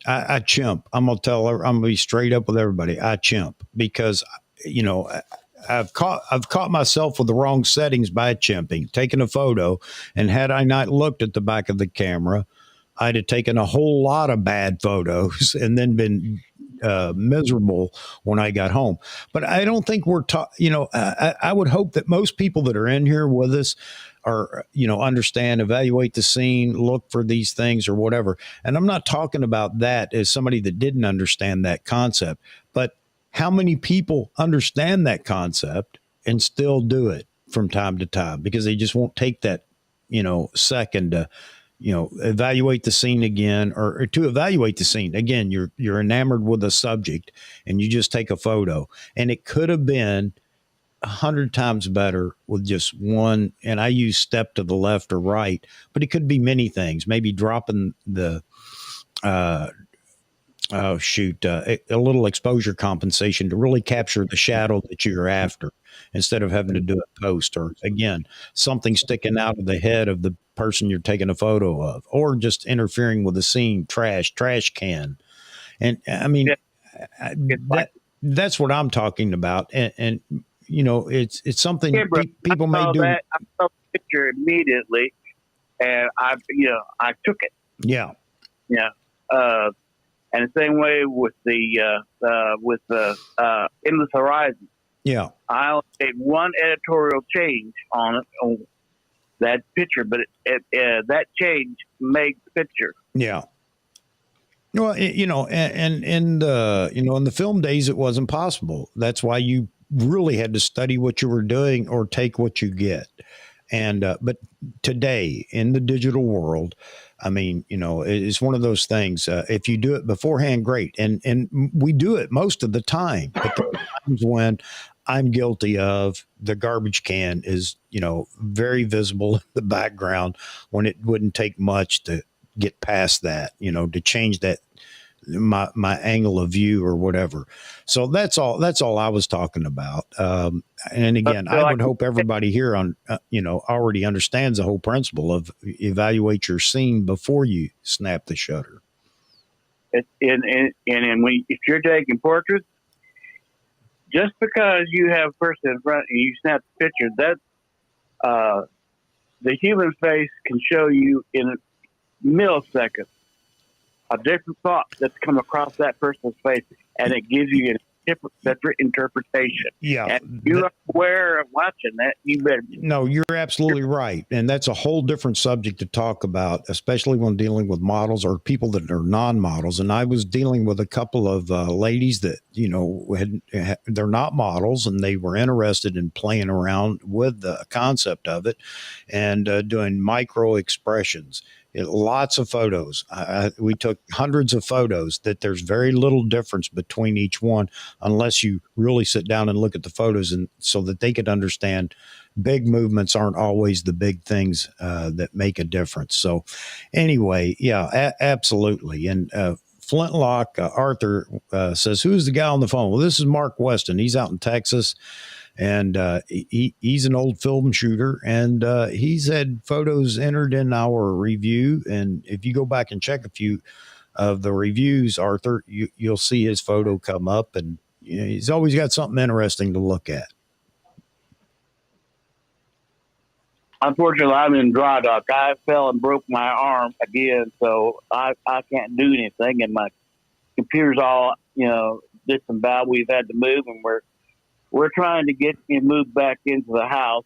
I chimp. I'm going to be straight up with everybody. I chimp because, I've caught myself with the wrong settings by chimping, taking a photo. And had I not looked at the back of the camera, I'd have taken a whole lot of bad photos and then been miserable when I got home. But I don't think we're I would hope that most people that are in here with us are, understand, evaluate the scene, look for these things or whatever. And I'm not talking about that as somebody that didn't understand that concept, but how many people understand that concept and still do it from time to time because they just won't take that, second to, evaluate the scene again, or to evaluate the scene again. You're enamored with a subject and you just take a photo, and it could have been 100 times better with just one. And I use step to the left or right, but it could be many things. Maybe dropping the, a little exposure compensation to really capture the shadow that you're after instead of having to do it post, or again, something sticking out of the head of the person you're taking a photo of, or just interfering with the scene, trash can. And I mean, that's what I'm talking about. And you know, it's something people may do. I saw the picture immediately, and I took it. Yeah. Yeah. And the same way with the Endless Horizon. Yeah. I only made one editorial change on that picture, but that change made the picture. Yeah. Well, you know, and in the film days, it wasn't possible. That's why you really had to study what you were doing or take what you get. And but today in the digital world, I mean, you know, it's one of those things. If you do it beforehand, great, and we do it most of the time. But there are times when I'm guilty of the garbage can is, you know, very visible in the background when it wouldn't take much to get past that, you know, to change that my angle of view or whatever. So that's all I was talking about. And again, I would hope everybody here on, already understands the whole principle of evaluate your scene before you snap the shutter. And if you're taking portraits, just because you have a person in front and you snap the picture, that the human face can show you in milliseconds a different thought that's come across that person's face, and it gives you a separate interpretation. Yeah. And you're aware of watching that, you better. No, you're absolutely right. And that's a whole different subject to talk about, especially when dealing with models or people that are non-models. And I was dealing with a couple of ladies that, you know, they're not models, and they were interested in playing around with the concept of it and doing micro expressions. Lots of photos. We took hundreds of photos that there's very little difference between each one unless you really sit down and look at the photos, and so that they could understand big movements aren't always the big things that make a difference. So anyway, yeah, absolutely. And Flintlock Arthur says, who's the guy on the phone? Well, this is Mark Weston. He's out in Texas. And he's an old film shooter, and he's had photos entered in our review. And if you go back and check a few of the reviews, Arthur, you'll see his photo come up, and you know, he's always got something interesting to look at. Unfortunately, I'm in dry dock. I fell and broke my arm again, so I can't do anything, and my computer's all, you know, this and that. We've had to move, and we're trying to get me moved back into the house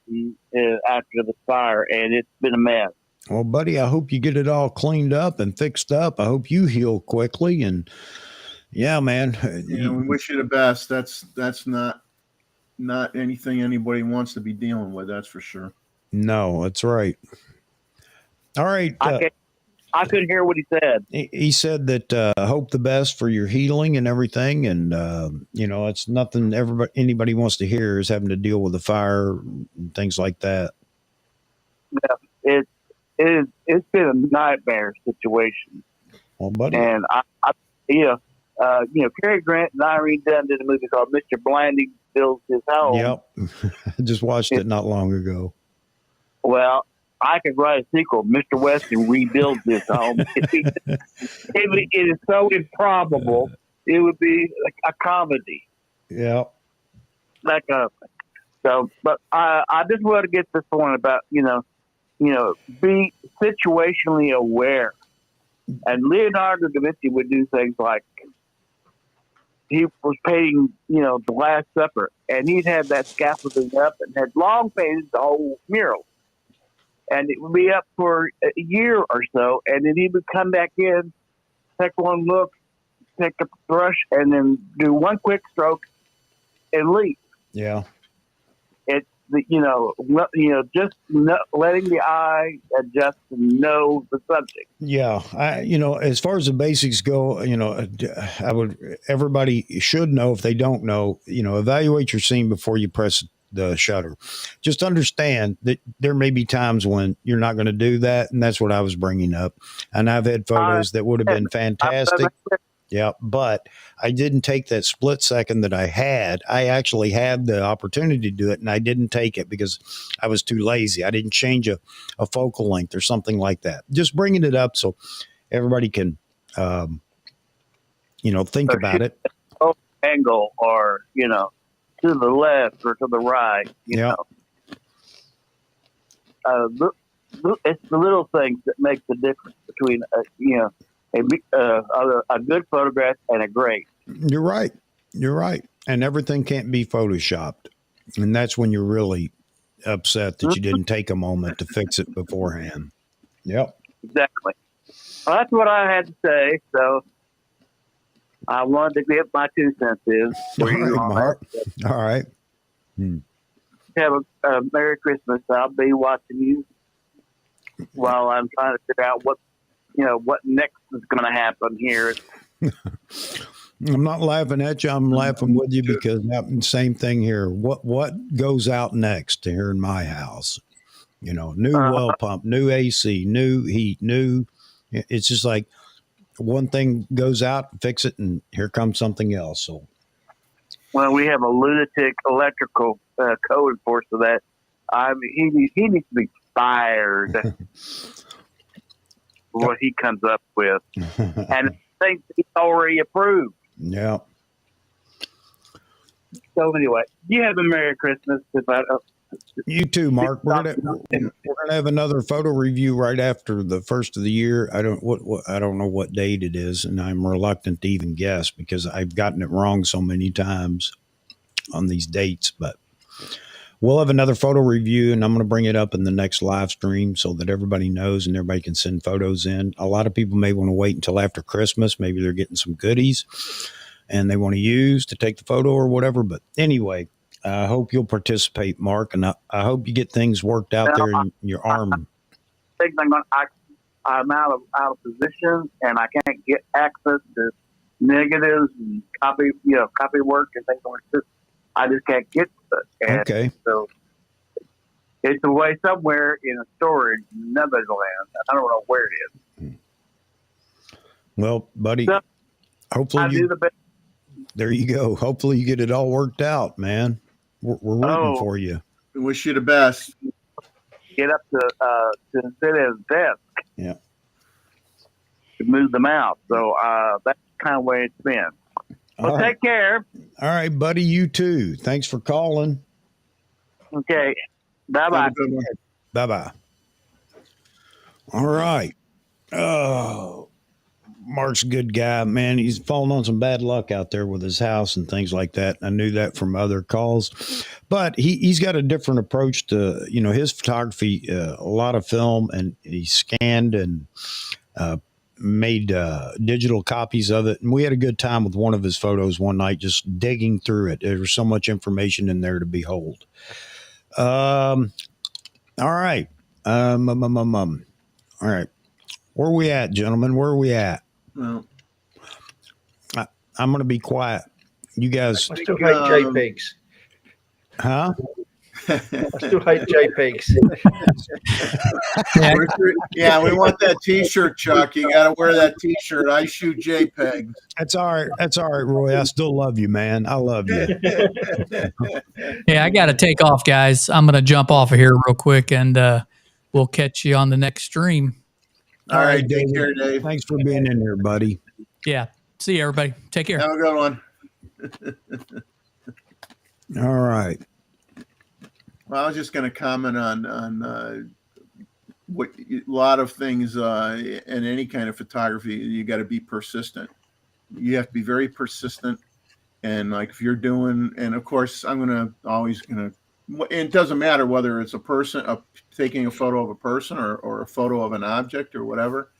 after the fire, and it's been a mess. Well, buddy, I hope you get it all cleaned up and fixed up. I hope you heal quickly. And yeah, man. Yeah, we wish you the best. That's not anything anybody wants to be dealing with. That's for sure. No, that's right. All right. I couldn't hear what he said. He said that hope the best for your healing and everything. And, you know, it's nothing anybody wants to hear is having to deal with the fire and things like that. Yeah, it's been a nightmare situation. Well, buddy. And Cary Grant and Irene Dunn did a movie called Mr. Blanding Builds His Home. Yep. I just watched it not long ago. Well, I could write a sequel. Mr. Weston rebuilds his home. It is so improbable. It would be like a comedy. Yeah. But I just want to get this point about, be situationally aware. And Leonardo da Vinci would do things like he was painting, The Last Supper, and he'd have that scaffolding up and had long painted the whole mural. And it would be up for a year or so, and then he would come back in, take one look, take a brush, and then do one quick stroke and leave. Yeah. It's just letting the eye adjust and know the subject. Yeah, as far as the basics go, everybody should know, if they don't know, evaluate your scene before you press the shutter. Just understand that there may be times when you're not going to do that, and that's what I was bringing up. And I've had photos that would have been fantastic. Yeah, but I didn't take that split second that I had. I actually had the opportunity to do it, and I didn't take it because I was too lazy. I didn't change a focal length or something like that. Just bringing it up so everybody can, think about it. angle or, to the left or to the right, Yeah. It's the little things that make the difference between, a good photograph and a great. You're right. You're right. And everything can't be photoshopped. And that's when you're really upset that you didn't take a moment to fix it beforehand. Yep. Exactly. Well, that's what I had to say. So I wanted to give my 2 cents in for All you right, on Mark. that. All right. Have a Merry Christmas. I'll be watching you while I'm trying to figure out what next is going to happen here. I'm not laughing at you. I'm laughing with you because same thing here. What goes out next here in my house? New well pump, new AC, new heat, new. It's just like one thing goes out, fix it, and here comes something else. So, well, we have a lunatic electrical code enforcer that he needs to be fired. What he comes up with, and things he's already approved. Yeah. So anyway, you have a Merry Christmas. You too, Mark. We're gonna have another photo review right after the first of the year. I don't know what date it is, and I'm reluctant to even guess because I've gotten it wrong so many times on these dates. But we'll have another photo review, and I'm going to bring it up in the next live stream so that everybody knows and everybody can send photos in. A lot of people may want to wait until after Christmas. Maybe they're getting some goodies and they want to use to take the photo or whatever. But anyway, I hope you'll participate, Mark, and I hope you get things worked out there in your arm. I'm out of position, and I can't get access to negatives and copy work and things like this. I just can't get to it. And okay. So it's away somewhere in a storage in Netherlands. I don't know where it is. Well, buddy, so, hopefully there you go. Hopefully you get it all worked out, man. We're rooting for you. We wish you the best. Get up to sit at his desk. Yeah. To move them out. So that's kind of the way it's been. Well, take care. All right, buddy. You too. Thanks for calling. Okay. Bye-bye. Bye-bye. All right. Oh, Mark's a good guy, man. He's fallen on some bad luck out there with his house and things like that. I knew that from other calls, but he's got a different approach to, his photography, a lot of film, and he scanned and made digital copies of it. And we had a good time with one of his photos one night, just digging through it. There was so much information in there to behold. All right. All right. Where are we at, gentlemen? Where are we at? Well, I'm going to be quiet. You guys. I still hate JPEGs. Huh? I still hate JPEGs. Yeah, we want that T-shirt, Chuck. You got to wear that T-shirt. I shoot JPEGs. That's all right. That's all right, Roy. I still love you, man. I love you. Yeah, I got to take off, guys. I'm going to jump off of here real quick, and we'll catch you on the next stream. All right, take care, Dave. Thanks for being in here, buddy. Yeah. See you, everybody. Take care. Have a good one. All right. Well, I was just going to comment on what a lot of things in any kind of photography. You got to be persistent. You have to be very persistent, and like if you're doing, and of course, always gonna. It doesn't matter whether it's a person taking a photo of a person or a photo of an object or whatever.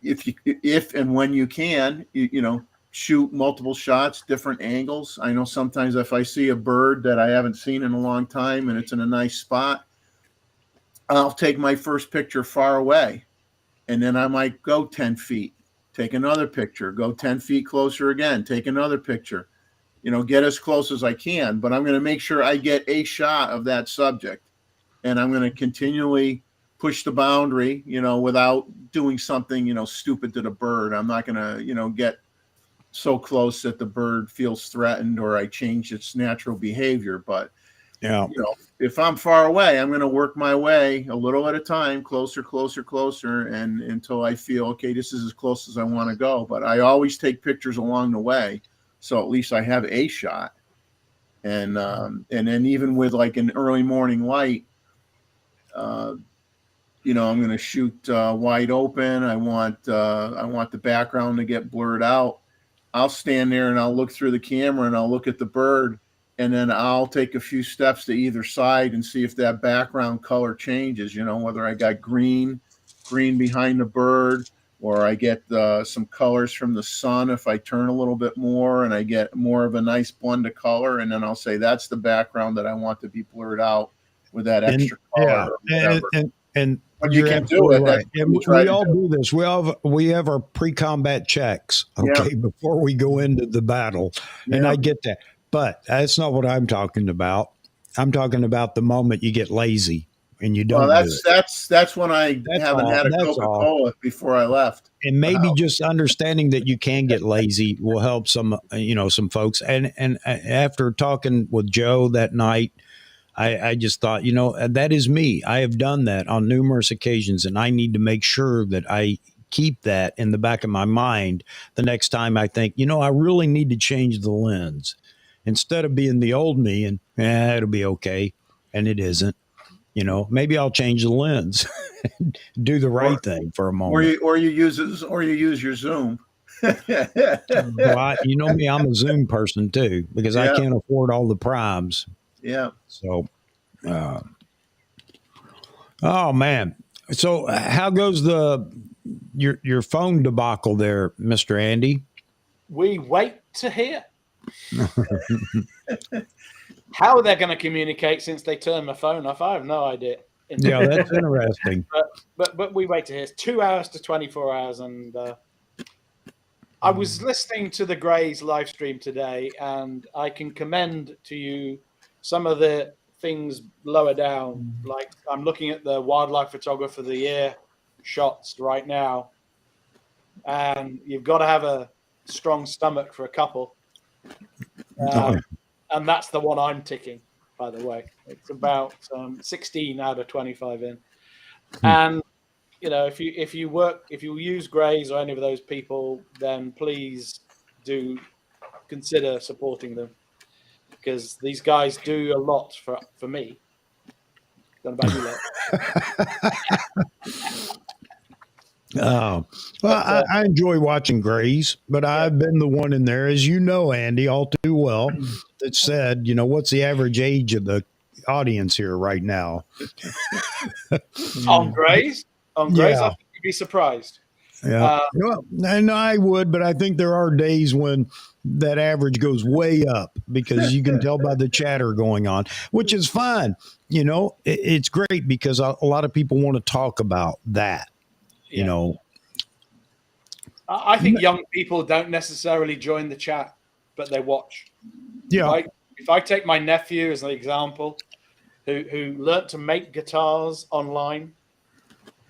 If and when you can, shoot multiple shots, different angles. I know sometimes if I see a bird that I haven't seen in a long time and it's in a nice spot, I'll take my first picture far away, and then I might go 10 feet, take another picture, go 10 feet closer again, take another picture. Get as close as I can, but I'm going to make sure I get a shot of that subject, and I'm going to continually push the boundary, without doing something, stupid to the bird. I'm not going to, get so close that the bird feels threatened or I change its natural behavior. But Yeah. You know, if I'm far away, I'm going to work my way a little at a time, closer, and until I feel, okay, this is as close as I want to go. But I always take pictures along the way, so at least I have a shot. And then even with like an early morning light, you know, I'm going to shoot wide open. I want the background to get blurred out. I'll stand there and I'll look through the camera and I'll look at the bird, and then I'll take a few steps to either side and see if that background color changes. You know, whether I got green behind the bird, or I get some colors from the sun if I turn a little bit more and I get more of a nice blend of color, and then I'll say that's the background that I want to be blurred out with that extra color or whatever. And but you can do it. Right. And we all do this. We have our pre-combat checks, okay, Yeah. before we go into the battle. Yeah. And I get that. But that's not what I'm talking about. I'm talking about the moment you get lazy and you don't. Well, do it. that's when I haven't had a Coca-Cola before I left. And maybe just understanding that you can get lazy will help some folks. And after talking with Joe that night, I just thought, that is me. I have done that on numerous occasions, and I need to make sure that I keep that in the back of my mind the next time I think, I really need to change the lens instead of being the old me and it'll be okay. And it isn't. Maybe I'll change the lens, do the right thing for a moment. Or you use your Zoom. Well, you know me, I'm a Zoom person too, because I can't afford all the primes. Yeah. So, oh man. So how goes your phone debacle there, Mr. Andy? We wait to hear. How they're going to communicate since they turned my phone off, I have no idea. Yeah, that's interesting. But we wait to hear. It's 2 hours to 24 hours, and I was listening to the Greys live stream today, and I can commend to you some of the things lower down. Like I'm looking at the wildlife photographer of the year shots right now, and you've got to have a strong stomach for a couple. And that's the one I'm ticking, by the way. It's about 16 out of 25 in. And if you use Greys or any of those people, then please do consider supporting them, because these guys do a lot for me. Don't know about you lot. Well, I enjoy watching Greys, but I've been the one in there, as you know, Andy, all too well, that said, what's the average age of the audience here right now? On Greys? I think you'd be surprised. Yeah. And I would, but I think there are days when that average goes way up, because you can tell by the chatter going on, which is fine. It's great because a lot of people want to talk about that. I think young people don't necessarily join the chat, but they watch. Yeah. If I take my nephew as an example, who learnt to make guitars online,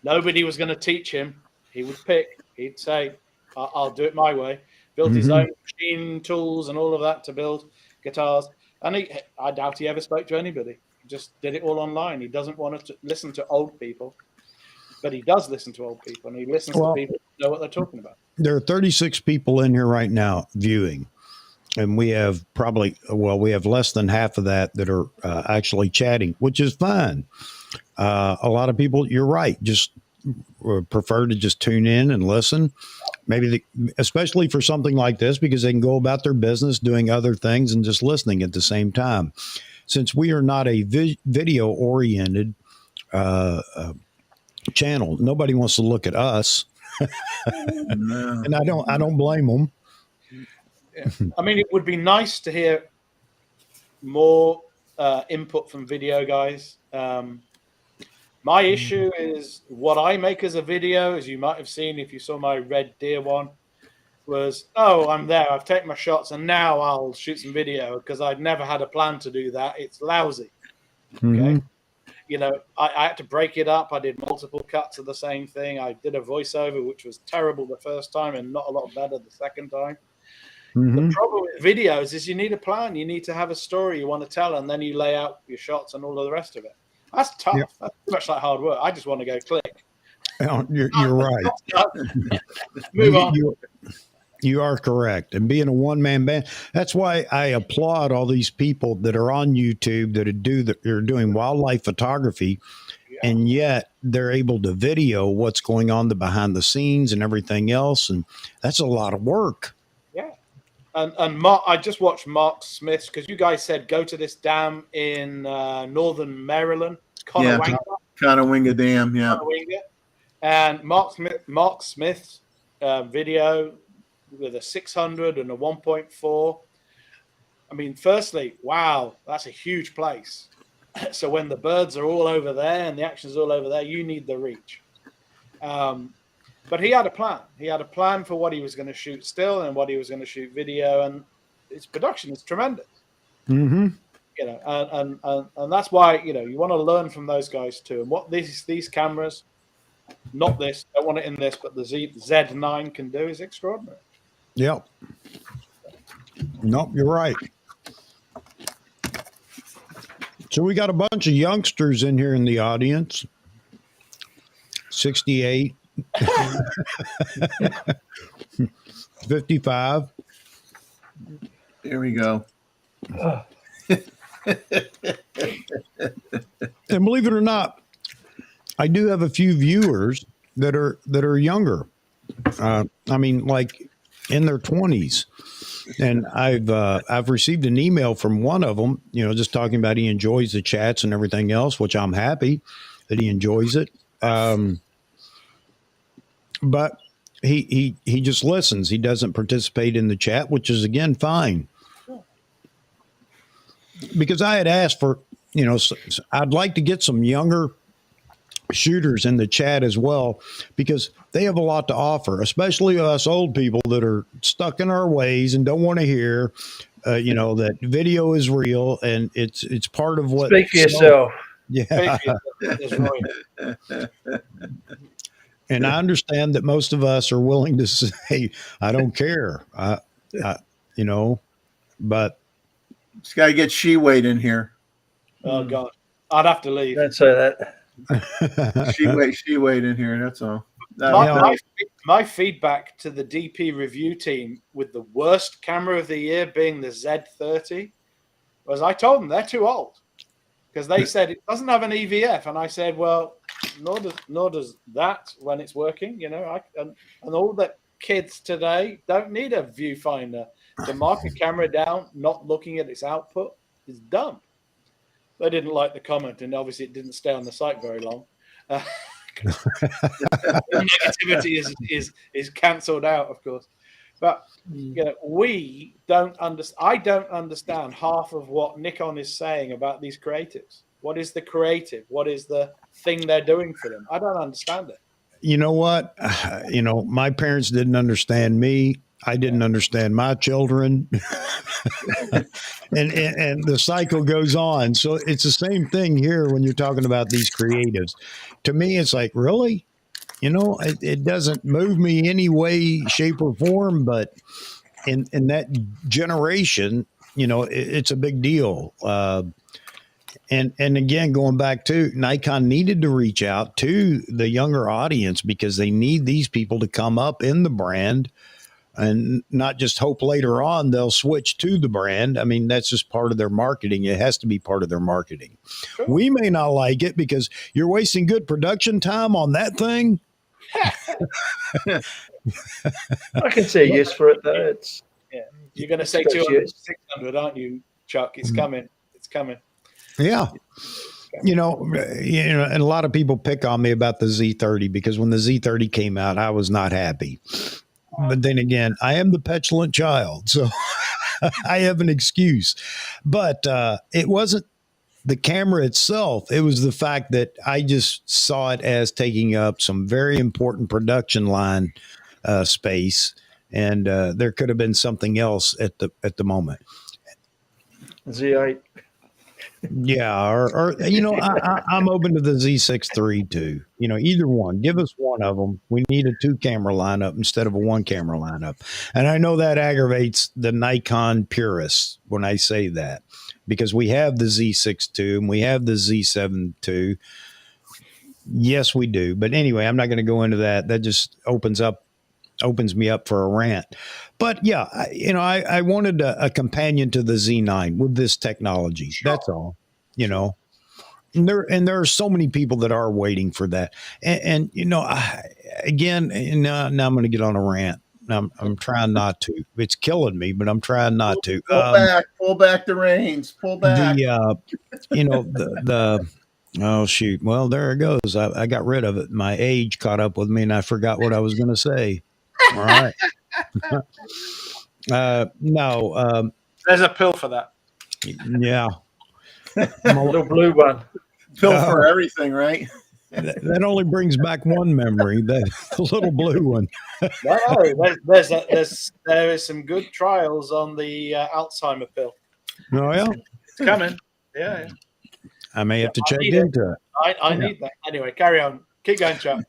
nobody was going to teach him. He would pick. He'd say, "I'll do it my way." Built his own machine tools and all of that to build guitars. And I doubt he ever spoke to anybody. He just did it all online. He doesn't want to listen to old people, but he does listen to old people, and he listens to people who know what they're talking about. There are 36 people in here right now viewing, and we have we have less than half of that are actually chatting, which is fine. A lot of people, you're right, just prefer to just tune in and listen. Maybe especially for something like this, because they can go about their business doing other things and just listening at the same time. Since we are not a video oriented channel, nobody wants to look at us. No. And I don't blame them. Yeah. I mean, it would be nice to hear more input from video guys. My issue is what I make as a video, as you might have seen if you saw my red deer one, was, I'm there, I've taken my shots, and now I'll shoot some video, because I'd never had a plan to do that. It's lousy. Okay. I had to break it up. I did multiple cuts of the same thing. I did a voiceover, which was terrible the first time and not a lot better the second time. The problem with videos is you need a plan. You need to have a story you want to tell, and then you lay out your shots and all of the rest of it. That's tough. Yeah. That's too much like hard work. I just want to go click. You're right. Move on. You are correct. And being a one-man band, that's why I applaud all these people that are on YouTube that are doing wildlife photography, and yet they're able to video what's going on behind the scenes and everything else. And that's a lot of work. Yeah. And Mark, I just watched Mark Smith's, because you guys said go to this dam in northern Maryland, Conowinga Dam, yeah. Conowinga. And Mark Smith's video with a 600 and a 1.4. I mean, firstly, wow, that's a huge place. So when the birds are all over there and the action's all over there, you need the reach. But he had a plan. He had a plan for what he was going to shoot still and what he was going to shoot video, and its production is tremendous. Mm-hmm. You know, and that's why, you know, you want to learn from those guys too. And what these cameras, not this, don't want it in this, but the Z9 can do is extraordinary. Yep. Nope, you're right. So we got a bunch of youngsters in here in the audience. 68. 55. There we go. And believe it or not, I do have a few viewers that are younger. I mean, like in their 20s. And I've received an email from one of them, you know, just talking about he enjoys the chats and everything else, which I'm happy that he enjoys it. But he just listens. He doesn't participate in the chat, which is, again, fine. Because I had asked for, you know, I'd like to get some younger shooters in the chat as well, because they have a lot to offer, especially us old people that are stuck in our ways and don't want to hear, you know, that video is real and it's part of what. Speak for yourself. Yeah. And I understand that most of us are willing to say, I don't care. You know, but. This guy gets she-weight in here. Oh, God. I'd have to leave. Don't say that. she-weight in here, that's all. My feedback to the DP review team with the worst camera of the year being the Z30 was, I told them they're too old, because they said it doesn't have an EVF, and I said, well, nor does that when it's working, you know. And all the kids today don't need a viewfinder. To mark a camera down, not looking at its output, is dumb. They didn't like the comment, and obviously it didn't stay on the site very long. Negativity is cancelled out, of course. But you know, we don't understand. I don't understand half of what Nikon is saying about these creatives. What is the creative? What is the thing they're doing for them? I don't understand it. You know what? You know, my parents didn't understand me. I didn't understand my children. and the cycle goes on. So it's the same thing here when you're talking about these creatives. To me, it's like, really? You know, it doesn't move me any way, shape, or form. But in that generation, you know, it's a big deal. And again, going back to Nikon needed to reach out to the younger audience, because they need these people to come up in the brand and not just hope later on they'll switch to the brand. I mean, that's just part of their marketing. It has to be part of their marketing. Sure. We may not like it because you're wasting good production time on that thing. I can see a use for it, though. You're going to say 200, 600, aren't you, Chuck? It's coming. It's coming. Yeah. You know, and a lot of people pick on me about the Z30, because when the Z30 came out, I was not happy. But then again, I am the petulant child, so I have an excuse. But it wasn't the camera itself. It was the fact that I just saw it as taking up some very important production line space, and there could have been something else at the moment. Z8. Yeah, or I'm open to the Z6 III too. Either one. Give us one of them. We need a 2-camera lineup instead of a 1-camera lineup. And I know that aggravates the Nikon purists when I say that, because we have the Z6 II and we have the Z7 II. Yes, we do. But anyway, I'm not going to go into that. That just opens me up for a rant. But yeah, I wanted a companion to the Z9 with this technology. Sure. That's all. And there are so many people that are waiting for that. And again, now I'm going to get on a rant. I'm trying not to. It's killing me, but I'm trying not to. Pull back the reins. Pull back. The oh shoot. Well, there it goes. I got rid of it. My age caught up with me, and I forgot what I was going to say. All right. No. There's a pill for that. Yeah. A little blue one. Pill for everything, right? That only brings back one memory, the little blue one. No, there is some good trials on the Alzheimer pill. Oh yeah, It's coming. Yeah. I may have to check into it. I need that. Anyway, carry on. Keep going, Chuck.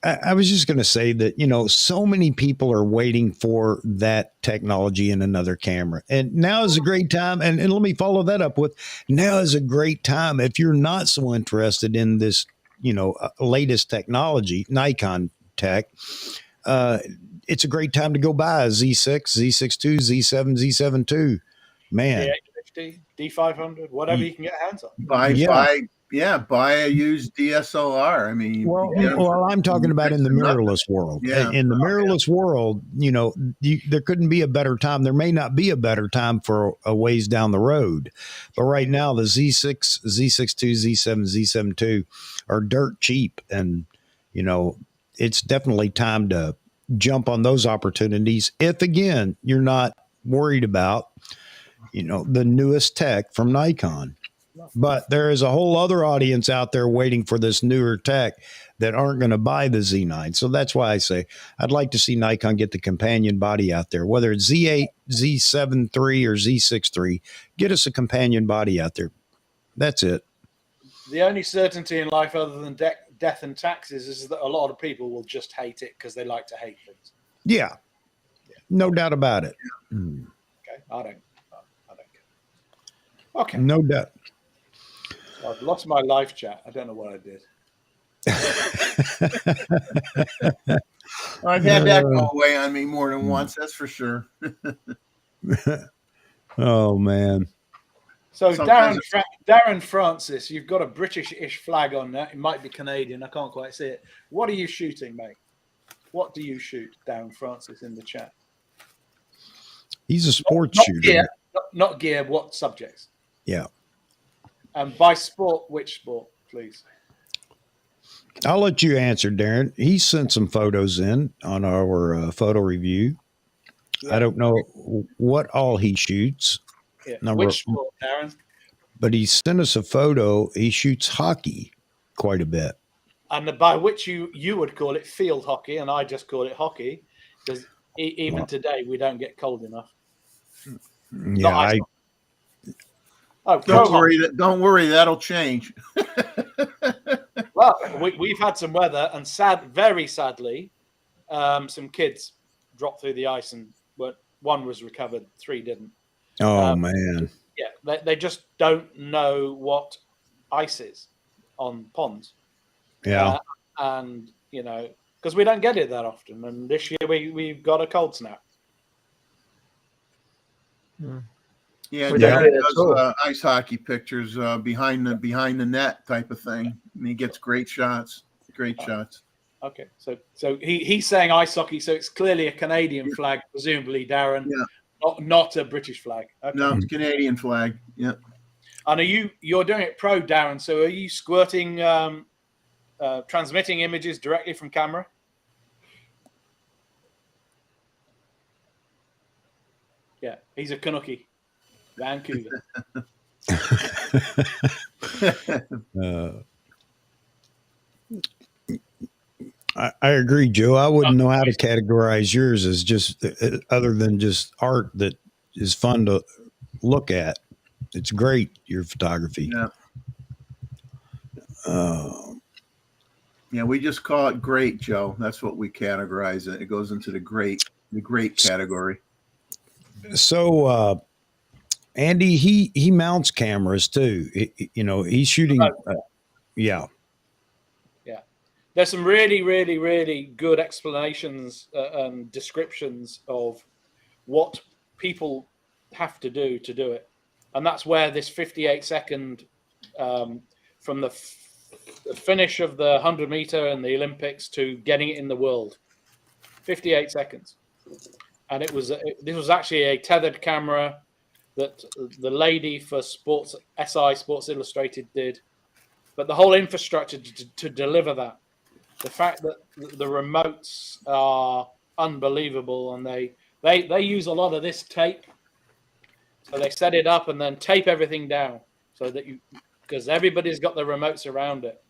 I was just going to say that, so many people are waiting for that technology in another camera. And now is a great time. And let me follow that up with, now is a great time. If you're not so interested in this, latest technology, Nikon tech, it's a great time to go buy a Z6, Z6 II, Z7, Z7 II. Man. D850, D500, whatever you can get hands on. Buy a used DSLR. I mean, well, I'm talking about in the mirrorless world. Yeah. In the mirrorless world, there couldn't be a better time. There may not be a better time for a ways down the road, but right now the Z6, Z6 II, Z7, Z7 II are dirt cheap, and it's definitely time to jump on those opportunities. If again you're not worried about the newest tech from Nikon. But there is a whole other audience out there waiting for this newer tech that aren't going to buy the Z9. So that's why I say I'd like to see Nikon get the companion body out there, whether it's Z8, Z7 III, or Z6 III. Get us a companion body out there. That's it. The only certainty in life other than death and taxes is that a lot of people will just hate it because they like to hate things. Yeah. No doubt about it. Okay. I don't care. Okay. No doubt. I've lost my live chat. I don't know what I did. I've had that go away on me more than once, that's for sure. Oh, man. So, Darren Francis, you've got a British-ish flag on that. It might be Canadian. I can't quite see it. What are you shooting, mate? What do you shoot, Darren Francis, in the chat? He's a sports shooter. Gear, not gear, what subjects? Yeah. And by sport, which sport, please? I'll let you answer, Darren. He sent some photos in on our photo review. Yeah. I don't know what all he shoots. Yeah. Which sport, Darren? But he sent us a photo. He shoots hockey quite a bit. And by which you would call it field hockey, and I just call it hockey, because even today we don't get cold enough. Yeah, don't worry, that'll change. Well, we've had some weather, and very sadly, some kids dropped through the ice, and one was recovered, 3 didn't. Oh man! Yeah, they just don't know what ice is on ponds. Yeah, and because we don't get it that often, and this year we've got a cold snap. Yeah, Darren does ice hockey pictures behind the net type of thing, and he gets great shots. Okay, so he's saying ice hockey, so it's clearly a Canadian flag, presumably, Darren. Yeah, not a British flag. Okay. No, it's Canadian flag. Yeah. And you're doing it pro, Darren? So are you squirting, transmitting images directly from camera? Yeah, he's a Canucky. Vancouver. I agree, Joe. I wouldn't know how to categorize yours as just other than just art that is fun to look at. It's great, your photography. Yeah. Yeah, we just call it great, Joe. That's what we categorize it. It goes into the great category. So, Andy, he mounts cameras too. He's shooting. Yeah. There's some really, really, really good explanations and descriptions of what people have to do it. And that's where this 58-second from the finish of the 100-meter and the Olympics to getting it in the world, 58 seconds. And this was actually a tethered camera that the lady for SI Sports Illustrated did. But the whole infrastructure to deliver that, the fact that the remotes are unbelievable, and they use a lot of this tape. So they set it up and then tape everything down so that because everybody's got the remotes around it.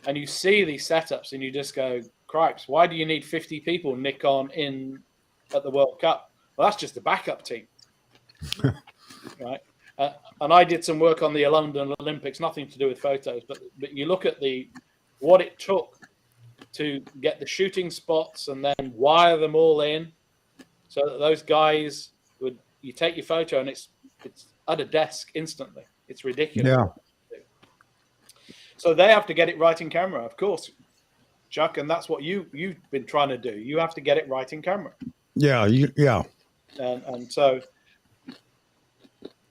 And you see these setups and you just go, cripes, why do you need 50 people Nikon in at the World Cup? Well, that's just the backup team. Right. And I did some work on the London Olympics, nothing to do with photos, but you look at what it took to get the shooting spots and then wire them all in so that those guys you take your photo and it's at a desk instantly. It's ridiculous. Yeah. So they have to get it right in camera, of course, Chuck, and that's what you've been trying to do. You have to get it right in camera. Yeah. Yeah. And so,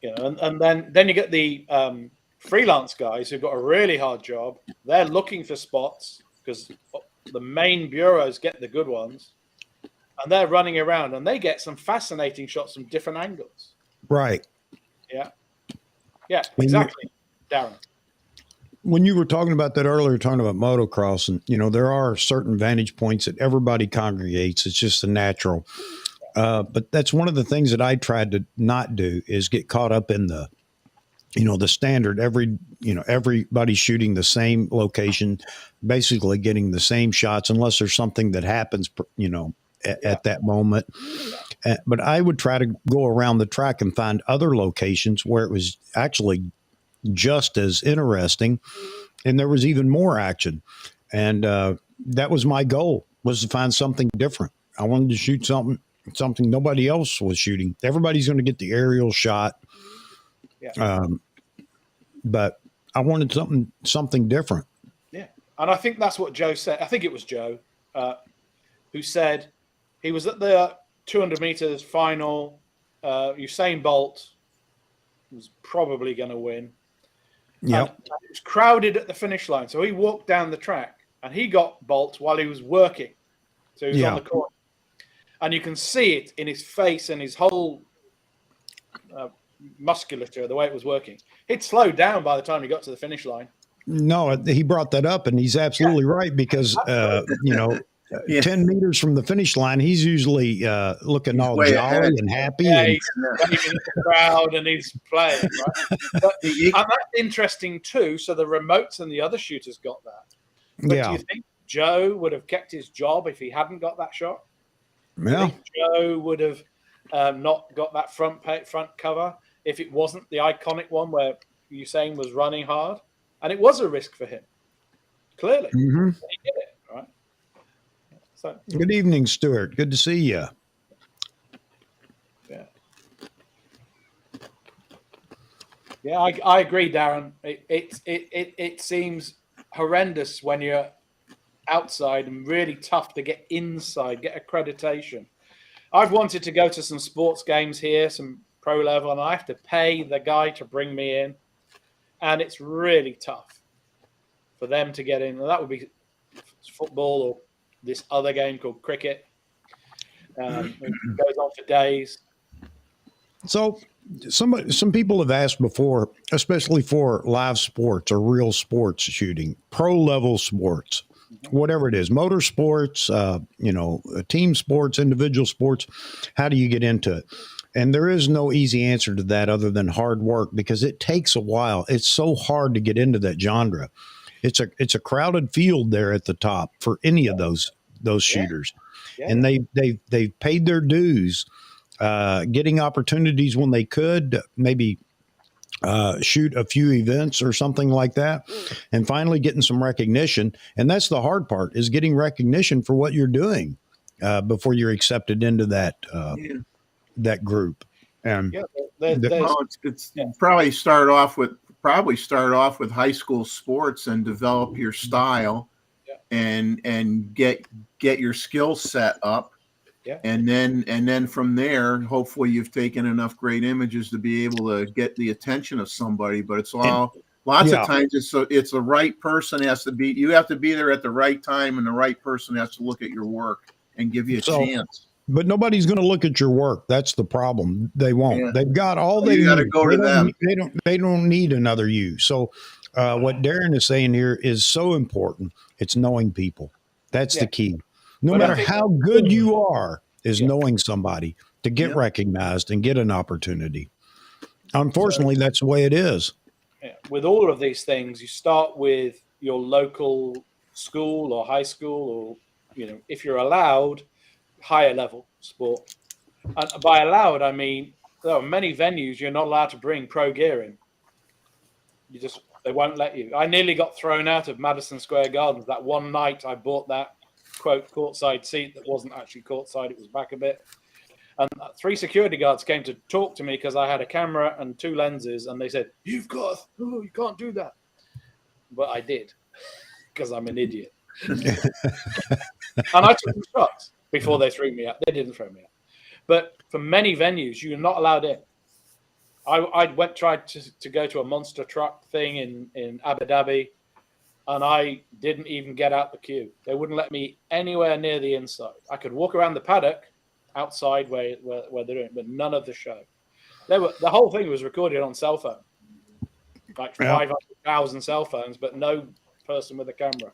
and then you get the freelance guys who've got a really hard job. They're looking for spots because the main bureaus get the good ones, and they're running around and they get some fascinating shots from different angles. Right. Yeah. Yeah, exactly, Darren. When you were talking about that earlier, talking about motocross, and there are certain vantage points that everybody congregates. It's just a natural. But that's one of the things that I tried to not do is get caught up in the standard. Everybody's shooting the same location, basically getting the same shots, unless there's something that happens, at that moment. But I would try to go around the track and find other locations where it was actually just as interesting, and there was even more action. And that was my goal, was to find something different. I wanted to shoot something nobody else was shooting. Everybody's going to get the aerial shot. Yeah. But I wanted something different. Yeah. And I think that's what Joe said. I think it was Joe who said he was at the 200 meters final. Usain Bolt was probably going to win. Yeah. It was crowded at the finish line. So he walked down the track and he got Bolt while he was working. So he was on the corner. And you can see it in his face and his whole musculature, the way it was working. He'd slowed down by the time he got to the finish line. No, he brought that up, and he's absolutely right, because 10 meters from the finish line, he's usually looking all jolly and happy. Yeah, he's waving at the crowd and he's playing, right? But, and that's interesting too. So the remotes and the other shooters got that. But do you think Joe would have kept his job if he hadn't got that shot? Yeah. I think Joe would have not got that front cover if it wasn't the iconic one where Usain was running hard, and it was a risk for him. Clearly, he did it, right? So, good evening, Stuart. Good to see you. Yeah, I agree, Darren. It seems horrendous when you're outside and really tough to get inside, get accreditation. I've wanted to go to some sports games here, some pro level, and I have to pay the guy to bring me in, and it's really tough for them to get in. And that would be football or this other game called cricket. It goes on for days. So some people have asked before, especially for live sports or real sports shooting, pro level sports, whatever it is, motorsports, team sports, individual sports, how do you get into it? And there is no easy answer to that other than hard work, because it takes a while. It's so hard to get into that genre. It's a crowded field there at the top for any of those shooters. Yeah. And they've paid their dues, getting opportunities when they could, maybe shoot a few events or something like that, and finally getting some recognition. And that's the hard part, is getting recognition for what you're doing before you're accepted into that that group. And it's probably start off with high school sports and develop your style and get your skill set up. And then from there, hopefully you've taken enough great images to be able to get the attention of somebody. But it's all lots of times it's the right person you have to be there at the right time, and the right person has to look at your work and give you a chance. But nobody's going to look at your work. That's the problem. They won't. Yeah. They've got all they need. You got to go to them. They don't need another you. So what Darren is saying here is so important. It's knowing people. That's the key. No matter how good you are, is knowing somebody to get recognized and get an opportunity. Unfortunately, that's the way it is. With all of these things, you start with your local school or high school, or if you're allowed, higher level sport. And by allowed, I mean there are many venues you're not allowed to bring pro gear in. They won't let you. I nearly got thrown out of Madison Square Gardens that one night I bought that quote courtside seat that wasn't actually courtside, it was back a bit, and 3 security guards came to talk to me because I had a camera and 2 lenses, and they said, you can't do that, but I did because I'm an idiot. And I took some shots before they threw me out. They didn't throw me out, but for many venues you're not allowed in. I tried to go to a monster truck thing in Abu Dhabi, and I didn't even get out the queue. They wouldn't let me anywhere near the inside. I could walk around the paddock outside where they're doing, but none of the show. The whole thing was recorded on cell phone, like 500,000 cell phones, but no person with a camera.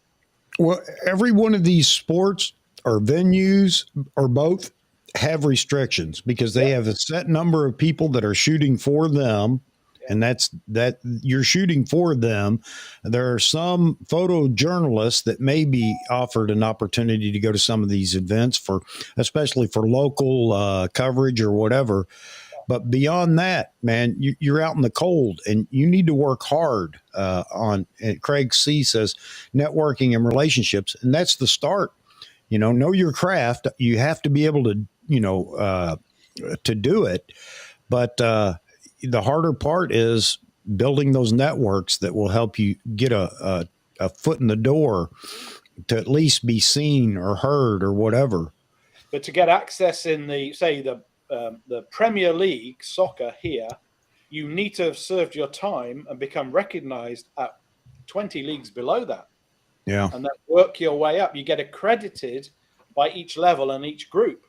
Well, every one of these sports or venues or both have restrictions because they have a set number of people that are shooting for them. And that you're shooting for them. There are some photojournalists that may be offered an opportunity to go to some of these events especially for local coverage or whatever. But beyond that, man, you're out in the cold and you need to work hard on. And Craig C says networking and relationships, and that's the start. Know your craft. You have to be able to, to do it. But the harder part is building those networks that will help you get a foot in the door to at least be seen or heard or whatever. But to get access in the Premier League soccer here, you need to have served your time and become recognized at 20 leagues below that. Yeah. And then work your way up. You get accredited by each level and each group.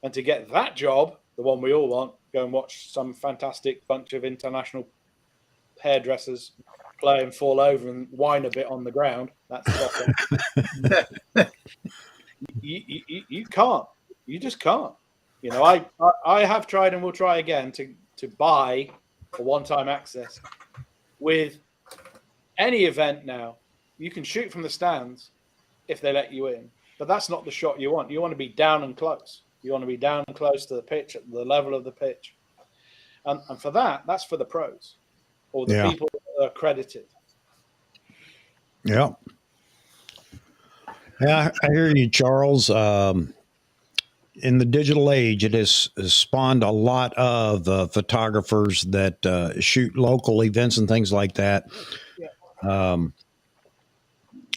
And to get that job, the one we all want, go and watch some fantastic bunch of international hairdressers play and fall over and whine a bit on the ground. That's soccer. You can't. You just can't. I have tried and will try again to buy a one-time access with any event now. You can shoot from the stands if they let you in, but that's not the shot you want. You want to be down and close. You want to be down and close to the pitch, at the level of the pitch. And for that's for the pros or the people that are accredited. Yeah. Yeah, I hear you, Charles. In the digital age, it has spawned a lot of photographers that shoot local events and things like that. Yeah.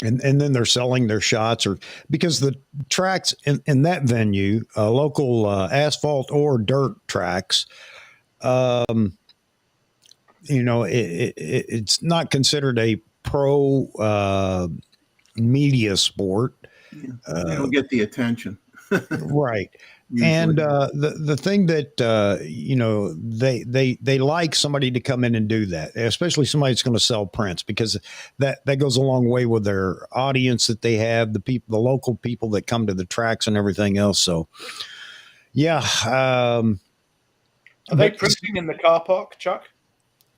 And then they're selling their shots because the tracks in that venue, local asphalt or dirt tracks, it's not considered a pro media sport. They don't get the attention. Right. Usually. And the thing that they like somebody to come in and do that, especially somebody that's going to sell prints, because that goes a long way with their audience that they have, the local people that come to the tracks and everything else. So, yeah. Are they printing in the car park, Chuck?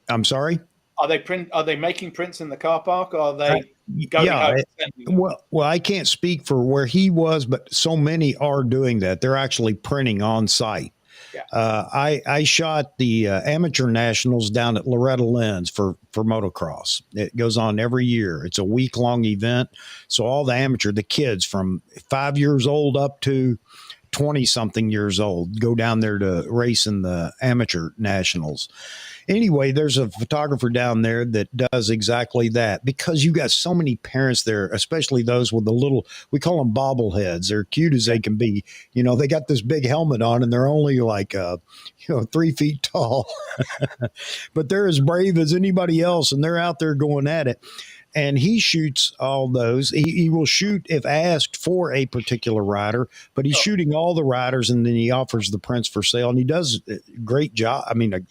I'm sorry. Are they making prints in the car park, or are they going out? Well, I can't speak for where he was, but so many are doing that. They're actually printing on site. Yeah. I shot the amateur nationals down at Loretta Lynn's for motocross. It goes on every year. It's a week-long event. So all the kids from 5 years old up to 20-something years old go down there to race in the amateur nationals. Anyway, there's a photographer down there that does exactly that, because you got so many parents there, especially those with the little, we call them bobbleheads. They're cute as they can be. You know, they got this big helmet on and they're only like, 3 feet tall, but they're as brave as anybody else. And they're out there going at it. And he shoots all those. He will shoot if asked for a particular rider, but he's shooting all the riders, and then he offers the prints for sale. And he does a great job. I mean,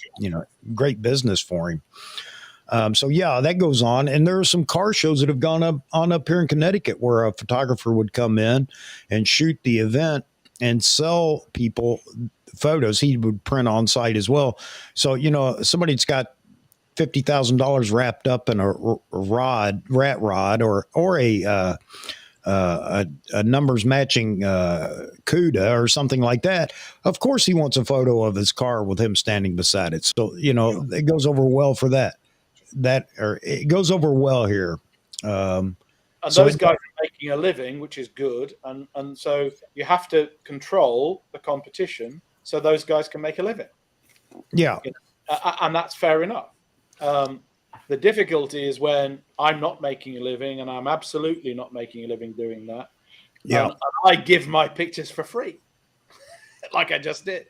great business for him. So yeah, that goes on. And there are some car shows that have gone up here in Connecticut where a photographer would come in and shoot the event and sell people photos. He would print on site as well. So, somebody that's got $50,000 wrapped up in a rat rod, or a numbers matching CUDA or something like that. Of course, he wants a photo of his car with him standing beside it. So it goes over well for that. It goes over well here. And those guys are making a living, which is good, and so you have to control the competition so those guys can make a living. Yeah, and that's fair enough. The difficulty is when I'm not making a living, and I'm absolutely not making a living doing that. Yeah, and I give my pictures for free, like I just did.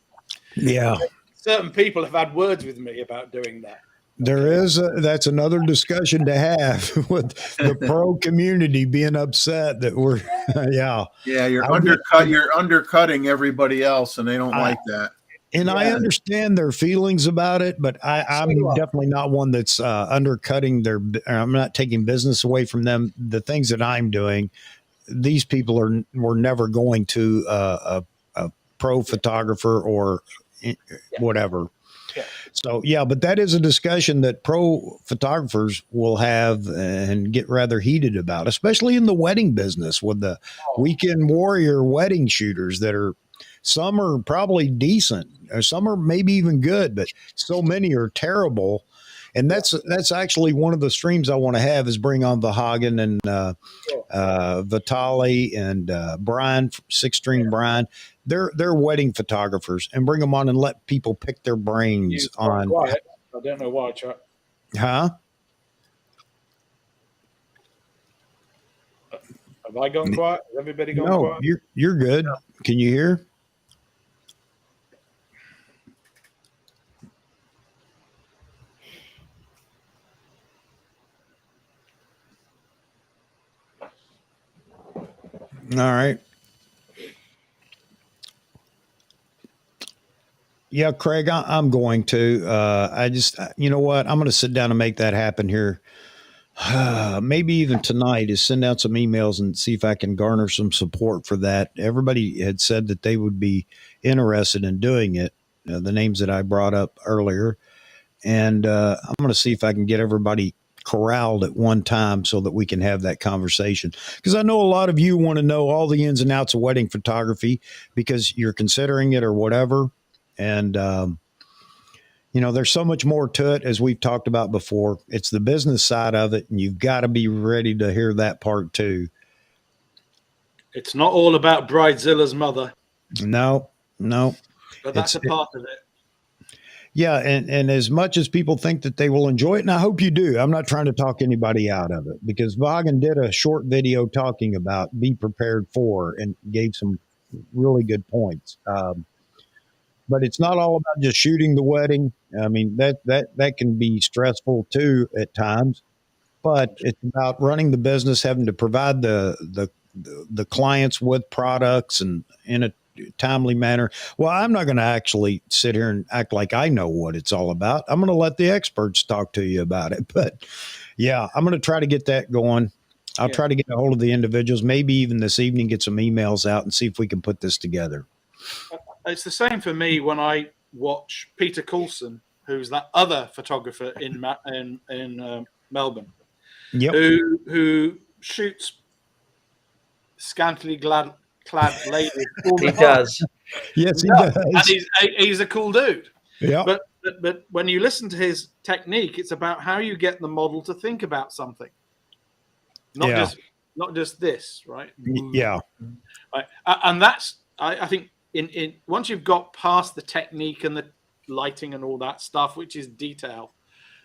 Yeah, certain people have had words with me about doing that. That's another discussion to have with the pro community being upset that we're, you're undercutting everybody else, and they don't like that. And I understand their feelings about it, but I'm definitely not one that's undercutting I'm not taking business away from them. The things that I'm doing, these people were never going to a pro photographer or whatever. Yeah. So, but that is a discussion that pro photographers will have and get rather heated about, especially in the wedding business with the weekend warrior wedding shooters that are, some are probably decent, or some are maybe even good, but so many are terrible. And that's actually one of the streams I want to have, is bring on Vahagen and Vitali and Brian, Six String Brian. They're wedding photographers, and bring them on and let people pick their brains on. Quiet. I don't know why, Chuck. Huh? Have I gone quiet? Has everybody gone quiet? No, you're good. Yeah. Can you hear? All right. Yeah, Craig, I'm going to. I just, you know what? I'm going to sit down and make that happen here. Maybe even tonight, is send out some emails and see if I can garner some support for that. Everybody had said that they would be interested in doing it, the names that I brought up earlier. And I'm going to see if I can get everybody corralled at one time so that we can have that conversation. Because I know a lot of you want to know all the ins and outs of wedding photography because you're considering it or whatever. And, there's so much more to it, as we've talked about before. It's the business side of it, and you've got to be ready to hear that part too. It's not all about Bridezilla's mother. No. But that's a part of it. Yeah, and as much as people think that they will enjoy it, and I hope you do, I'm not trying to talk anybody out of it, because Vaughan did a short video talking about be prepared for, and gave some really good points. But it's not all about just shooting the wedding. I mean, that can be stressful too at times, but it's about running the business, having to provide the clients with products and in a timely manner. Well, I'm not going to actually sit here and act like I know what it's all about. I'm going to let the experts talk to you about it. But yeah, I'm going to try to get that going. I'll try to get a hold of the individuals, maybe even this evening, get some emails out and see if we can put this together. It's the same for me when I watch Peter Coulson, who's that other photographer in Melbourne, who shoots scantily clad ladies. He does. Yes, he And does. he's a cool dude. Yeah. But when you listen to his technique, it's about how you get the model to think about something, not just this, right? Yeah. Right. And that's I think in once you've got past the technique and the lighting and all that stuff, which is detail,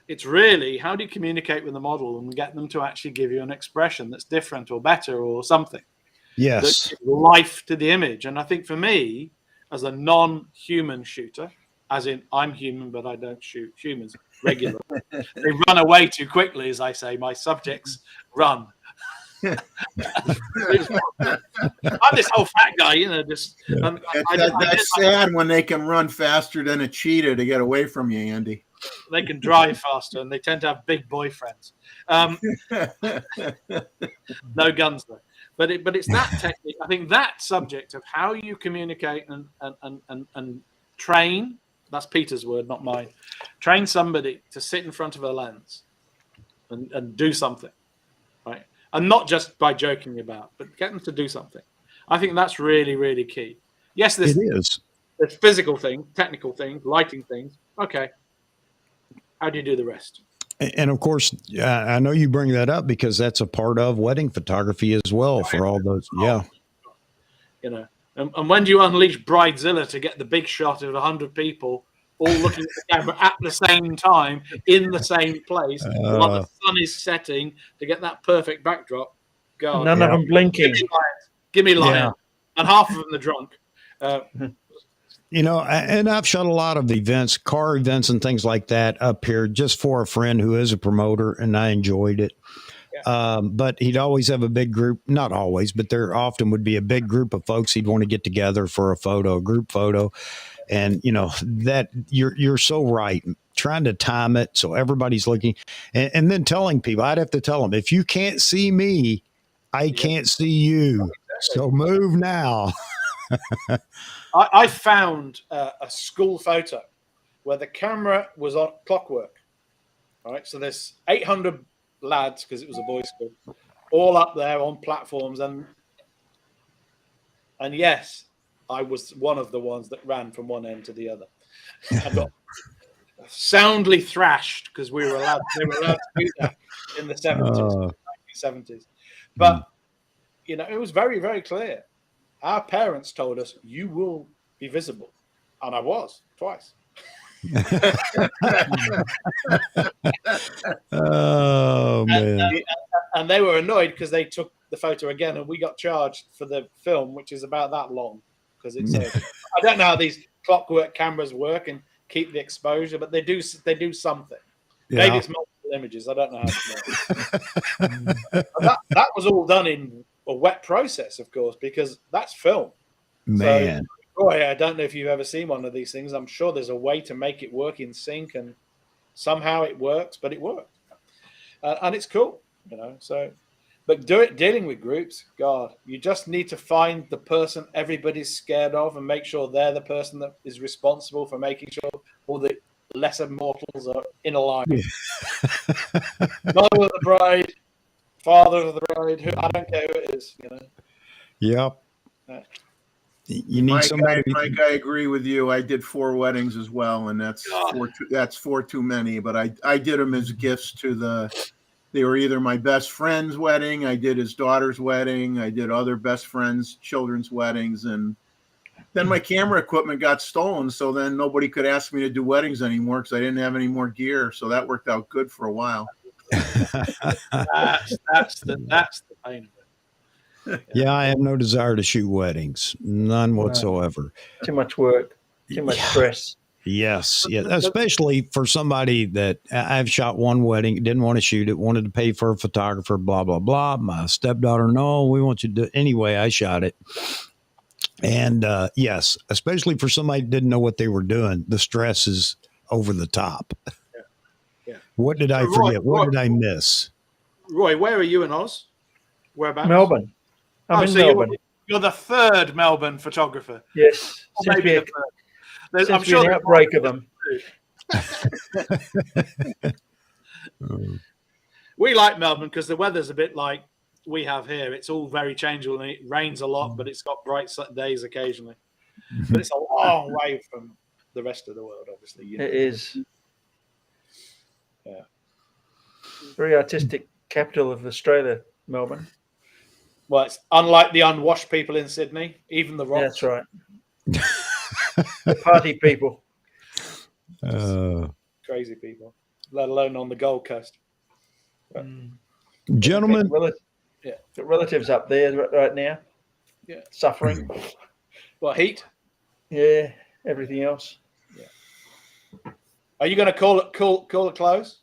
it's really how do you communicate with the model and get them to actually give you an expression that's different or better or something that Yes. gives life to the image. And I think for me, as a non-human shooter, as in I'm human but I don't shoot humans regularly, they run away too quickly, as I say. My subjects run. I'm this whole fat guy, just. Yeah. That's sad when they can run faster than a cheetah to get away from you, Andy. They can drive faster, and they tend to have big boyfriends. No guns though. But it's that technique. I think that subject of how you communicate and train. That's Peter's word, not mine. Train somebody to sit in front of a lens and do something, right? And not just by joking about, but get them to do something. I think that's really, really key. Yes, It is. There's physical things, technical things, lighting things. Okay. How do you do the rest? And of course, I know you bring that up because that's a part of wedding photography as well for all those. Yeah. And when do you unleash Bridezilla to get the big shot of 100 people all looking at the camera at the same time in the same place while the sun is setting to get that perfect backdrop? God, none of them blinking. Give me lion. And half of them are drunk. And I've shot a lot of events, car events and things like that up here just for a friend who is a promoter, and I enjoyed it. Yeah. But he'd always have a big group, not always, but there often would be a big group of folks he'd want to get together for a group photo. And, that you're so right. Trying to time it so everybody's looking and then telling people, I'd have to tell them, if you can't see me, I can't see you. So move now. I found a school photo where the camera was on clockwork. All right, so there's 800 lads, because it was a boys' school, all up there on platforms, and yes, I was one of the ones that ran from one end to the other. I got soundly thrashed because they were allowed to do that in the 1970s. But it was very, very clear. Our parents told us, you will be visible. And I was, twice. Oh, man. And they were annoyed because they took the photo again and we got charged for the film, which is about that long. Because it's I don't know how these clockwork cameras work and keep the exposure, but they do something. Yeah. Maybe it's multiple images. I don't know how to know. that was all done in a wet process, of course, because that's film. Man. So, Roy, I don't know if you've ever seen one of these things. I'm sure there's a way to make it work in sync, and somehow it works, but it worked. And it's cool, so. But dealing with groups, God, you just need to find the person everybody's scared of and make sure they're the person that is responsible for making sure all the lesser mortals are in a line. Mother of the bride, father of the bride, I don't care who it is, Yep. You need somebody. Mike, I agree with you. I did 4 weddings as well, and that's 4 too many. But I did them as gifts to they were either my best friend's wedding, I did his daughter's wedding, I did other best friends' children's weddings, and then my camera equipment got stolen, so then nobody could ask me to do weddings anymore because I didn't have any more gear. So that worked out good for a while. That's the pain of it. Yeah, I have no desire to shoot weddings, none whatsoever. Too much work, too much stress. Yes, especially for somebody that I've shot one wedding, didn't want to shoot it, wanted to pay for a photographer, blah, blah, blah. My stepdaughter, no, we want you to do it. Anyway, I shot it. And yes, especially for somebody that didn't know what they were doing, the stress is over the top. Yeah. What did I forget? What did I miss? Roy, where are you in Oz? Whereabouts? Melbourne. I'm in Melbourne. You're the third Melbourne photographer. Yes. Or maybe the third. I'm sure an outbreak of them. We like Melbourne because the weather's a bit like we have here. It's all very changeable and it rains a lot, but it's got bright days occasionally. but it's a long way from the rest of the world, obviously. It is. Yeah. Very artistic capital of Australia, Melbourne. Well, it's unlike the unwashed people in Sydney, even the rocks. That's right. The party people. Crazy people, let alone on the Gold Coast. But, gentlemen, got relatives up there right now. Yeah. Suffering. What, heat? Yeah, everything else. Yeah. Are you going to call it close?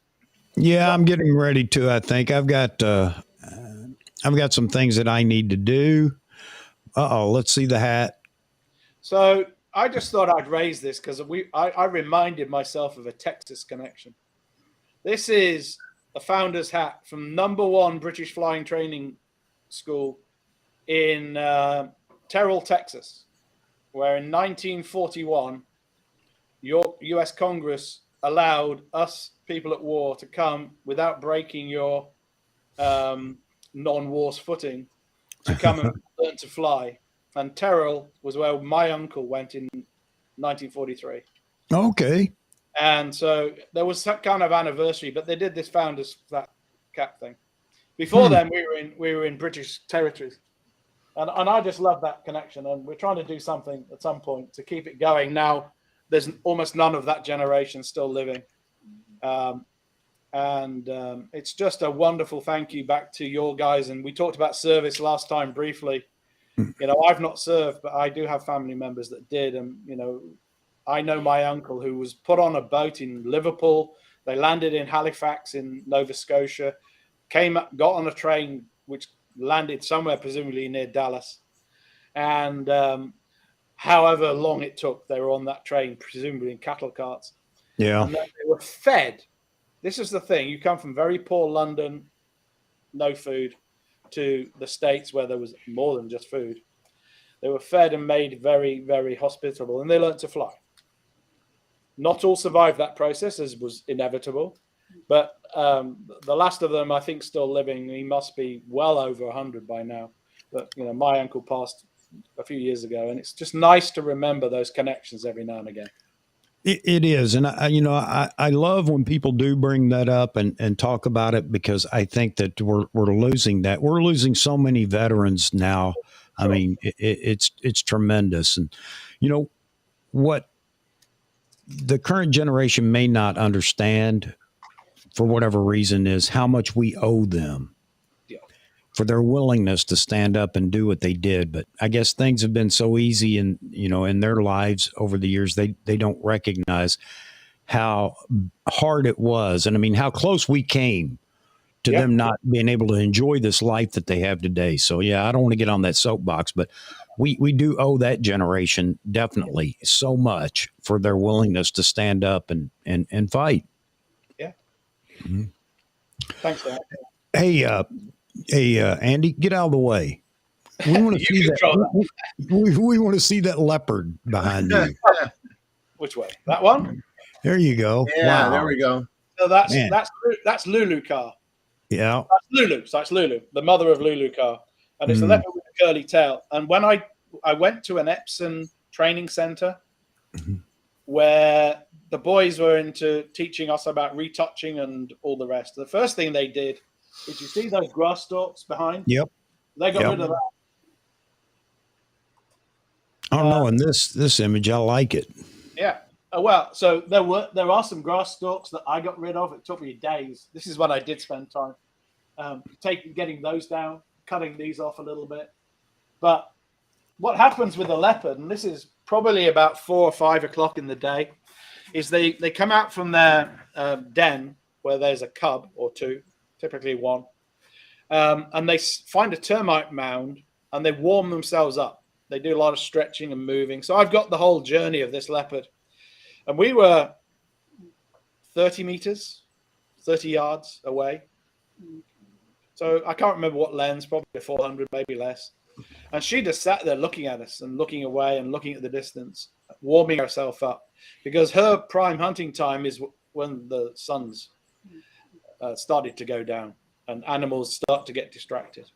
Yeah, I'm getting ready to. I think I've got some things that I need to do. Let's see the hat. So I just thought I'd raise this because I reminded myself of a Texas connection. This is a founder's hat from #1 British Flying Training School in Terrell, Texas, where in 1941, U.S. Congress allowed us people at war to come without breaking your non-war's footing to come and learn to fly. And Terrell was where my uncle went in 1943. Okay. And so there was some kind of anniversary, but they did this founders cap thing. Before then, we were in British territories, and I just love that connection. And we're trying to do something at some point to keep it going. Now there's almost none of that generation still living, and it's just a wonderful thank you back to your guys. And we talked about service last time briefly. You know, I've not served, but I do have family members that did, and you know, I know my uncle who was put on a boat in Liverpool. They landed in Halifax in Nova Scotia, got on a train which landed somewhere presumably near Dallas, and however long it took, they were on that train, presumably in cattle carts. Yeah. And then they were fed. This is the thing. You come from very poor London, no food, to the States where there was more than just food. They were fed and made very, very hospitable, and they learned to fly. Not all survived that process, as was inevitable, but the last of them, I think, still living. He must be well over 100 by now. But you know, my uncle passed a few years ago, and it's just nice to remember those connections every now and again. It is. And I love when people do bring that up and talk about it, because I think that we're losing that. We're losing so many veterans now. I mean, it's tremendous. And, you know, what the current generation may not understand for whatever reason is how much we owe them for their willingness to stand up and do what they did. But I guess things have been so easy in their lives over the years, they don't recognize how hard it was. And I mean, how close we came to them not being able to enjoy this life that they have today. So, yeah, I don't want to get on that soapbox, but we do owe that generation definitely so much for their willingness to stand up and fight. Yeah. Mm-hmm. Thanks for that. Hey, Andy, get out of the way. We want to see that. We want to see that leopard behind you. Which way? That one? There you go. Yeah, wow. There we go. So that's Lulu Car. Yeah. That's Lulu. So it's Lulu, the mother of Lulu Car. And it's a leopard with a curly tail. And when I went to an Epson training center where the boys were into teaching us about retouching and all the rest, the first thing they did is, you see those grass stalks behind? Yep. They got rid of that. I don't know. In this image, I like it. Yeah. Well, so there are some grass stalks that I got rid of. It took me days. This is what I did spend time getting those down, cutting these off a little bit. But what happens with the leopard, and this is probably about 4 or 5 o'clock in the day, is they come out from their den where there's a cub or two, typically one, and they find a termite mound and they warm themselves up. They do a lot of stretching and moving. So I've got the whole journey of this leopard. And we were 30 yards away. So I can't remember what lens, probably 400, maybe less. And she just sat there looking at us and looking away and looking at the distance, warming herself up, because her prime hunting time is when the sun's started to go down and animals start to get distracted.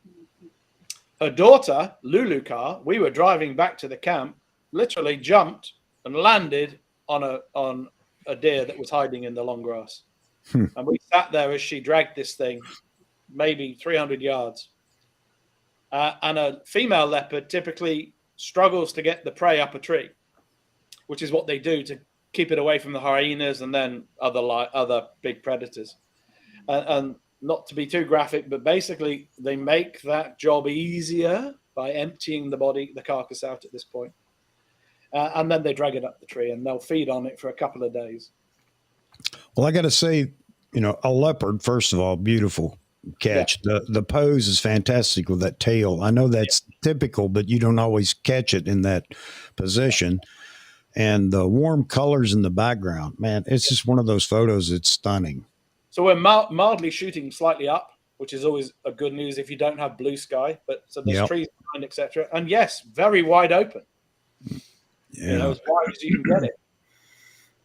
Her daughter, Lulu Car, we were driving back to the camp, literally jumped and landed on a deer that was hiding in the long grass. And we sat there as she dragged this thing, maybe 300 yards. And a female leopard typically struggles to get the prey up a tree, which is what they do to keep it away from the hyenas and then other big predators. And not to be too graphic, but basically they make that job easier by emptying the carcass out at this point. And then they drag it up the tree and they'll feed on it for a couple of days. Well, I got to say, a leopard, first of all, beautiful catch. Yeah. The pose is fantastic with that tail. I know that's typical, but you don't always catch it in that position. And the warm colors in the background, man, it's just one of those photos. It's stunning. So we're mildly shooting slightly up, which is always a good news if you don't have blue sky. But so there's trees behind, etc. And yes, very wide open. Yeah, as wide as you can get it.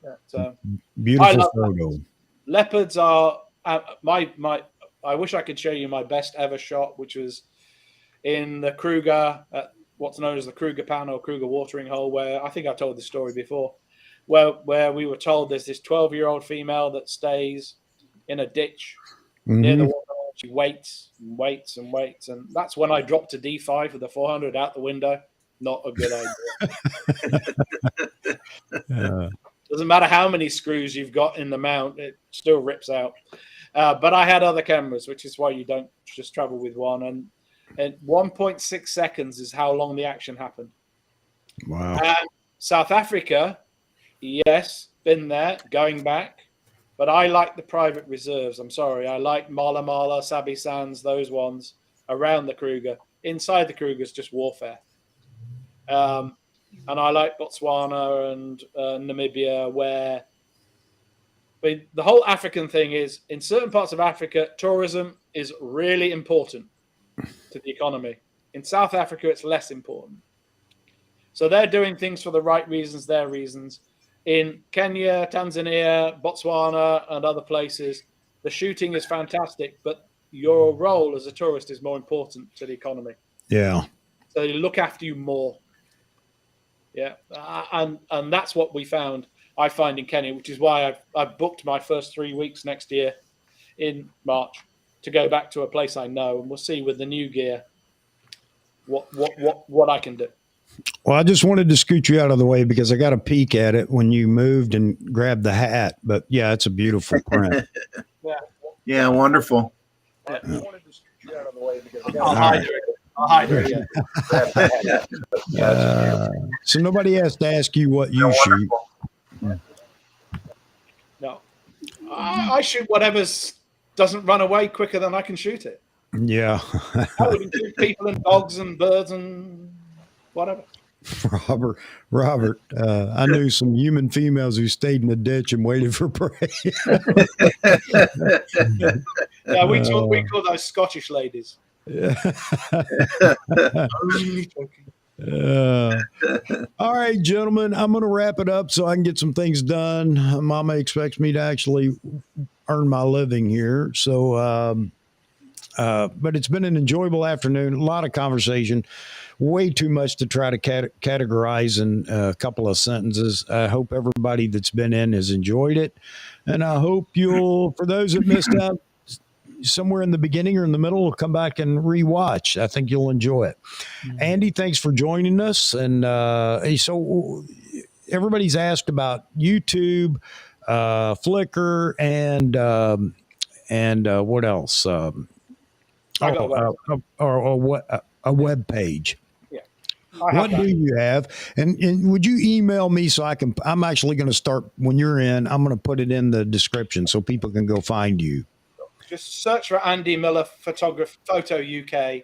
Yeah, so beautiful photo. Leopards are I wish I could show you my best ever shot, which was in the Kruger, what's known as the Kruger Pan or Kruger watering hole, where I think I've told this story before, where we were told there's this 12-year-old female that stays in a ditch near the water. She waits and waits and waits, and that's when I dropped to D5 with the 400 out the window. Not a good idea. Doesn't matter how many screws you've got in the mount, it still rips out. But I had other cameras, which is why you don't just travel with one. And 1.6 seconds is how long the action happened. Wow. And South Africa, yes, been there, going back. But I like the private reserves. I'm sorry. I like Mala Mala, Sabi Sands, those ones around the Kruger. Inside the Kruger is just warfare. And I like Botswana and Namibia, where the whole African thing is, in certain parts of Africa, tourism is really important to the economy. In South Africa, it's less important. So they're doing things for the right reasons, their reasons. In Kenya, Tanzania, Botswana, and other places, the shooting is fantastic, but your role as a tourist is more important to the economy. Yeah. So they look after you more. Yeah, and that's what we found. I find in Kenya, which is why I've booked my first 3 weeks next year in March to go back to a place I know, and we'll see with the new gear what I can do. Well, I just wanted to scoot you out of the way because I got a peek at it when you moved and grabbed the hat. But yeah, it's a beautiful print. Yeah, wonderful. I just wanted to scoot you out of the way because I'll hide it. So nobody has to ask you what you shoot. No, I shoot whatever doesn't run away quicker than I can shoot it. Yeah. I would include people and dogs and birds and whatever. Robert, I knew some human females who stayed in the ditch and waited for prey. Yeah, we call those Scottish ladies. All right, gentlemen, I'm going to wrap it up so I can get some things done. Mama expects me to actually earn my living here. So, but it's been an enjoyable afternoon, a lot of conversation, way too much to try to categorize in a couple of sentences. I hope everybody that's been in has enjoyed it. And I hope you'll, for those that missed out, somewhere in the beginning or in the middle, we'll come back and rewatch. I think you'll enjoy it. Mm-hmm. Andy, thanks for joining us. And so everybody's asked about YouTube, Flickr, and what else? A web page. Yeah. What do you have? And would you email me so I'm actually going to start when you're in, I'm going to put it in the description so people can go find you. Just search for Andy Miller Photo UK,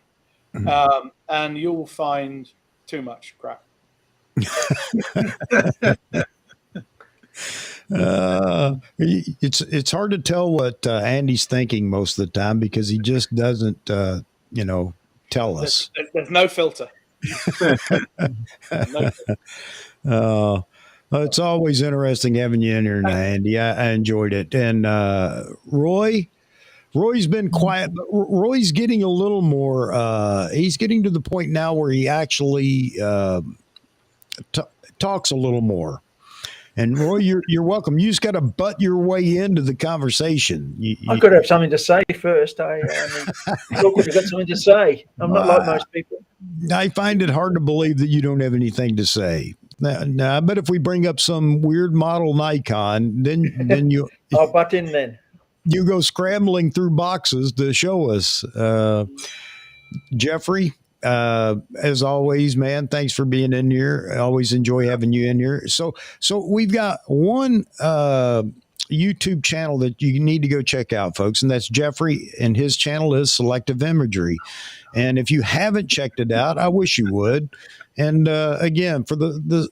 and you'll find too much crap. It's hard to tell what Andy's thinking most of the time because he just doesn't, tell us. There's no filter. It's always interesting having you in here, Andy. I enjoyed it. And Roy's been quiet, but Roy's getting a little more, he's getting to the point now where he actually, talks a little more. And Roy, you're welcome. You just got to butt your way into the conversation. I've got to have something to say first. I mean, it's awkward to got something to say. I'm not like most people. I find it hard to believe that you don't have anything to say. Now, I bet if we bring up some weird model Nikon, then you I'll butt in then. You go scrambling through boxes to show us. Jeffrey, as always, man, thanks for being in here. I always enjoy having you in here. So we've got one YouTube channel that you need to go check out, folks, and that's Jeffrey, and his channel is Selective Imagery. And if you haven't checked it out, I wish you would. And again, for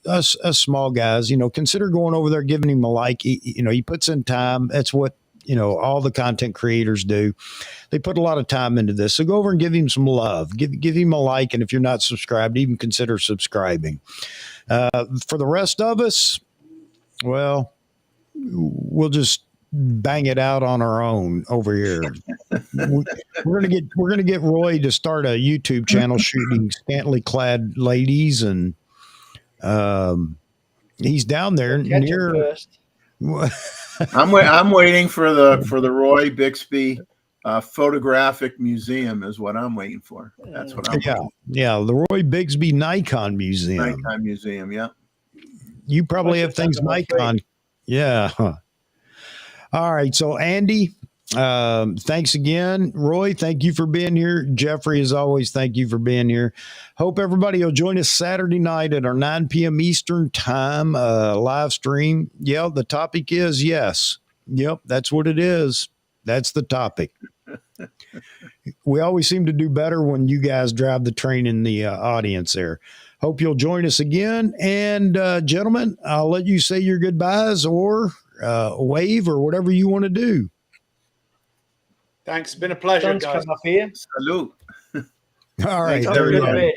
us small guys, consider going over there, giving him a like. He puts in time. That's what all the content creators do. They put a lot of time into this. So go over and give him some love. Give him a like. And if you're not subscribed, even consider subscribing. For the rest of us, well, we'll just bang it out on our own over here. We're gonna get Roy to start a YouTube channel shooting scantily clad ladies, and he's down there near. I'm waiting for the Roy Bixby photographic museum is what I'm waiting for. That's what I'm waiting. Yeah, the Roy Bixby Nikon Museum. Nikon Museum, yeah. You probably have things Nikon. Yeah. All right. So Andy, thanks again. Roy, thank you for being here. Jeffrey, as always, thank you for being here. Hope everybody will join us Saturday night at our 9 p.m. Eastern time live stream. Yeah, the topic is yes. Yep, that's what it is. That's the topic. We always seem to do better when you guys drive the train in the audience there. Hope you'll join us again. And gentlemen, I'll let you say your goodbyes or wave or whatever you want to do. Thanks. It's been a pleasure, guys. Come up here. Salute. All right. There you go.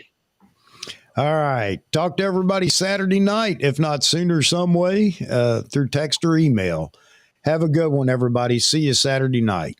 All right. Talk to everybody Saturday night, if not sooner, some way, through text or email. Have a good one, everybody. See you Saturday night.